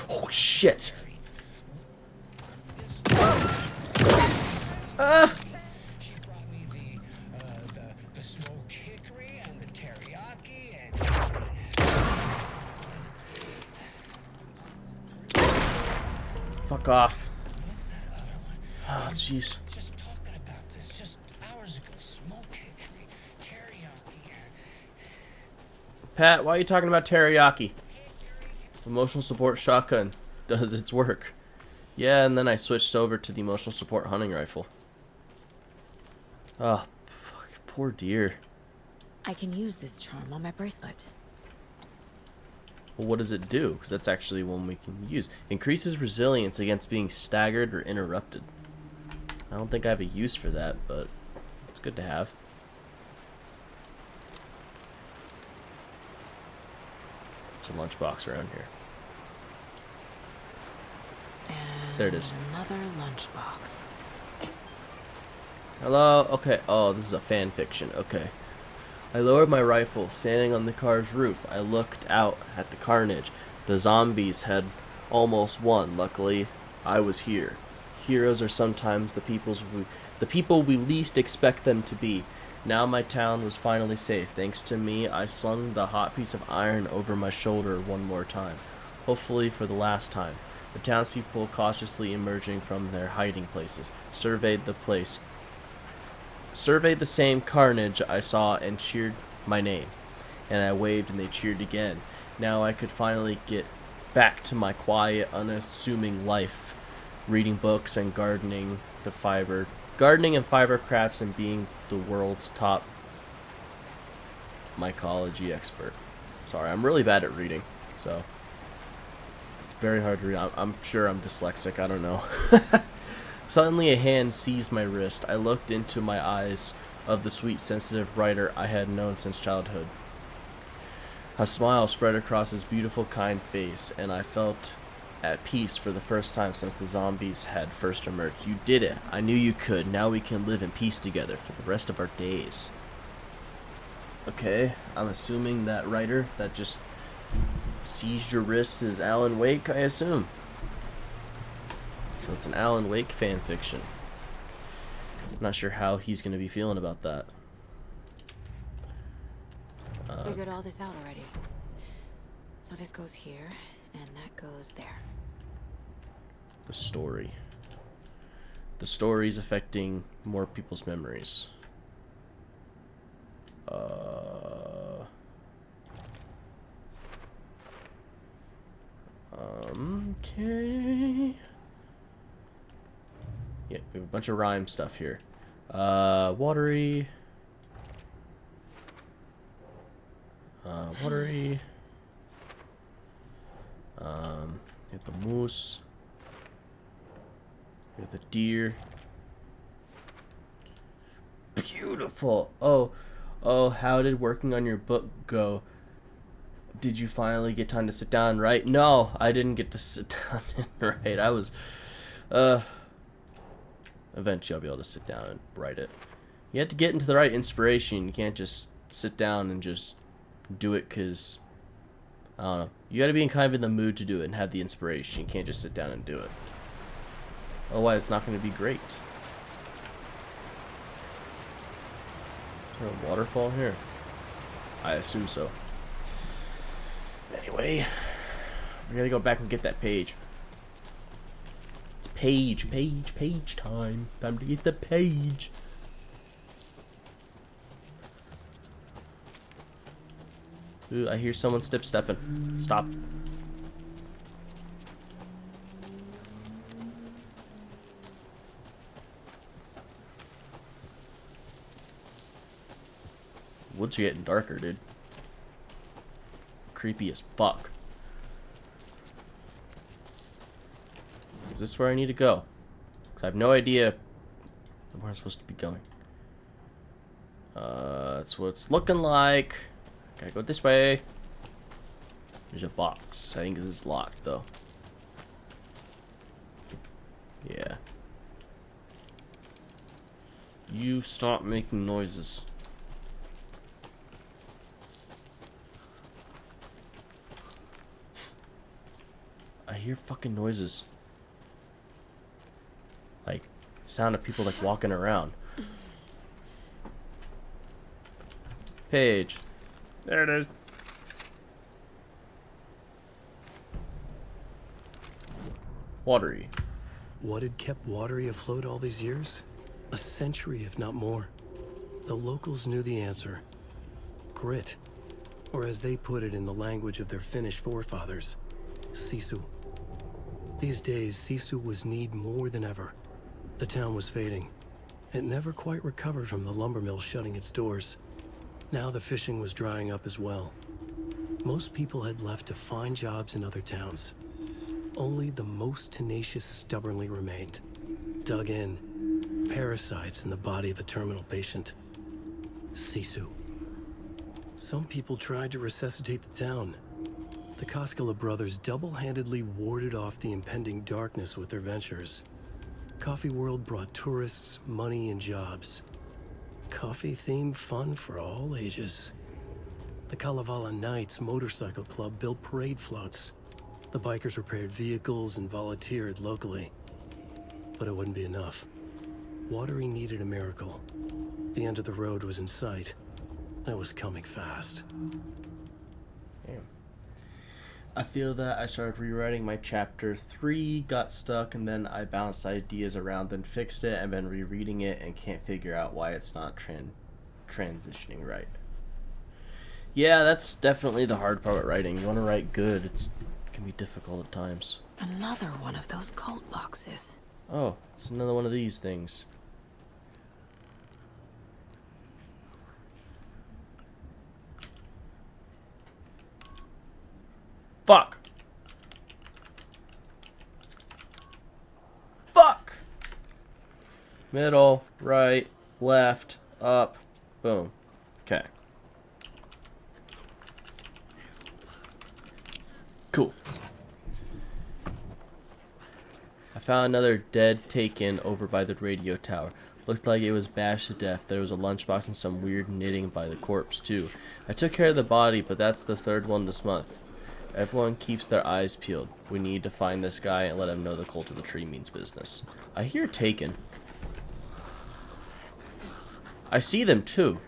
Speaker 1: Oh, shit!
Speaker 16: The smoked hickory and the teriyaki and...
Speaker 1: Fuck off. Oh, jeez.
Speaker 16: Just talking about this just hours ago. Smoked hickory, teriyaki.
Speaker 1: Pat, why are you talking about teriyaki? Emotional support shotgun does its work. Yeah, and then I switched over to the emotional support hunting rifle. Oh, fuck, poor deer.
Speaker 11: I can use this charm on my bracelet.
Speaker 1: Well, what does it do? Because that's actually one we can use. Increases resilience against being staggered or interrupted. I don't think I have a use for that, but it's good to have. There's a lunchbox around here.
Speaker 11: And
Speaker 1: there it is.
Speaker 11: Another lunchbox.
Speaker 1: Hello? Okay. Oh, this is a fan fiction. Okay. I lowered my rifle, standing on the car's roof. I looked out at the carnage. The zombies had almost won. Luckily, I was here. Heroes are sometimes the people we least expect them to be. Now my town was finally safe. Thanks to me, I slung the hot piece of iron over my shoulder one more time. Hopefully for the last time. The townspeople, cautiously emerging from their hiding places, surveyed the place. Surveyed the same carnage I saw and cheered my name. And I waved and they cheered again. Now I could finally get back to my quiet, unassuming life. Reading books and gardening and fiber crafts and being the world's top mycology expert. Sorry, I'm really bad at reading, so it's very hard to read. I'm sure I'm dyslexic, I don't know. Suddenly a hand seized my wrist. I looked into my eyes of the sweet, sensitive writer I had known since childhood. A smile spread across his beautiful, kind face, and I felt at peace for the first time since the zombies had first emerged. You did it. I knew you could. Now we can live in peace together for the rest of our days. Okay, I'm assuming that writer that just seized your wrist is Alan Wake, I assume. So it's an Alan Wake fan fiction. I'm not sure how he's going to be feeling about that.
Speaker 11: Figured all this out already. So this goes here, and that goes there.
Speaker 1: The story. The story's affecting more people's memories. Okay. Yeah, we have a bunch of rhyme stuff here. Watery. Watery. Get the moose. Get the deer. Beautiful. Oh, how did working on your book go? Did you finally get time to sit down and write? No, I didn't get to sit down and write. I was, eventually I'll be able to sit down and write it. You have to get into the right inspiration. You can't just sit down and just do it because, I don't know. You got to be in kind of in the mood to do it and have the inspiration. You can't just sit down and do it. Otherwise, it's not going to be great. Is there a waterfall here? I assume so. Anyway, we gotta go back and get that page. It's page time. Time to get the page. Ooh, I hear someone stepping. Stop. Woods are getting darker, dude. Creepy as fuck. Is this where I need to go? Because I have no idea where I'm supposed to be going. That's what it's looking like. Gotta go this way. There's a box. I think this is locked, though. Yeah. You stop making noises. I hear fucking noises. Like, sound of people like walking around. Page. There it is. Watery.
Speaker 2: What had kept Watery afloat all these years? A century, if not more. The locals knew the answer. Grit. Or as they put it in the language of their Finnish forefathers, sisu. These days, sisu was needed more than ever. The town was fading. It never quite recovered from the lumber mill shutting its doors. Now the fishing was drying up as well. Most people had left to find jobs in other towns. Only the most tenacious stubbornly remained. Dug in. Parasites in the body of a terminal patient. Sisu. Some people tried to resuscitate the town. The Koskela brothers double-handedly warded off the impending darkness with their ventures. Coffee World brought tourists, money, and jobs. Coffee-themed fun for all ages. The Kalevala Knights Motorcycle Club built parade floats. The bikers repaired vehicles and volunteered locally. But it wouldn't be enough. Watery needed a miracle. The end of the road was in sight. And it was coming fast.
Speaker 1: Damn. I feel that I started rewriting my chapter 3, got stuck, and then I bounced ideas around, then fixed it, and been rereading it and can't figure out why it's not transitioning right. Yeah, that's definitely the hard part with writing. You want to write good, it can be difficult at times.
Speaker 11: Another one of those cult boxes.
Speaker 1: Oh, it's another one of these things. Fuck! Fuck! Middle, right, left, up, boom. Okay. Cool. I found another dead taken over by the radio tower. Looked like it was bashed to death. There was a lunchbox and some weird knitting by the corpse, too. I took care of the body, but that's the third one this month. Everyone keeps their eyes peeled. We need to find this guy and let him know the cult of the tree means business. I hear taken. I see them, too.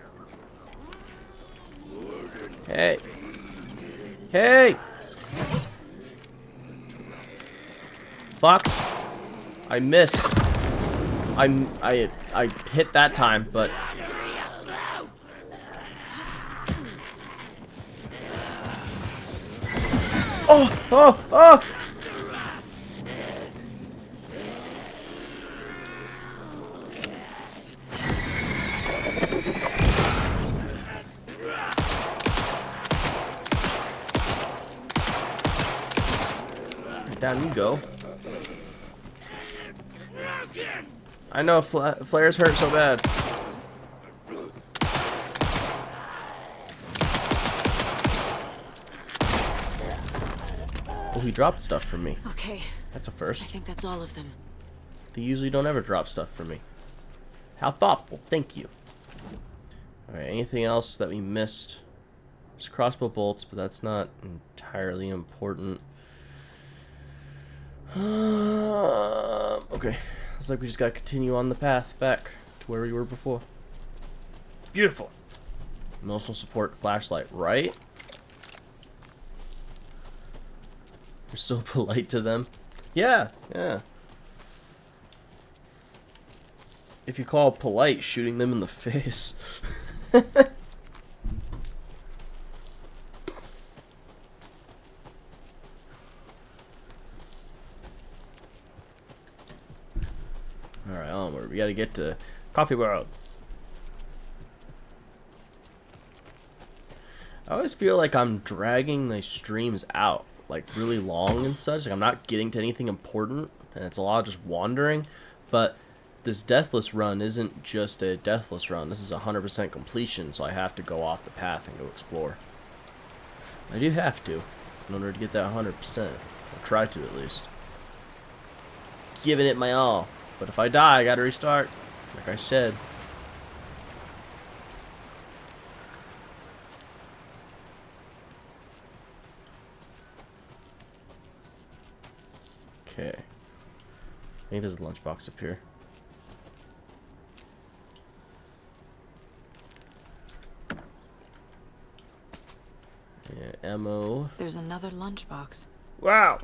Speaker 1: Hey. Hey! Fox. I missed. I hit that time, but oh! Down you go. I know flares hurt so bad. Oh, he dropped stuff from me.
Speaker 11: Okay.
Speaker 1: That's a first.
Speaker 11: I think that's all of them.
Speaker 1: They usually don't ever drop stuff from me. How thoughtful. Thank you. Alright, anything else that we missed? There's crossbow bolts, but that's not entirely important. Okay. Looks like we just gotta continue on the path back to where we were before. Beautiful. Emotional support flashlight, right? You're so polite to them. Yeah, yeah. If you call polite shooting them in the face. we gotta get to Coffee World. I always feel like I'm dragging the streams out, like really long and such. Like I'm not getting to anything important, and it's a lot of just wandering. But this Deathless run isn't just a Deathless run. This is 100% completion, so I have to go off the path and go explore. I do have to, in order to get that 100%. I'll try to, at least. Giving it my all. But if I die, I gotta restart, like I said. Okay. I think there's a lunchbox up here. Yeah, ammo.
Speaker 11: There's another lunchbox.
Speaker 1: Wow!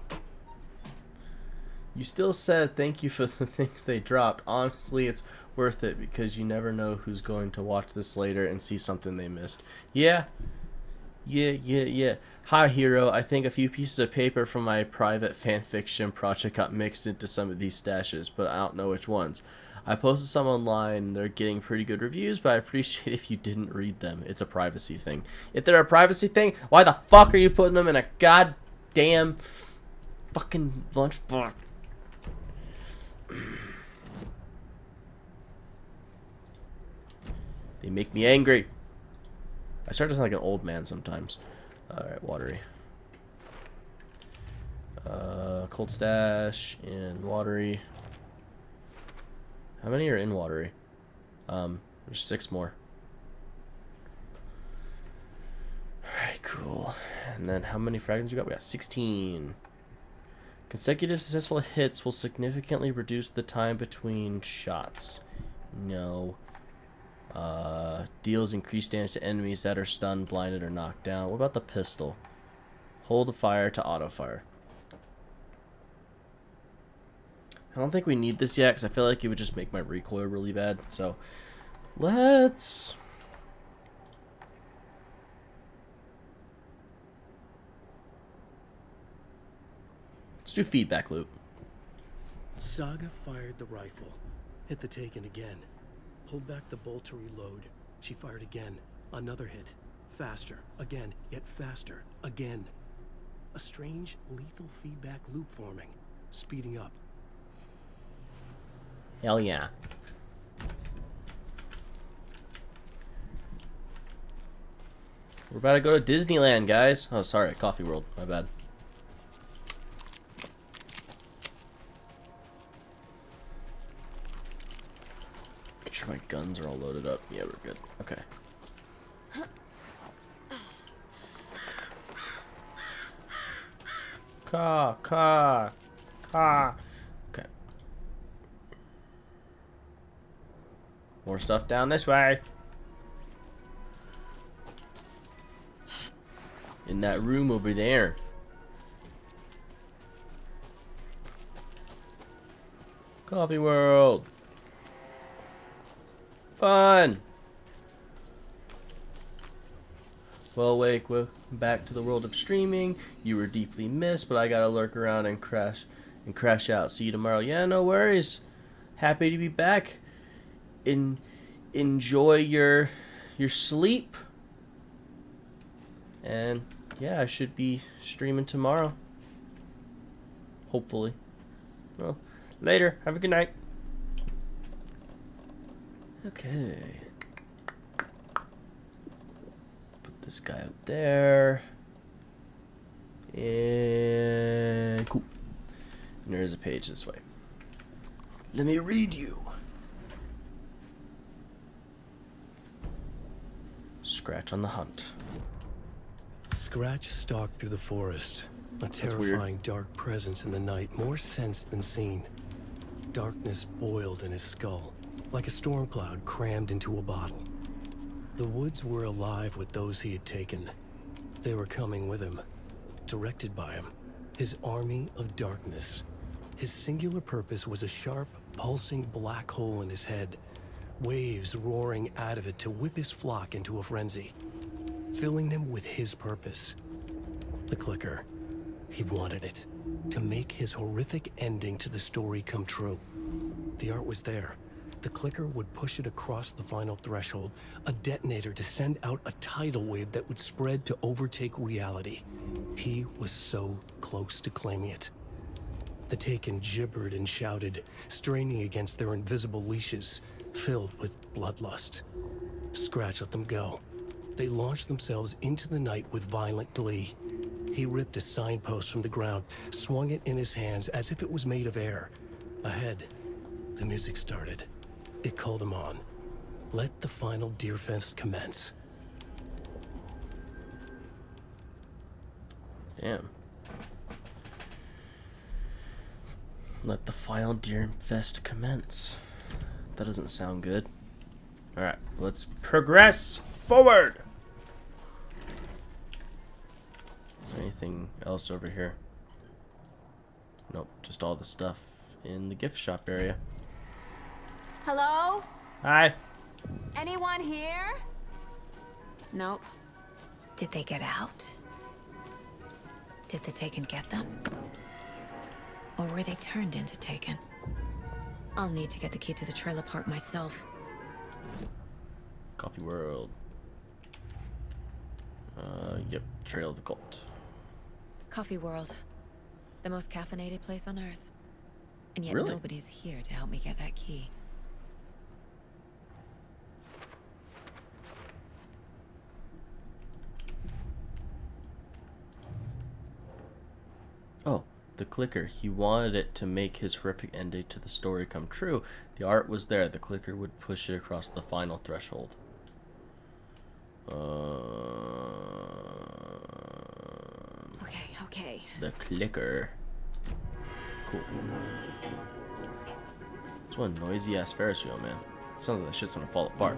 Speaker 1: You still said thank you for the things they dropped. Honestly, it's worth it because you never know who's going to watch this later and see something they missed. Yeah. Yeah. Hi, Hero. I think a few pieces of paper from my private fanfiction project got mixed into some of these stashes, but I don't know which ones. I posted some online. They're getting pretty good reviews, but I appreciate if you didn't read them. It's a privacy thing. If they're a privacy thing, why the fuck are you putting them in a goddamn fucking lunchbox? They make me angry. I start to sound like an old man sometimes. Alright, watery. Cold stash and watery. How many are in watery? There's 6 more. Alright, cool. And then how many fragments we got? We got 16. Consecutive successful hits will significantly reduce the time between shots. No. Deals increased damage to enemies that are stunned, blinded, or knocked down. What about the pistol? Hold the fire to auto fire. I don't think we need this yet because I feel like it would just make my recoil really bad. So let's do feedback loop.
Speaker 2: Saga fired the rifle, hit the taken again, pulled back the bolt to reload. She fired again, another hit, faster, again, yet faster, again. A strange, lethal feedback loop forming, speeding up.
Speaker 1: Hell yeah. We're about to go to Disneyland, guys. Oh, sorry, Coffee World. My bad. Make sure my guns are all loaded up. Yeah, we're good. Okay. Car. Okay. More stuff down this way. In that room over there. Coffee World. Fun. Well, Wake, welcome back to the world of streaming. You were deeply missed, but I gotta lurk around and crash out. See you tomorrow. Yeah, no worries. Happy to be back. Enjoy your sleep. And yeah, I should be streaming tomorrow. Hopefully. Well, later. Have a good night. Okay. Put this guy up there. And cool. And there is a page this way. Let me read you. Scratch on the hunt.
Speaker 2: Scratch stalked through the forest. A terrifying dark presence in the night, more sensed than seen. Darkness boiled in his skull, like a storm cloud crammed into a bottle. The woods were alive with those he had taken. They were coming with him, directed by him. His army of darkness. His singular purpose was a sharp, pulsing black hole in his head. Waves roaring out of it to whip his flock into a frenzy, filling them with his purpose. The clicker. He wanted it. To make his horrific ending to the story come true. The art was there. The clicker would push it across the final threshold, a detonator to send out a tidal wave that would spread to overtake reality. He was so close to claiming it. The Taken gibbered and shouted, straining against their invisible leashes, filled with bloodlust. Scratch let them go. They launched themselves into the night with violent glee. He ripped a signpost from the ground, swung it in his hands as if it was made of air. Ahead, the music started. It called him on. Let the final Deerfest commence.
Speaker 1: Damn. Let the final Deerfest commence. That doesn't sound good. Alright, let's progress forward! Is there anything else over here? Nope, just all the stuff in the gift shop area.
Speaker 11: Hello?
Speaker 1: Hi.
Speaker 11: Anyone here? Nope. Did they get out? Did the Taken get them? Or were they turned into Taken? I'll need to get the key to the trailer park myself.
Speaker 1: Coffee World. Yep, Trail of the Cult.
Speaker 11: Coffee World. The most caffeinated place on Earth. And yet
Speaker 1: Really?
Speaker 11: nobody's here to help me get that key.
Speaker 1: Oh, the clicker. He wanted it to make his horrific ending to the story come true. The art was there. The clicker would push it across the final threshold.
Speaker 11: Okay.
Speaker 1: The clicker. Cool. It's one noisy ass Ferris wheel, man. Sounds like that shit's gonna fall apart.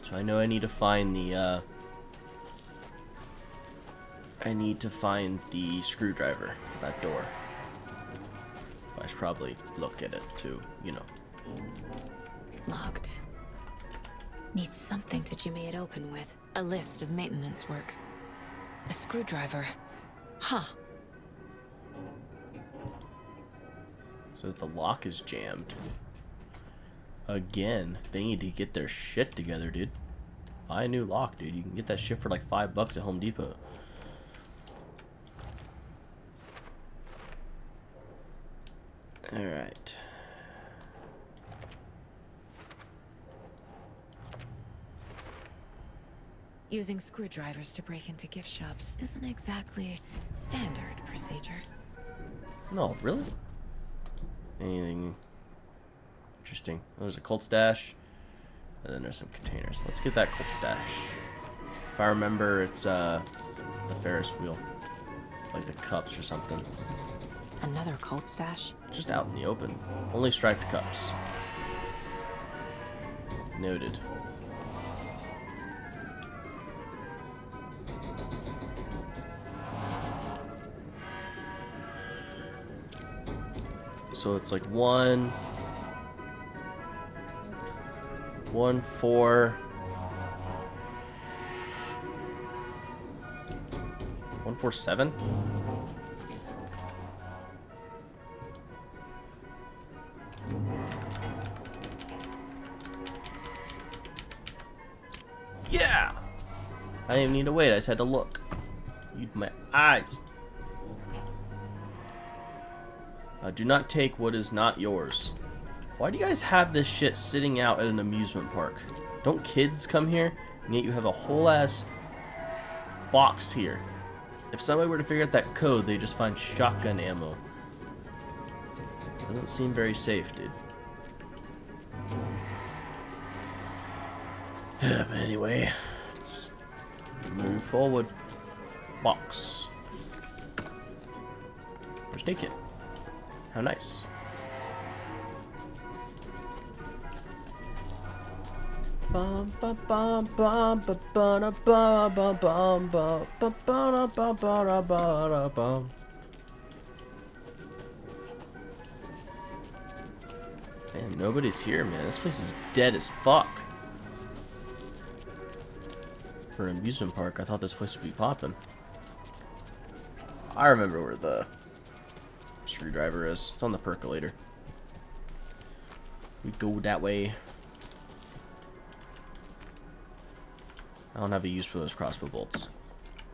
Speaker 1: So I know I need to find the screwdriver for that door. I should probably look at it too, you know.
Speaker 11: Locked. Need something to jimmy it open with. A list of maintenance work. A screwdriver. Huh.
Speaker 1: Says the lock is jammed. Again, they need to get their shit together, dude. Buy a new lock, dude. You can get that shit for like $5 at Home Depot. Alright.
Speaker 11: Using screwdrivers to break into gift shops isn't exactly standard procedure.
Speaker 1: No, really? Anything interesting? Oh, there's a cold stash. And then there's some containers. Let's get that cold stash. If I remember, it's the Ferris wheel. Like the cups or something.
Speaker 11: Another cold stash?
Speaker 1: Just out in the open. Only striped cups. Noted. So it's like 1, 4, 1, 4, 7. Yeah! I didn't even need to wait, I just had to look. Use my eyes. Do not take what is not yours. Why do you guys have this shit sitting out at an amusement park? Don't kids come here? And yet you have a whole ass box here. If somebody were to figure out that code, they just find shotgun ammo. Doesn't seem very safe, dude. But anyway, let's move forward. Box. Where's Naked? How nice. Bum bum bum bum bum bum bum bum bum bum bum bum bum. Man, nobody's here, man. This place is dead as fuck. For an amusement park, I thought this place would be popping. I remember where the screwdriver is. It's on the percolator. We go that way. I don't have a use for those crossbow bolts.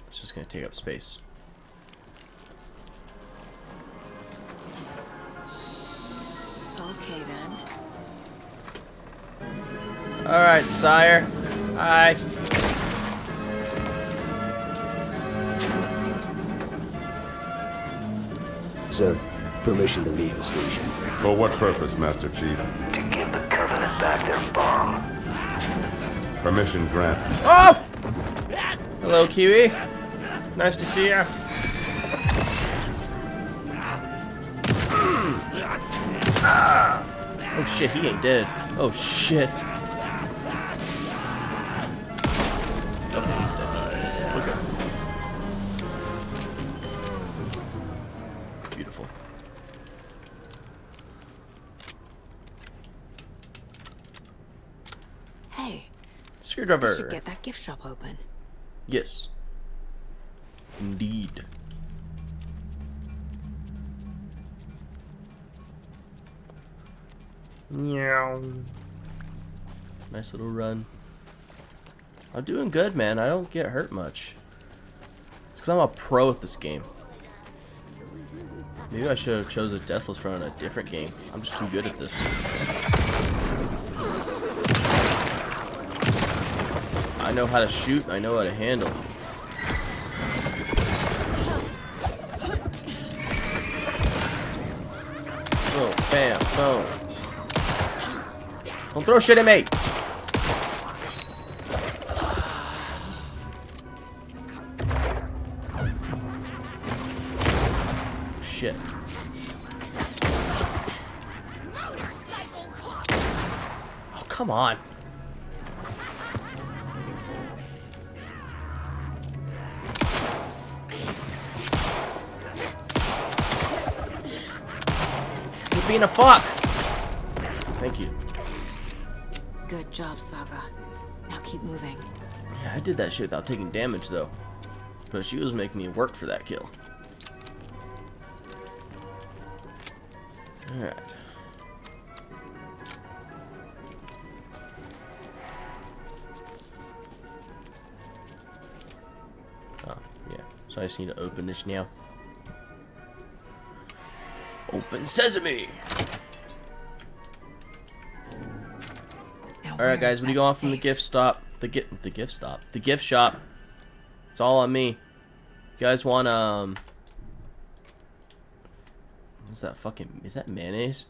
Speaker 1: It's just gonna take up space.
Speaker 11: Okay then.
Speaker 1: Alright, sire. Hi.
Speaker 10: Sir, permission to leave the station.
Speaker 13: For what purpose, Master Chief?
Speaker 8: To give the Covenant back their bomb.
Speaker 13: Permission granted.
Speaker 1: Oh! Hello, Kiwi. Nice to see ya. Oh shit, he ain't dead. Oh shit. Okay, he's dead. Okay. Beautiful.
Speaker 11: Hey.
Speaker 1: Screwdriver.
Speaker 11: We should get that gift shop open.
Speaker 1: Yes. Indeed. Meow. Nice little run. I'm doing good, man. I don't get hurt much. It's because I'm a pro at this game. Maybe I should have chose a Deathless run in a different game. I'm just too good at this. I know how to shoot, and I know how to handle. Oh, bam, boom. Don't throw shit at me! Shit. Oh, come on. You're being a fuck. Thank you.
Speaker 11: Good job, Saga. Now keep moving.
Speaker 1: Yeah, I did that shit without taking damage, though. But she was making me work for that kill. Alright. Oh, yeah. So I just need to open this now. Open sesame! Alright guys, when you go off from the gift shop, the gift shop. It's all on me. You guys want what's that fucking, is that mayonnaise?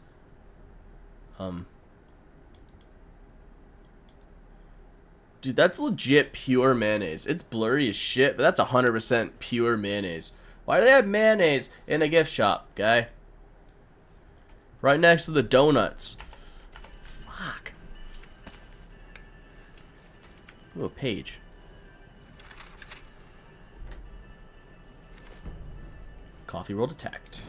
Speaker 1: Dude, that's legit pure mayonnaise. It's blurry as shit, but that's 100% pure mayonnaise. Why do they have mayonnaise in a gift shop, guy? Right next to the donuts. Fuck. Ooh, a page. Coffee World attacked.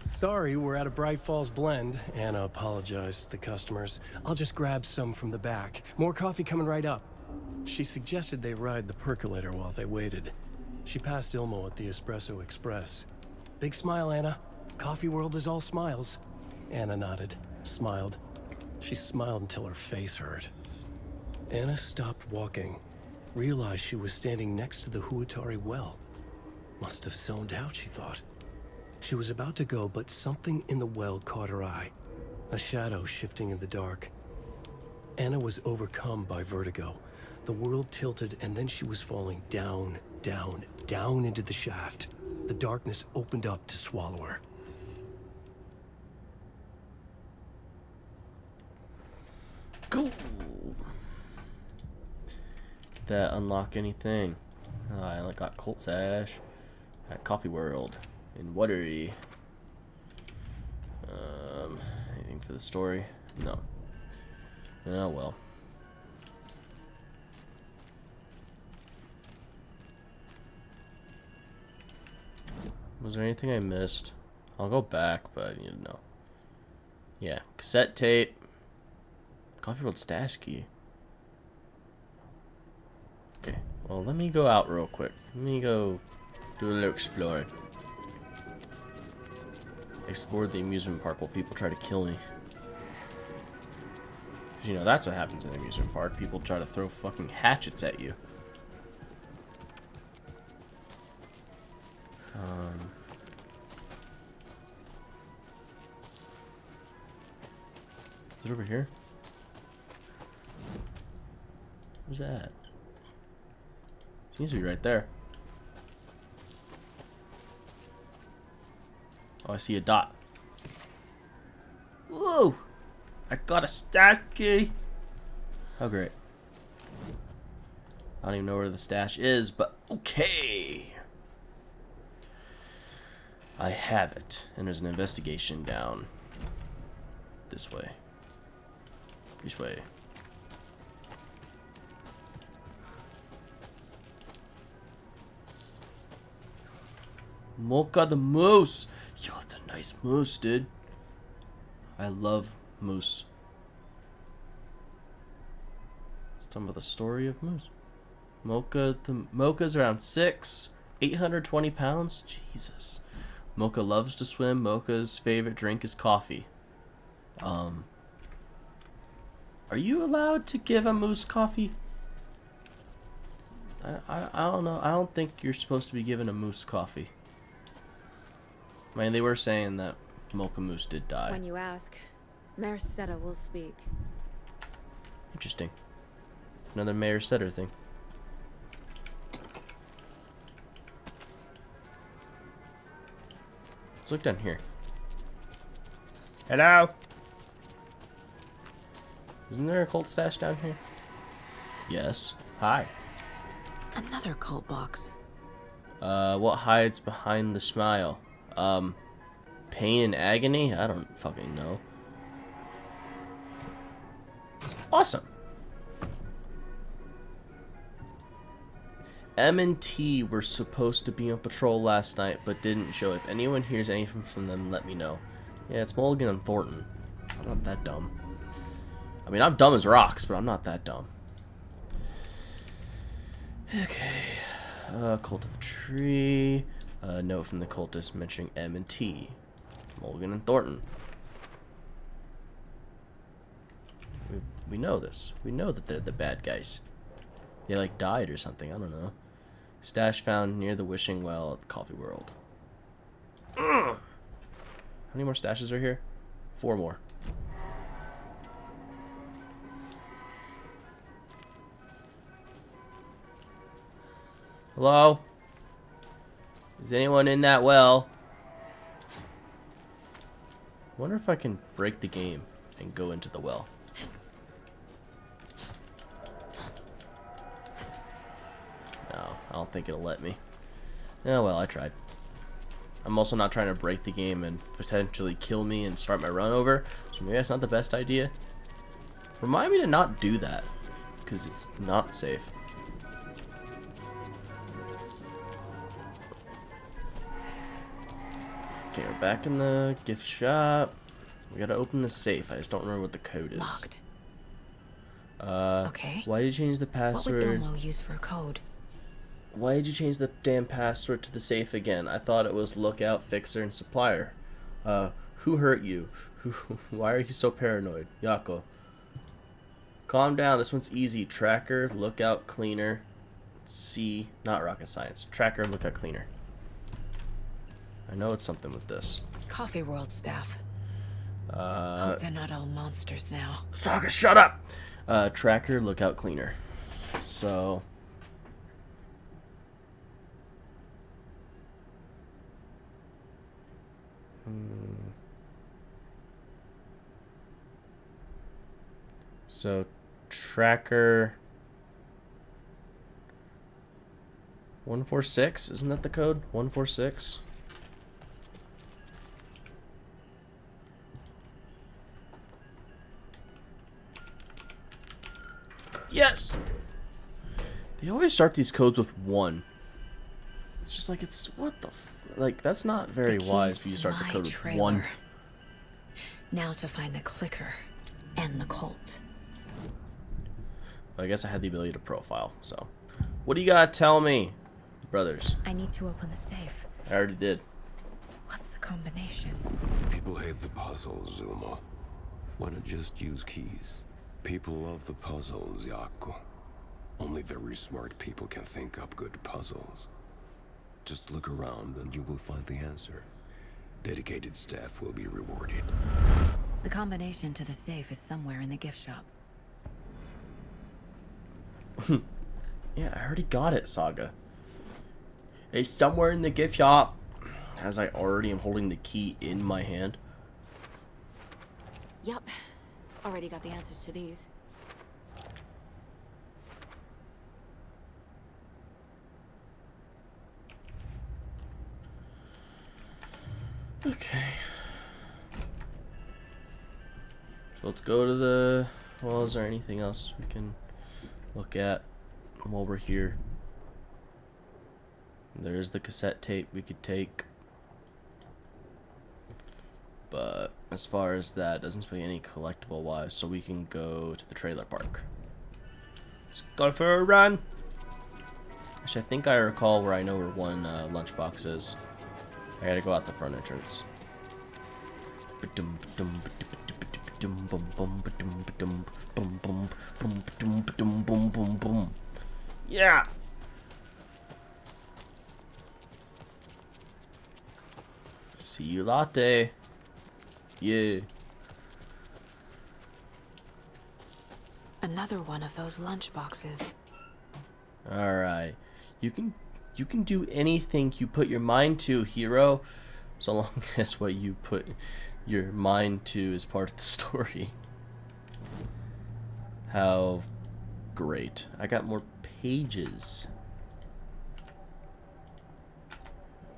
Speaker 2: Sorry, we're at a Bright Falls blend. Anna apologized to the customers. I'll just grab some from the back. More coffee coming right up. She suggested they ride the percolator while they waited. She passed Ilmo at the Espresso Express. Big smile, Anna. Coffee World is all smiles. Anna nodded, smiled. She smiled until her face hurt. Anna stopped walking, realized she was standing next to the Huatari well. Must have zoned out, she thought. She was about to go, but something in the well caught her eye. A shadow shifting in the dark. Anna was overcome by vertigo. The world tilted, and then she was falling down, down, down into the shaft. The darkness opened up to swallow her.
Speaker 1: Cool. Did that unlock anything? I only got Colt Sash at Coffee World in Watery. Anything for the story? No. Oh well. Was there anything I missed? I'll go back, but you know. Yeah, cassette tape. Coffee World stash key. Okay, well let me go out real quick. Let me go Do a little exploring. Explore the amusement park while people try to kill me. 'Cause, you know, that's what happens in an amusement park. People try to throw fucking hatchets at you. Is it over here? Where's that? Seems to be right there. Oh, I see a dot. Whoa! I got a stash key! How great. I don't even know where the stash is, but okay! I have it. And there's an investigation down this way. This way. Mocha the moose! Yo, that's a nice moose, dude. I love moose. Let's talk about the story of moose. Mocha's around 6, 820 pounds. Jesus. Mocha loves to swim. Mocha's favorite drink is coffee. Are you allowed to give a moose coffee? I don't know. I don't think you're supposed to be giving a moose coffee. I mean, they were saying that Mocha Moose did die.
Speaker 12: When you ask, Mayor Seta will speak.
Speaker 1: Interesting. Another Mayor Setter thing. Let's look down here. Hello? Isn't there a cult stash down here? Yes. Hi.
Speaker 6: Another cult box.
Speaker 1: What hides behind the smile? Pain and agony? I don't fucking know. Awesome. M and T were supposed to be on patrol last night, but didn't show. If anyone hears anything from them, let me know. Yeah, it's Mulligan and Thornton. I'm not that dumb. I mean, I'm dumb as rocks, but I'm not that dumb. Okay. Cult of the Tree. Note from the cultist mentioning M and T. Mulligan and Thornton. We know this. We know that they're the bad guys. They like died or something. I don't know. Stash found near the wishing well at the Coffee World. How many more stashes are here? 4 more. Hello? Is anyone in that well? I wonder if I can break the game and go into the well. No, I don't think it'll let me. Oh well, I tried. I'm also not trying to break the game and potentially kill me and start my run over, so maybe that's not the best idea. Remind me to not do that, because it's not safe. Okay, we're back in the gift shop. We gotta open the safe. I just don't remember what the code is.
Speaker 6: Locked.
Speaker 1: Okay. Why did you change the password?
Speaker 6: What would Ilmo use for a code?
Speaker 1: Why did you change the damn password to the safe again? I thought it was lookout, fixer, and supplier. Who hurt you? Why are you so paranoid? Yako. Calm down, this one's easy. Tracker, lookout, cleaner. C, not rocket science. Tracker, lookout, cleaner. I know it's something with this.
Speaker 6: Coffee World staff. Hope they're not all monsters now.
Speaker 1: Saga, shut up! Tracker, lookout, cleaner. So... So, tracker 146, isn't that the code? 146. Yes. They always start these codes with 1. It's just like, it's what the like, that's not very wise for you to start the code with 1.
Speaker 6: Now to find the clicker and the cult.
Speaker 1: I guess I had the ability to profile, so. What do you gotta tell me? Brothers.
Speaker 11: I need to open the safe.
Speaker 1: I already did.
Speaker 11: What's the combination?
Speaker 7: People hate the puzzles, Zulma. Why not just use keys? People love the puzzles, Yaku. Only very smart people can think up good puzzles. Just look around and you will find the answer. Dedicated staff will be rewarded.
Speaker 11: The combination to the safe is somewhere in the gift shop.
Speaker 1: Yeah, I already got it, Saga. It's somewhere in the gift shop. As I already am holding the key in my hand.
Speaker 11: Yup. Already got the answers to these.
Speaker 1: Okay. So let's go to the... Well, is there anything else we can look at while we're here? There's the cassette tape we could take. But as far as that, doesn't seem to be any collectible wise, so we can go to the trailer park. Let's go for a run! Actually, I think I recall where I know where one lunchbox is. I gotta go out the front entrance. Yeah! See you latte. Yeah.
Speaker 11: Another one of those lunch boxes.
Speaker 1: Alright. You can do anything you put your mind to, hero. So long as what you put your mind to is part of the story. How great. I got more pages.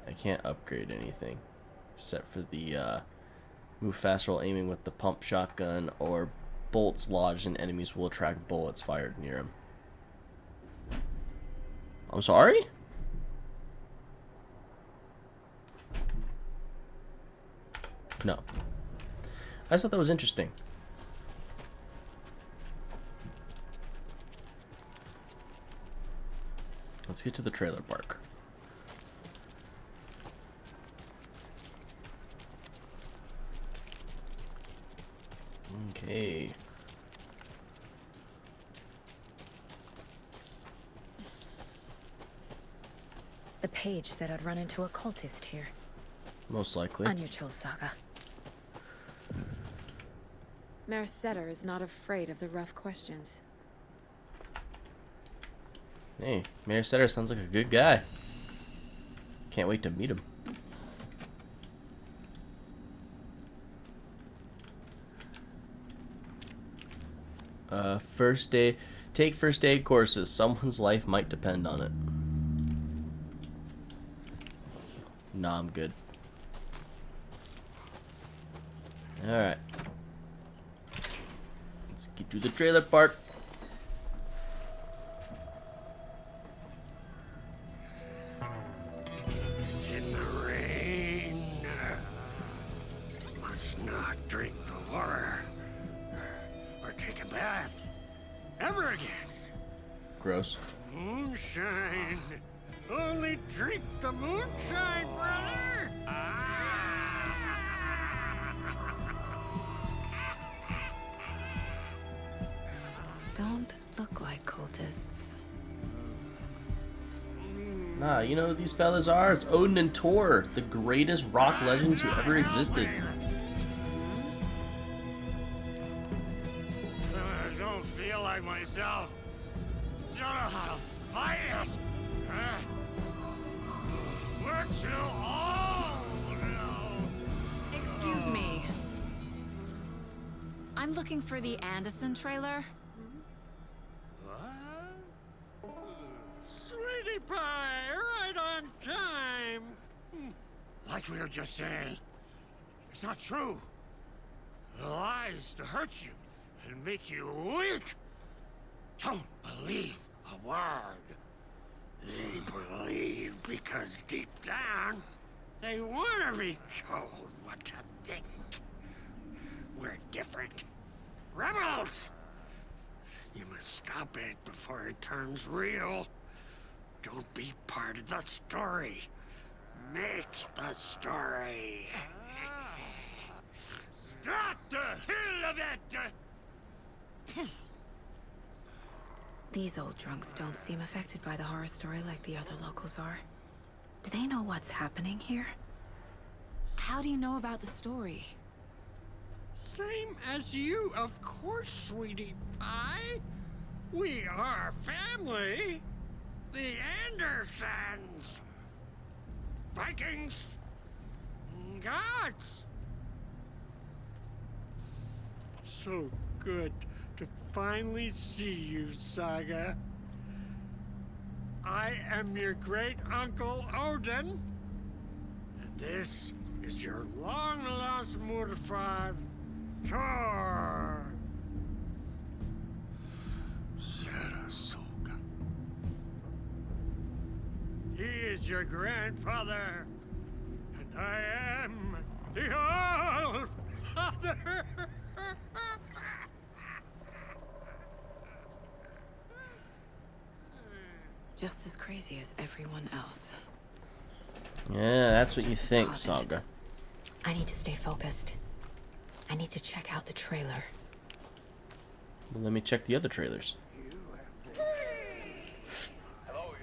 Speaker 1: I can't upgrade anything. Except for the move faster while aiming with the pump shotgun, or bolts lodged in enemies will attract bullets fired near him. I'm sorry? No. I just thought that was interesting. Let's get to the trailer park. Okay.
Speaker 11: The page said I'd run into a cultist here.
Speaker 1: Most likely.
Speaker 11: On your Cho saga.
Speaker 12: Maricetta is not afraid of the rough questions.
Speaker 1: Hey, Mayor Setter sounds like a good guy. Can't wait to meet him. First aid. Take first aid courses. Someone's life might depend on it. Nah, I'm good. Alright. Let's get to the trailer park.
Speaker 3: It's in the rain. Must not drink the water or take a bath ever again.
Speaker 1: Gross.
Speaker 3: Moonshine. Only drink the moonshine, brother.
Speaker 11: Don't look like cultists.
Speaker 1: Nah, you know who these fellas are? It's Odin and Thor, the greatest rock legends who ever existed.
Speaker 3: I don't feel like myself. Don't know how to fight it. We're too old now.
Speaker 11: Excuse me. I'm looking for the Anderson trailer.
Speaker 3: What? Sweetie pie, right on time. Like we were just saying, it's not true. The lies to hurt you and make you weak. Don't believe a word. They believe because deep down, they want to be told what to think. We're different. Rebels! You must stop it before it turns real. Don't be part of the story. Make the story. Start the hell of it!
Speaker 11: These old drunks don't seem affected by the horror story like the other locals are. Do they know what's happening here? How do you know about the story?
Speaker 3: Same as you, of course, sweetie pie. We are family. The Andersons. Vikings. Gods. It's so good to finally see you, Saga. I am your great uncle Odin. And this is your long-lost Murfar, Thor. Sarasota. He is your grandfather, and I am the All-Father.
Speaker 11: Just as crazy as everyone else.
Speaker 1: Yeah, that's what you think, Saga.
Speaker 11: I need to stay focused. I need to check out the trailer.
Speaker 1: Well, let me check the other trailers.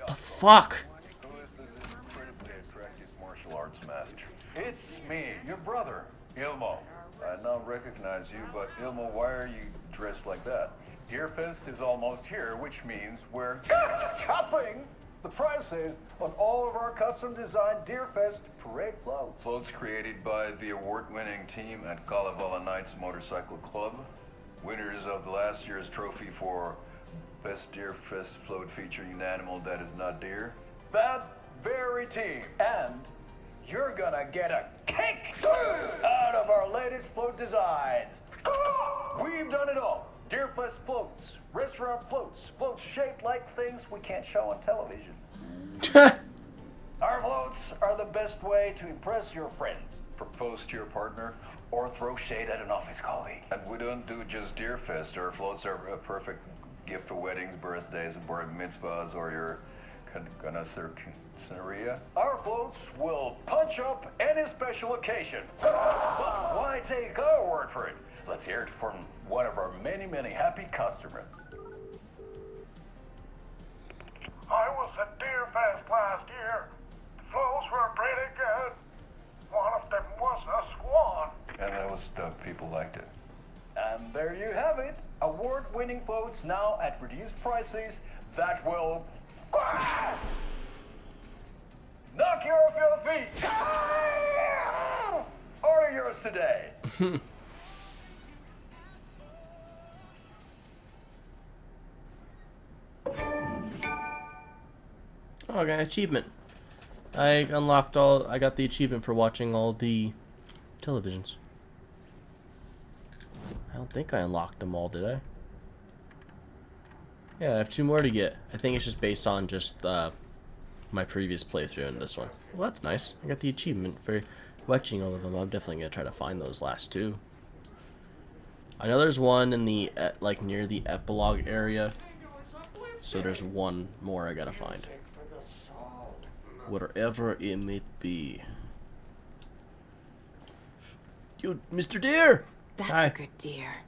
Speaker 1: The fuck?
Speaker 5: Who is this incredibly attractive martial arts master? It's me, your brother, Ilmo. I now recognize you, but Ilmo, why are you dressed like that? Deerfest is almost here, which means we're chopping the prices on all of our custom-designed Deerfest parade floats. Floats created by the award-winning team at Kalevala Knights Motorcycle Club, winners of the last year's trophy for Best Deerfest float featuring an animal that is not deer. That very team. And you're gonna get a kick out of our latest float designs. We've done it all. Deerfest floats, restaurant floats, floats shaped like things we can't show on television. Our floats are the best way to impress your friends, propose to your partner, or throw shade at an office colleague. And we don't do just Deerfest. Our floats are a perfect gift for weddings, birthdays, bar mitzvahs, or your Scenaria. Our floats will punch up any special occasion. But why take our word for it? Let's hear it from one of our many, many happy customers.
Speaker 3: I was at Deerfest last year. The floats were pretty good. One of them was a swan.
Speaker 5: And that was the people liked it. And there you have it. Award-winning floats now at reduced prices that will knock you off your feet. Order yours today.
Speaker 1: Oh, I got an achievement. I got the achievement for watching all the televisions. I don't think I unlocked them all, did I? Yeah, I have 2 more to get. I think it's just based on just my previous playthrough in this one. Well, that's nice. I got the achievement for watching all of them. I'm definitely gonna try to find those last 2. I know there's one in the like near the epilogue area, so there's 1 more I gotta find. Whatever it may be. Yo, Mr. Deer!
Speaker 11: That's
Speaker 1: Hi.
Speaker 11: a good deer.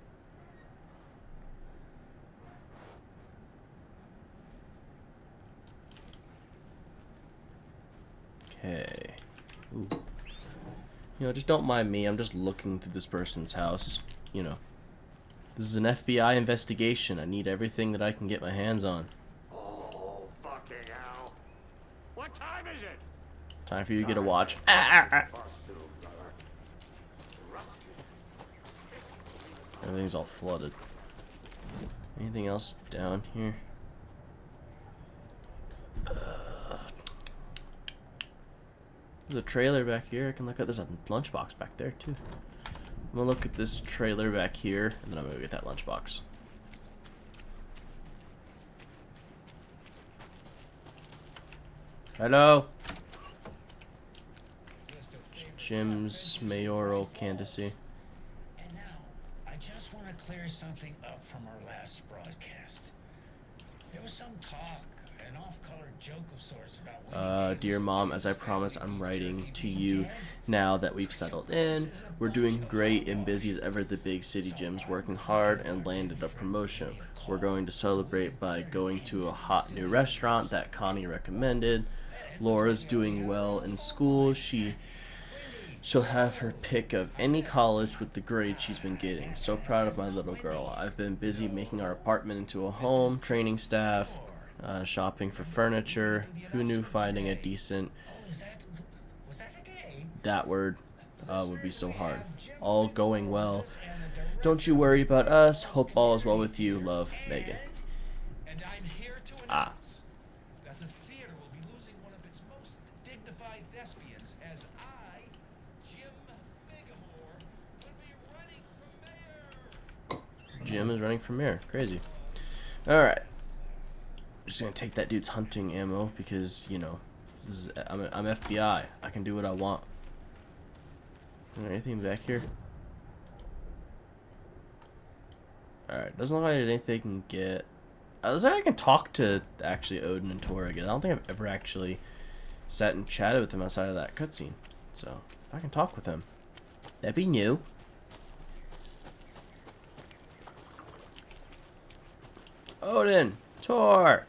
Speaker 1: Okay. Ooh. You know, just don't mind me. I'm just looking through this person's house. You know. This is an FBI investigation. I need everything that I can get my hands on.
Speaker 3: Oh, fucking hell. What time is it?
Speaker 1: Time for you to get a watch. Everything's all flooded. Anything else down here? There's a trailer back here. I can look at. There's a lunchbox back there too. I'm gonna look at this trailer back here, and then I'm gonna get that lunchbox. Hello. Jim's mayoral candidacy.
Speaker 16: And now, I just want to clear something up from our last broadcast. There was some talk an off-color joke of sorts about
Speaker 1: Dear Mom, as I promised, I'm writing to you now that we've settled in. We're doing great and busy as ever at the big city gyms, working hard and landed a promotion. We're going to celebrate by going to a hot new restaurant that Connie recommended. Laura's doing well in school. She'll have her pick of any college with the grades she's been getting. So proud of my little girl. I've been busy making our apartment into a home, training staff, shopping for furniture. Who knew finding a decent... That word would be so hard. All going well. Don't you worry about us. Hope all is well with you. Love, Megan. Ah.
Speaker 16: that the theater will be losing one of its most dignified thespians as I, Jim Bigamore, will be running for mayor.
Speaker 1: Jim is running for mayor. Crazy. Alright. Just gonna take that dude's hunting ammo because, you know, I'm FBI. I can do what I want. Is there anything back here? Alright, doesn't look like there's anything I can get. Looks like I can talk to actually Odin and Tor again. I don't think I've ever actually sat and chatted with them outside of that cutscene. So, if I can talk with them, that'd be new. Odin! Tor!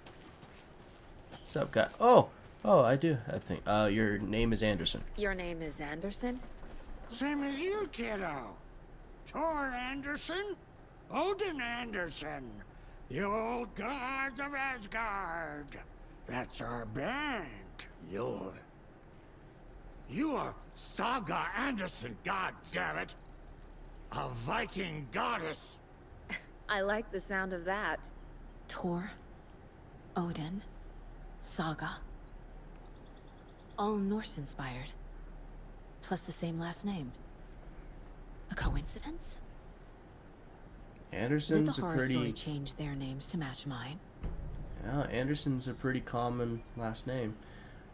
Speaker 1: What's up, guy? Oh, I do have a thing. Your name is Anderson.
Speaker 12: Your name is Anderson?
Speaker 3: Same as you, kiddo. Tor Anderson, Odin Anderson, the old gods of Asgard. That's our band. You are Saga Anderson, goddammit. A Viking goddess.
Speaker 12: I like the sound of that.
Speaker 6: Tor, Odin, Saga. All Norse-inspired. Plus the same last name. A coincidence?
Speaker 1: Anderson's
Speaker 6: Did the horror
Speaker 1: a pretty...
Speaker 6: story change their names to match mine?
Speaker 1: Yeah, Anderson's a pretty common last name.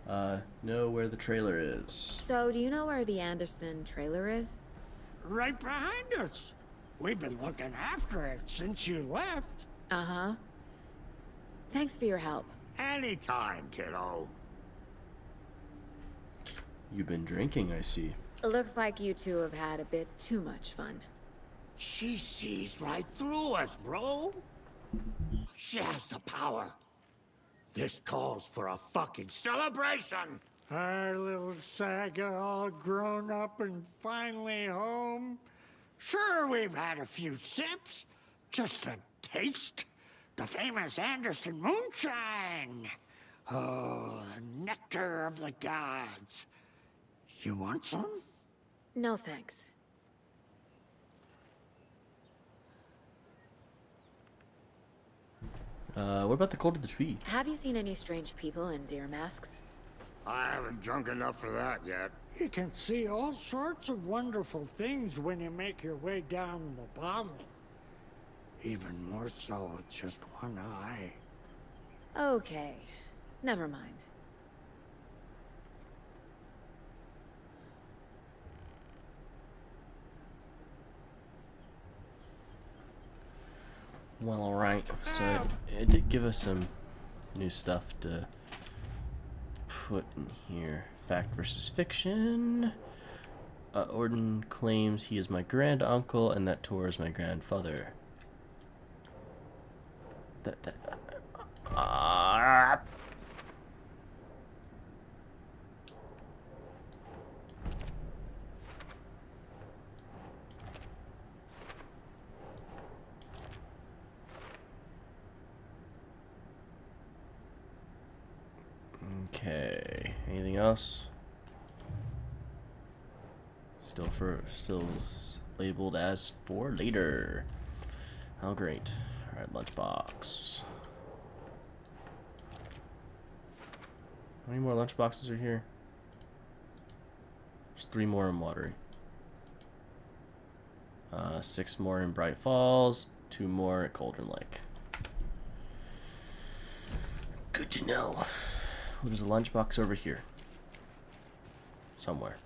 Speaker 1: Know where the trailer is.
Speaker 12: So, do you know where the Anderson trailer is?
Speaker 3: Right behind us. We've been looking after it since you left.
Speaker 12: Uh-huh. Thanks for your help.
Speaker 3: Anytime, kiddo.
Speaker 1: You've been drinking, I see.
Speaker 12: It looks like you two have had a bit too much fun.
Speaker 3: She sees right through us, bro. She has the power. This calls for a fucking celebration. Our little Saga all grown up and finally home. Sure, we've had a few sips. Just a taste. The famous Anderson moonshine. Oh, the nectar of the gods. You want some?
Speaker 12: No thanks.
Speaker 1: What about the cult of the tree?
Speaker 12: Have you seen any strange people in deer masks?
Speaker 3: I haven't drunk enough for that yet. You can see all sorts of wonderful things when you make your way down the bottle. Even more so with just one eye.
Speaker 12: Okay. Never mind.
Speaker 1: Well, alright. So, it did give us some new stuff to put in here. Fact versus fiction. Odin claims he is my granduncle and that Tor is my grandfather. Okay. Anything else? Still labeled as for later. Oh, great. All right, lunchbox. How many more lunchboxes are here? There's 3 more in Watery. 6 more in Bright Falls. 2 more at Cauldron Lake. Good to know. Well, there's a lunchbox over here. Somewhere.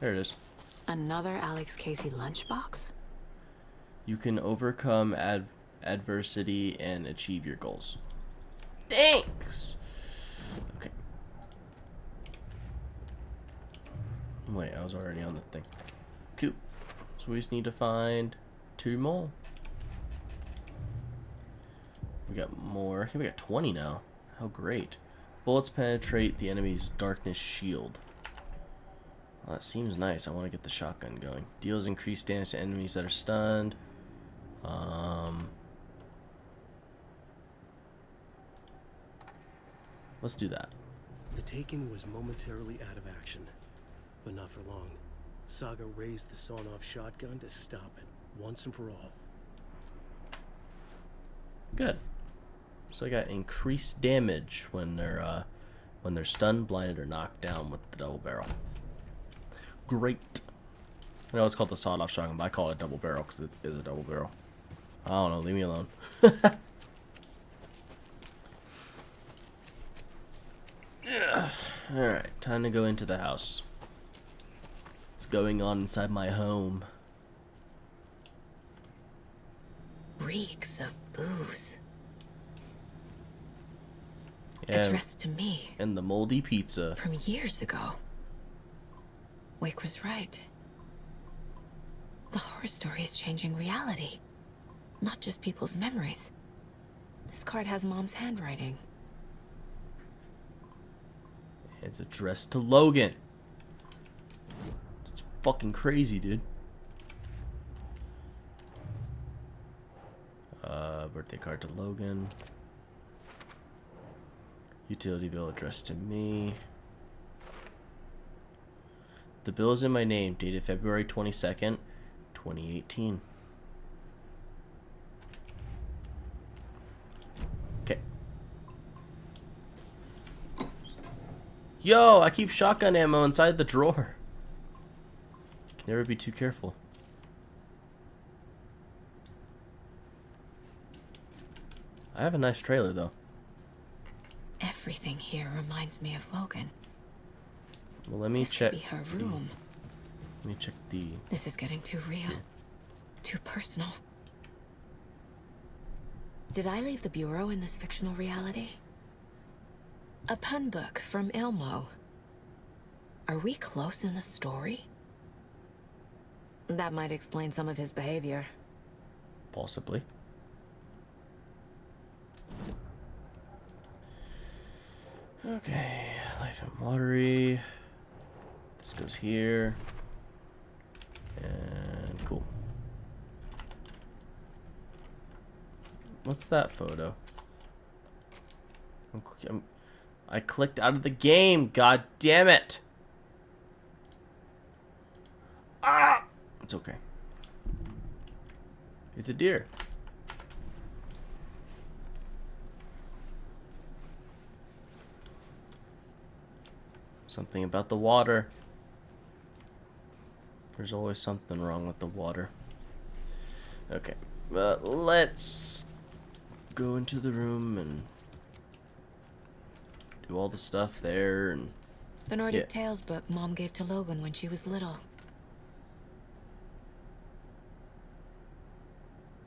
Speaker 1: There it is.
Speaker 6: Another Alex Casey lunchbox?
Speaker 1: You can overcome adversity and achieve your goals. Thanks. Okay. Wait, I was already on the thing. Cool. So we just need to find 2 more. We got more. We got 20 now. How great. Bullets penetrate the enemy's darkness shield. Well, that seems nice. I want to get the shotgun going. Deals increased damage to enemies that are stunned. Let's do that.
Speaker 2: The Taken was momentarily out of action, but not for long. Saga raised the sawn-off shotgun to stop it, once and for all.
Speaker 1: Good. So I got increased damage when they're stunned, blinded, or knocked down with the double barrel. Great. I know it's called the sawed-off shotgun, but I call it a double barrel because it is a double barrel. I don't know. Leave me alone. Alright, time to go into the house. What's going on inside my home?
Speaker 6: Reeks of booze.
Speaker 1: Yeah,
Speaker 6: Addressed to me.
Speaker 1: And the moldy pizza.
Speaker 6: From years ago. Wake was right. The horror story is changing reality. Not just people's memories. This card has Mom's handwriting.
Speaker 1: It's addressed to Logan. It's fucking crazy, dude. Birthday card to Logan. Utility bill addressed to me. The bill is in my name, dated February 22nd, 2018. Okay. Yo, I keep shotgun ammo inside the drawer. Can never be too careful. I have a nice trailer, though.
Speaker 6: Everything here reminds me of Logan.
Speaker 1: Well, let me
Speaker 6: This
Speaker 1: check.
Speaker 6: could be her room.
Speaker 1: Let me check the...
Speaker 6: This is getting too real. Too personal. Did I leave the bureau in this fictional reality? A pun book from Ilmo. Are we close in the story? That might explain some of his behavior.
Speaker 1: Possibly. Okay, life and watery. This goes here. And cool. What's that photo? I clicked out of the game. God damn it. Ah! It's okay. It's a deer. Something about the water. There's always something wrong with the water. Okay, but let's go into the room and do all the stuff there and...
Speaker 6: The Nordic Tales book Mom gave to Logan when she was little.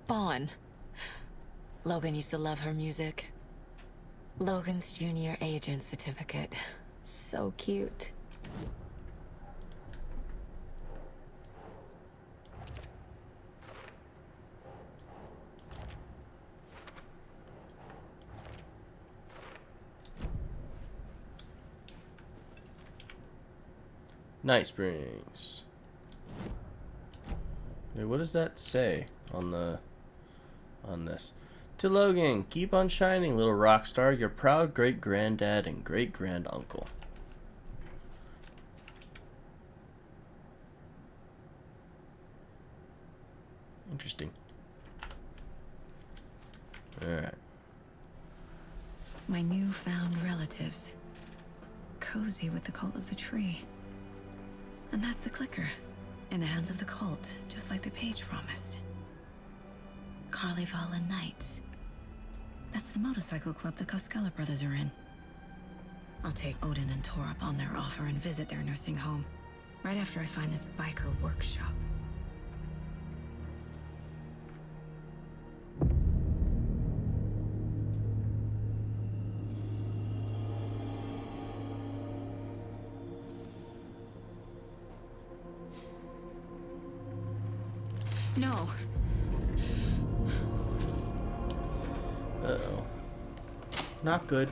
Speaker 6: Bon. Logan used to love her music. Logan's junior agent certificate. So cute.
Speaker 1: Night Springs. Wait, what does that say on this? To Logan, keep on shining, little rock star. Your proud great-granddad and great-grand-uncle. Interesting. Alright.
Speaker 6: My newfound relatives. Cozy with the cult of the tree. And that's the clicker. In the hands of the cult, just like the page promised. Carnival Knights. That's the motorcycle club the Costello brothers are in. I'll take Odin and Tor up on their offer and visit their nursing home. Right after I find this biker workshop.
Speaker 11: No.
Speaker 1: Uh-oh. Not good.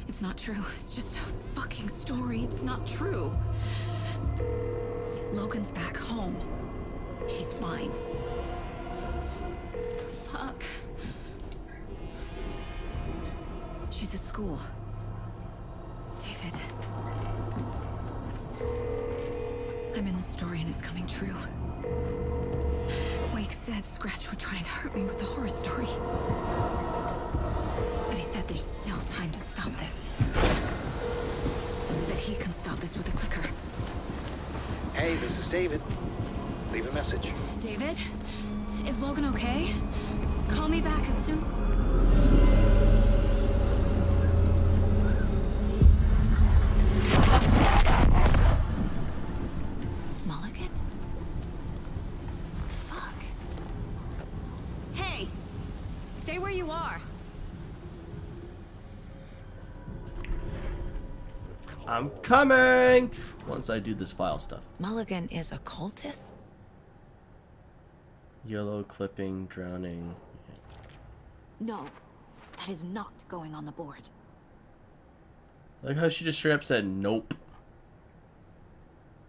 Speaker 11: It's not true. It's just a fucking story. It's not true. Logan's back home. She's fine. Fuck. She's at school. David. I'm in the story and it's coming true. Wake said Scratch would try and hurt me with the horror story. But he said there's still time to stop this. That he can stop this with a clicker.
Speaker 8: Hey, this is David. Leave a message.
Speaker 11: David? Is Logan okay? Call me back as soon... Mulligan? Fuck. Hey! Stay where you are.
Speaker 1: I'm coming! Once I do this file stuff.
Speaker 11: Mulligan is a cultist?
Speaker 1: Yellow, clipping, drowning.
Speaker 11: No, that is not going on the board.
Speaker 1: Like how she just straight up said, nope.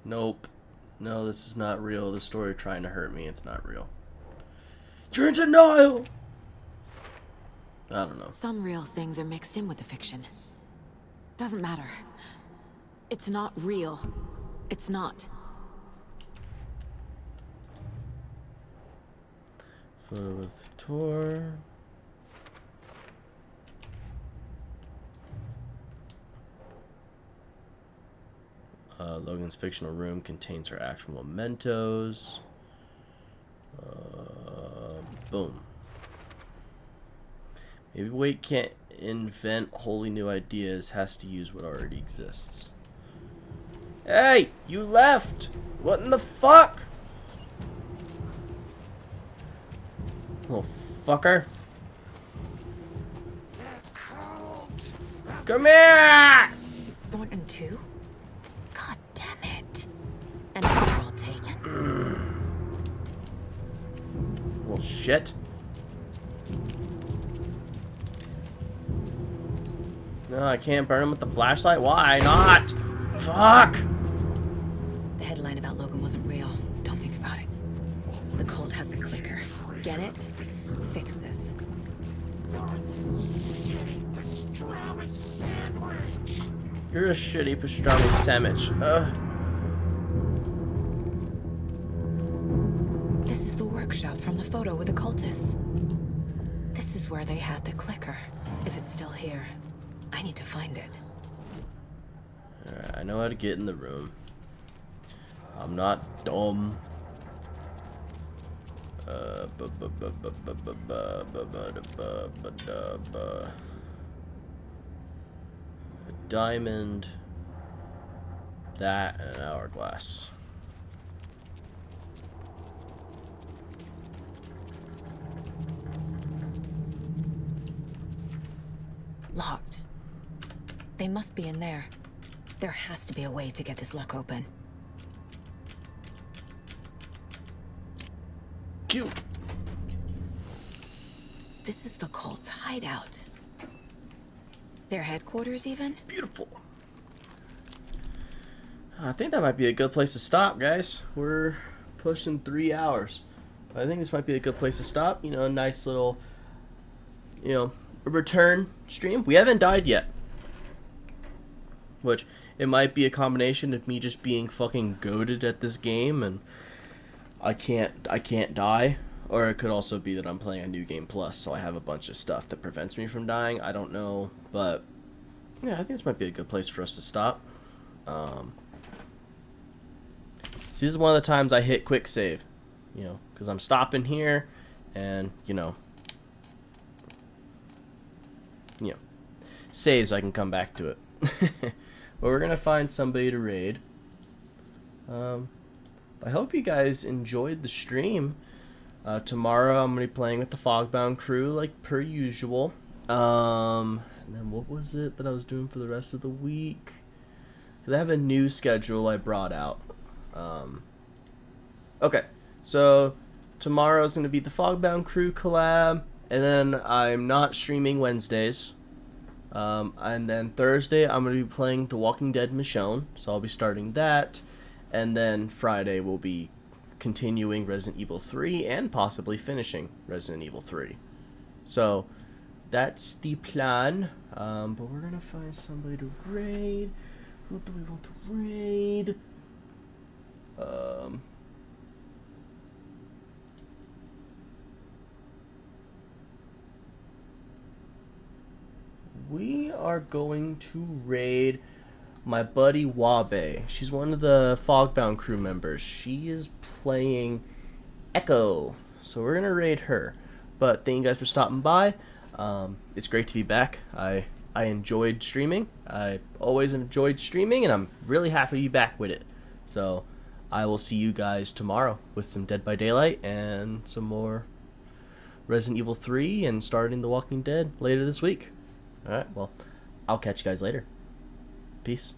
Speaker 1: Nope. No, this is not real. The story trying to hurt me, it's not real. You're in denial! I don't know.
Speaker 11: Some real things are mixed in with the fiction. Doesn't matter. It's not real. It's not.
Speaker 1: Photo with Tor. Logan's fictional room contains her actual mementos. Boom. Maybe Wade can't invent wholly new ideas, has to use what already exists. Hey! You left! What in the fuck? Little fucker. Come here!
Speaker 11: Thornton 2? God damn it. And now they're all taken?
Speaker 1: Little shit. No, I can't burn him with the flashlight. Why not? Fuck!
Speaker 11: The headline about Logan wasn't real. Don't think about it. The cult has the clicker. Get it? Fix this.
Speaker 1: You're a shitty pastrami sandwich.
Speaker 11: This is the workshop from the photo with the cultists. This is where they had the clicker. If it's still here, I need to find it.
Speaker 1: Alright, I know how to get in the room. I'm not dumb. A diamond, that, and an hourglass.
Speaker 11: Locked. They must be in there. There has to be a way to get this lock open.
Speaker 1: Cute.
Speaker 11: This is the cult's hideout. Their headquarters, even?
Speaker 1: Beautiful. I think that might be a good place to stop, guys. We're pushing 3 hours. I think this might be a good place to stop. You know, a nice little, you know, a return stream. We haven't died yet. Which, it might be a combination of me just being fucking goated at this game and I can't die. Or it could also be that I'm playing a new game plus, so I have a bunch of stuff that prevents me from dying. I don't know, but yeah, I think this might be a good place for us to stop. See, this is one of the times I hit quick save, you know, because I'm stopping here, and you know, save so I can come back to it. But we're gonna find somebody to raid. I hope you guys enjoyed the stream. Tomorrow I'm going to be playing with the Fogbound crew like per usual. And then what was it that I was doing for the rest of the week? Because I have a new schedule I brought out. Okay, so tomorrow's going to be the Fogbound Crew collab, and then I'm not streaming Wednesdays. And then Thursday, I'm going to be playing The Walking Dead Michonne, so I'll be starting that. And then Friday, we'll be continuing Resident Evil 3 and possibly finishing Resident Evil 3. So, that's the plan. But we're going to find somebody to raid. Who do we want to raid? We are going to raid my buddy Wabe. She's one of the Fogbound crew members. She is playing Echo, so we're gonna raid her. But thank you guys for stopping by. It's great to be back. I enjoyed streaming. I always enjoyed streaming, and I'm really happy to be back with it. So I will see you guys tomorrow with some Dead by Daylight and some more Resident Evil 3 and starting The Walking Dead later this week. Alright, well, I'll catch you guys later. Peace.